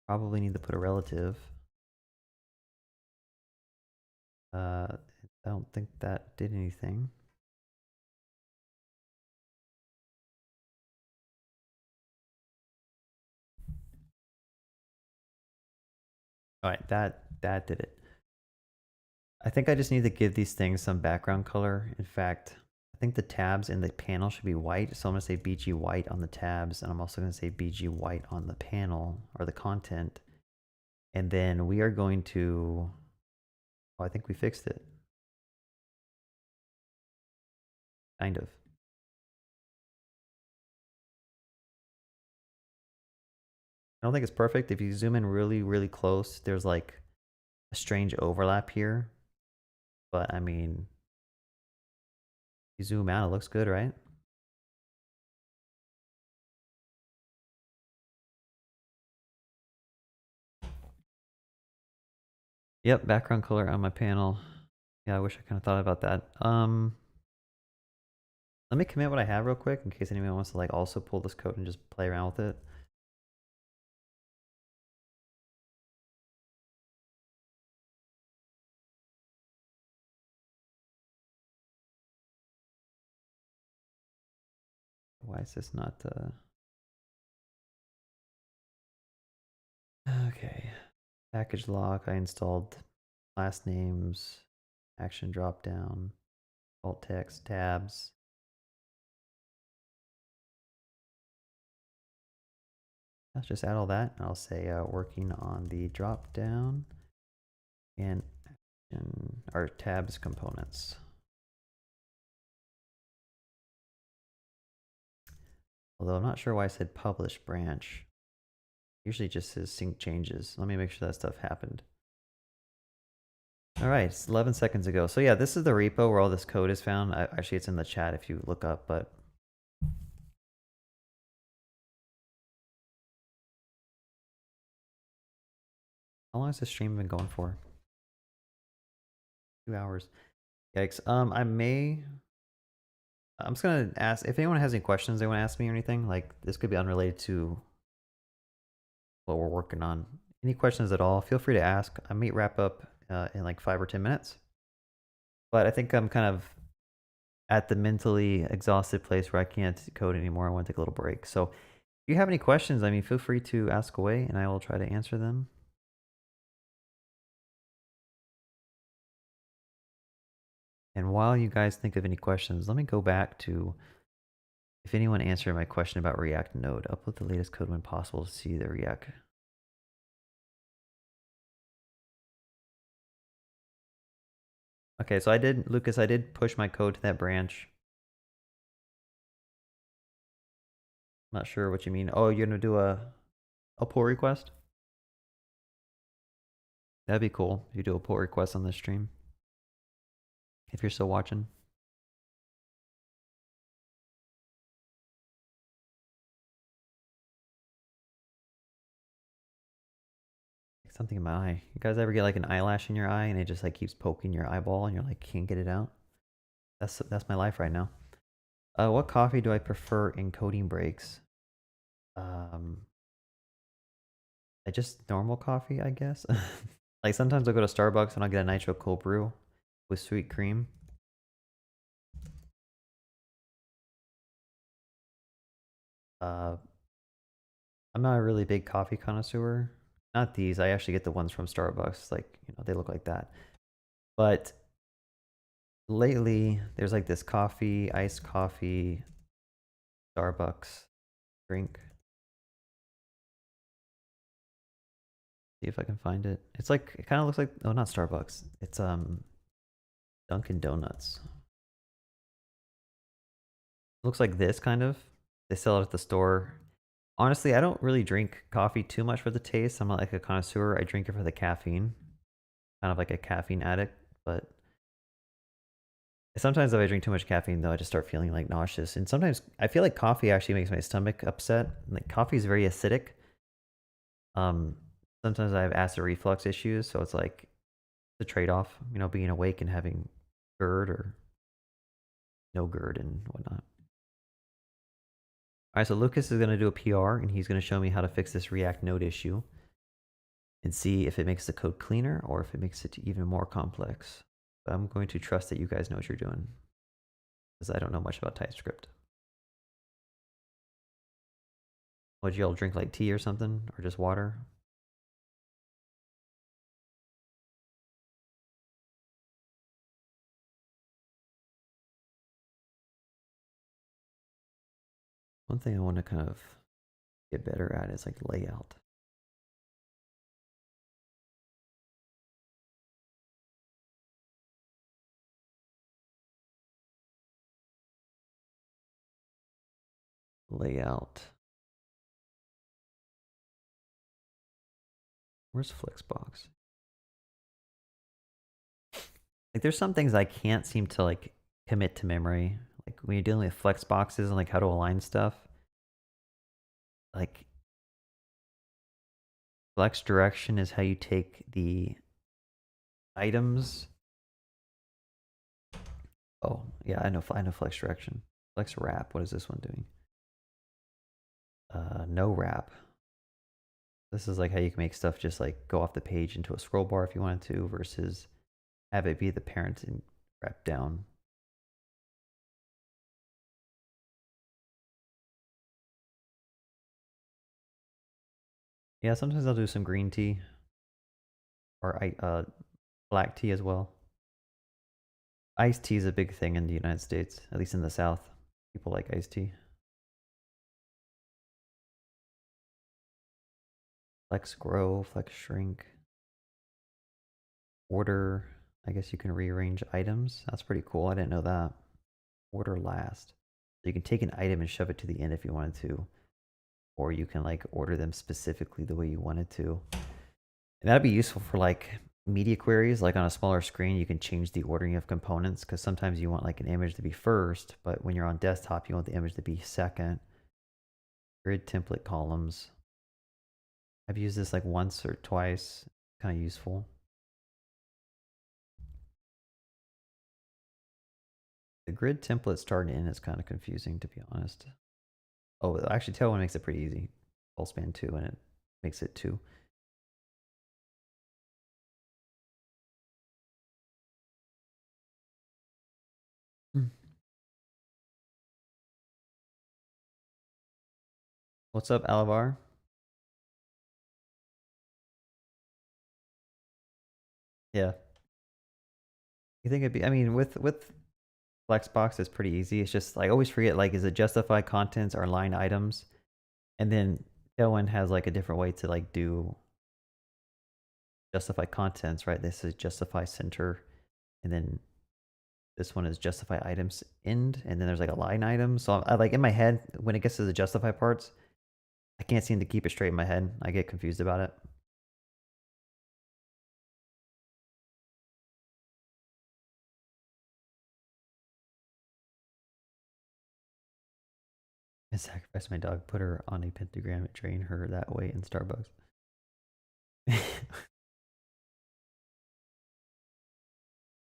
Probably need to put a relative. I don't think that did anything. All right, that did it. I think I just need to give these things some background color. In fact, I think the tabs in the panel should be white. So I'm going to say BG white on the tabs, and I'm also going to say BG white on the panel or the content. And then we are going to, oh, I think we fixed it. Kind of. I don't think it's perfect. If you zoom in really, really close, there's like a strange overlap here. But I mean, you zoom out, it looks good, right? Yep, background color on my panel. Yeah, I wish I kind of thought about that. Let me commit what I have real quick in case anyone wants to like also pull this code and just play around with it. Why is this not okay. Package lock, I installed last names, action drop down, alt text, tabs. Let's just add all that. I'll say working on the drop down and our tabs components. Although I'm not sure why I said publish branch. Usually just says sync changes. Let me make sure that stuff happened. All right, it's 11 seconds ago. So yeah, this is the repo where all this code is found. Actually, it's in the chat if you look up, but how long has this stream been going for? 2 hours. Yikes. I'm just gonna ask if anyone has any questions they want to ask me or anything. Like this could be unrelated to what we're working on. Any questions at all, feel free to ask. I may wrap up in like 5 or 10 minutes. But I think I'm kind of at the mentally exhausted place where I can't code anymore. I want to take a little break. So if you have any questions, I mean, feel free to ask away and I will try to answer them. And while you guys think of any questions, let me go back to if anyone answered my question about React Node. Upload the latest code when possible to see the React. Okay, so I did, Lucas, I did push my code to that branch. I'm not sure what you mean. Oh, you're gonna do a pull request? That'd be cool if you do a pull request on this stream. If you're still watching. Something in my eye. You guys ever get like an eyelash in your eye and it just like keeps poking your eyeball and you're like can't get it out? That's my life right now. What coffee do I prefer in coding breaks? I just normal coffee, I guess. Like sometimes I'll go to Starbucks and I'll get a nitro cold brew with sweet cream. I'm not a really big coffee connoisseur. Not these. I actually get the ones from Starbucks. Like, you know, they look like that. But lately, there's like this coffee, iced coffee, Starbucks drink. See if I can find it. It's like, it kind of looks like, oh, not Starbucks. It's Dunkin' Donuts. It looks like this kind of. They sell it at the store. Honestly, I don't really drink coffee too much for the taste. I'm not like a connoisseur. I drink it for the caffeine. Kind of like a caffeine addict, but sometimes if I drink too much caffeine though, I just start feeling like nauseous. And sometimes I feel like coffee actually makes my stomach upset. Like coffee is very acidic. Um, sometimes I have acid reflux issues, so it's like the trade-off, you know, being awake and having GERD or no GERD and whatnot. All right, so Lucas is going to do a PR and he's going to show me how to fix this React Node issue and see if it makes the code cleaner or if it makes it even more complex. But I'm going to trust that you guys know what you're doing because I don't know much about TypeScript. Would you all drink like tea or something or just water? One thing I want to kind of get better at is like layout. Layout. Where's Flexbox? Like there's some things I can't seem to like commit to memory. Like when you're dealing with Flexboxes and like how to align stuff. Like flex direction is how you take the items. Oh, yeah, I know flex direction. Flex wrap, what is this one doing? No wrap. This is like how you can make stuff just like go off the page into a scroll bar if you wanted to versus have it be the parent and wrap down. Yeah, sometimes I'll do some green tea or black tea as well. Iced tea is a big thing in the United States, at least in the South. People like iced tea. Flex grow, flex shrink. Order, I guess you can rearrange items. That's pretty cool. I didn't know that. Order last. So you can take an item and shove it to the end if you wanted to. Or you can like order them specifically the way you wanted to. And that'd be useful for like media queries, like on a smaller screen, you can change the ordering of components because sometimes you want like an image to be first, but when you're on desktop, you want the image to be second. Grid template columns. I've used this like once or twice. Kind of useful. The grid template start and end is kind of confusing, to be honest. Oh, actually, Tailwind makes it pretty easy. Full span 2 in it. makes it 2. Hmm. What's up, Alavar? Yeah. You think it'd be, I mean, with Flexbox, it's pretty easy. It's just, I always forget, like, is it justify contents or line items? And then Tailwind has like a different way to like do justify contents, right? This is justify center, and then this one is justify items end, and then there's like a line item. So I like in my head, when it gets to the justify parts, I can't seem to keep it straight in my head. I get confused about it. I sacrificed my dog, put her on a pentagram, and train her that way in Starbucks.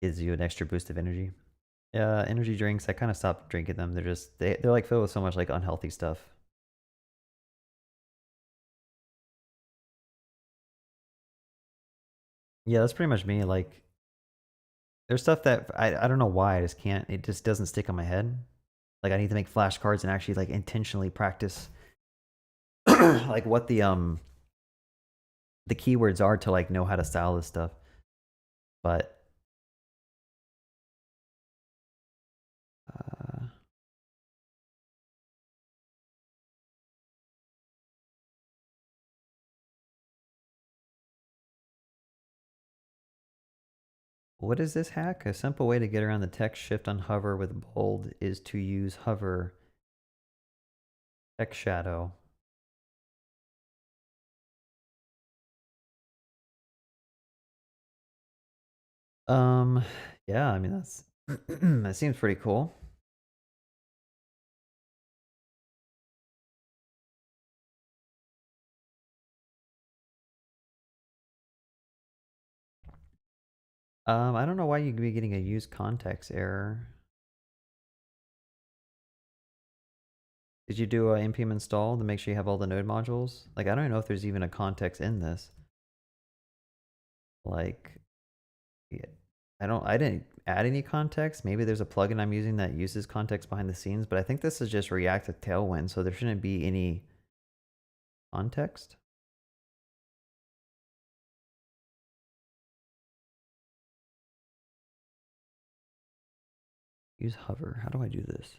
Gives you an extra boost of energy. Yeah, energy drinks, I kind of stopped drinking them. They're just, they're like filled with so much like unhealthy stuff. Yeah, that's pretty much me. Like, there's stuff that I don't know why I just can't. It just doesn't stick on my head. Like I need to make flashcards and actually like intentionally practice like what the keywords are to like know how to style this stuff. But uh, what is this hack? A simple way to get around the text shift on hover with bold is to use hover text shadow. Um, yeah, I mean that's that seems pretty cool. I don't know why you'd be getting a use context error. Did you do a npm install to make sure you have all the node modules? Like, I don't know if there's even a context in this. Like, yeah, I didn't add any context. Maybe there's a plugin I'm using that uses context behind the scenes, but I think this is just React with Tailwind, so there shouldn't be any context. Use hover. How do I do this?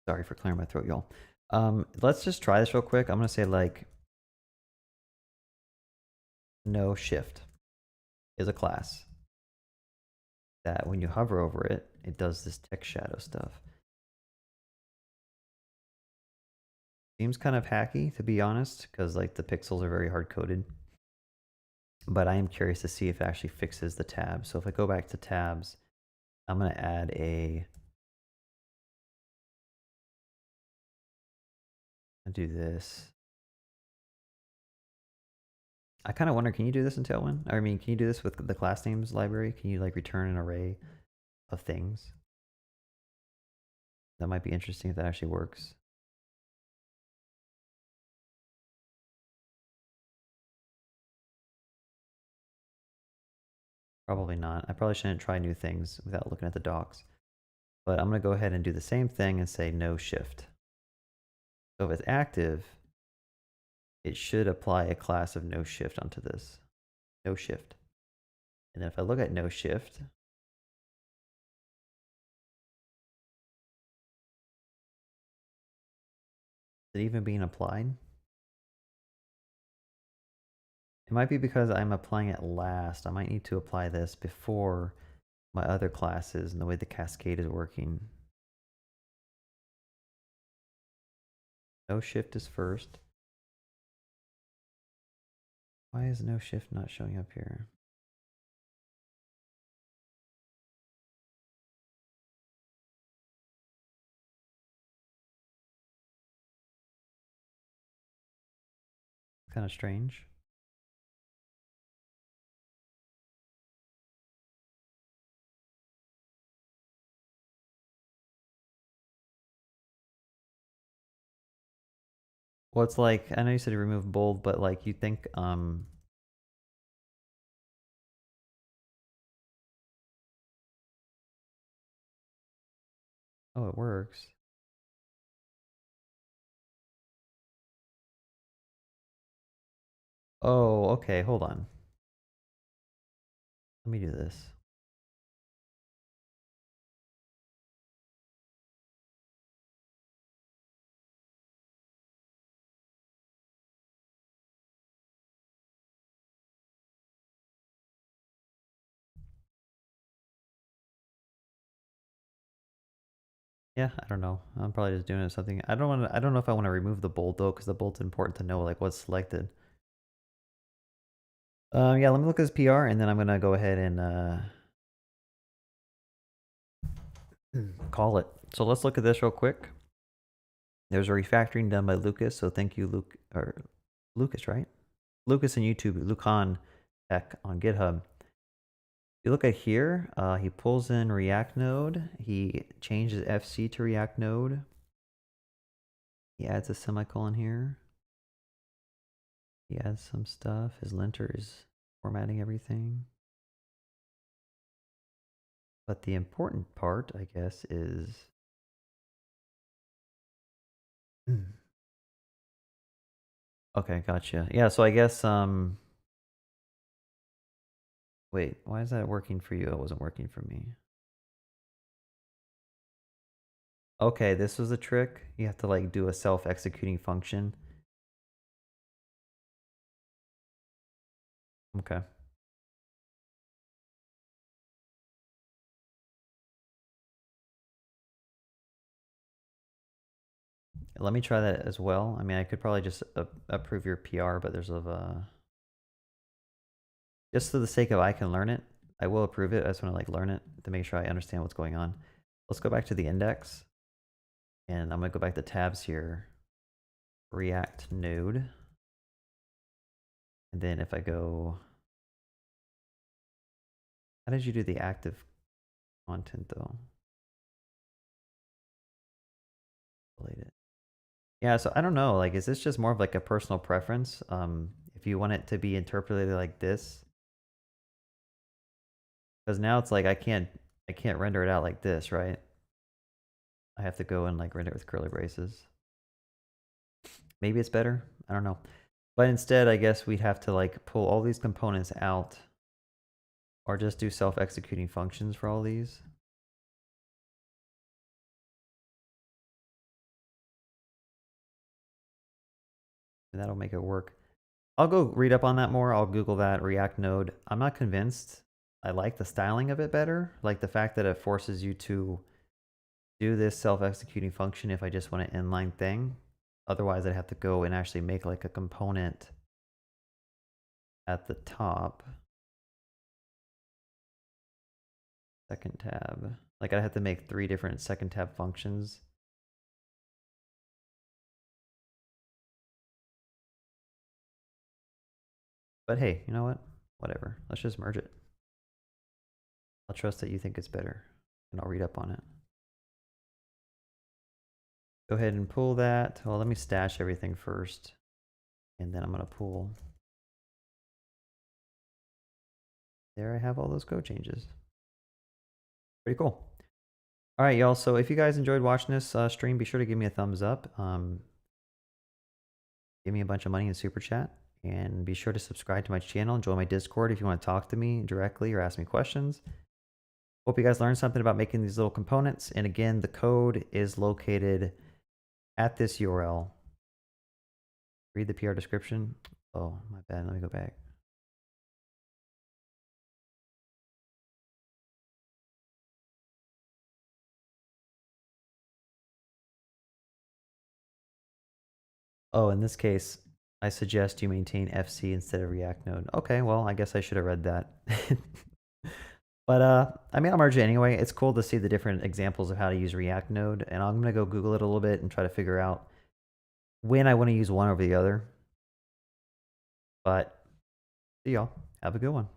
Sorry for clearing my throat, y'all. Let's just try this real quick. I'm gonna say like no shift is a class that when you hover over it, it does this text shadow stuff. Seems kind of hacky, to be honest, because like the pixels are very hard coded. But I am curious to see if it actually fixes the tabs. So if I go back to tabs, I'm going to add I'll do this. I kind of wonder, can you do this in Tailwind? I mean, can you do this with the class names library? Can you like return an array of things? That might be interesting if that actually works. Probably not. I probably shouldn't try new things without looking at the docs. But I'm going to go ahead and do the same thing and say no shift. So if it's active, it should apply a class of no shift onto this. No shift. And then if I look at no shift, is it even being applied? It might be because I'm applying it last. I might need to apply this before my other classes and the way the cascade is working. No shift is first. Why is no shift not showing up here? Kind of strange. Well, it's like, I know you said to remove bold, but like you think, oh, it works. Oh, okay, hold on. Let me do this. Yeah, I don't know. I'm probably just doing it something. I don't know if I want to remove the bold though, because the bold's important to know like what's selected. Yeah, let me look at this PR and then I'm gonna go ahead and call it. So let's look at this real quick. There's a refactoring done by Lucas, so thank you, Luke, or Lucas, right? Lucas on YouTube, Lucan Tech on GitHub. If you look at here, he pulls in React Node. He changes FC to React Node. He adds a semicolon here. He adds some stuff. His linter is formatting everything. But the important part, I guess, is okay, gotcha. Yeah, so I guess wait, why is that working for you? It wasn't working for me. Okay, this was a trick. You have to like do a self-executing function. Okay. Let me try that as well. I mean, I could probably just approve your PR, but there's a just for the sake of I can learn it, I will approve it. I just want to like learn it to make sure I understand what's going on. Let's go back to the index, and I'm gonna go back to tabs here. React node, and then if I go, how did you do the active content though? Delete it. Yeah, so I don't know. Like, is this just more of like a personal preference? If you want it to be interpreted like this, because now it's like I can't render it out like this, right? I have to go and like render it with curly braces. Maybe it's better. I don't know. But instead, I guess we'd have to like pull all these components out or just do self-executing functions for all these. And that'll make it work. I'll go read up on that more. I'll Google that React Node. I'm not convinced. I like the styling of it better. Like the fact that it forces you to do this self-executing function if I just want an inline thing. Otherwise, I'd have to go and actually make like a component at the top. Second tab. Like I'd have to make 3 different second tab functions. But hey, you know what? Whatever. Let's just merge it. I'll trust that you think it's better, and I'll read up on it. Go ahead and pull that. Well, let me stash everything first, and then I'm going to pull. There I have all those code changes. Pretty cool. All right, y'all. So if you guys enjoyed watching this stream, be sure to give me a thumbs up. Give me a bunch of money in super chat, and be sure to subscribe to my channel and join my Discord if you want to talk to me directly or ask me questions. Hope you guys learned something about making these little components. And again, the code is located at this URL. Read the PR description. Oh, my bad. Let me go back. Oh, in this case, I suggest you maintain FC instead of React Node. Okay, well, I guess I should have read that. But I mean, I'll merge it anyway. It's cool to see the different examples of how to use React Node, and I'm gonna go Google it a little bit and try to figure out when I want to use one over the other. But see y'all. Have a good one.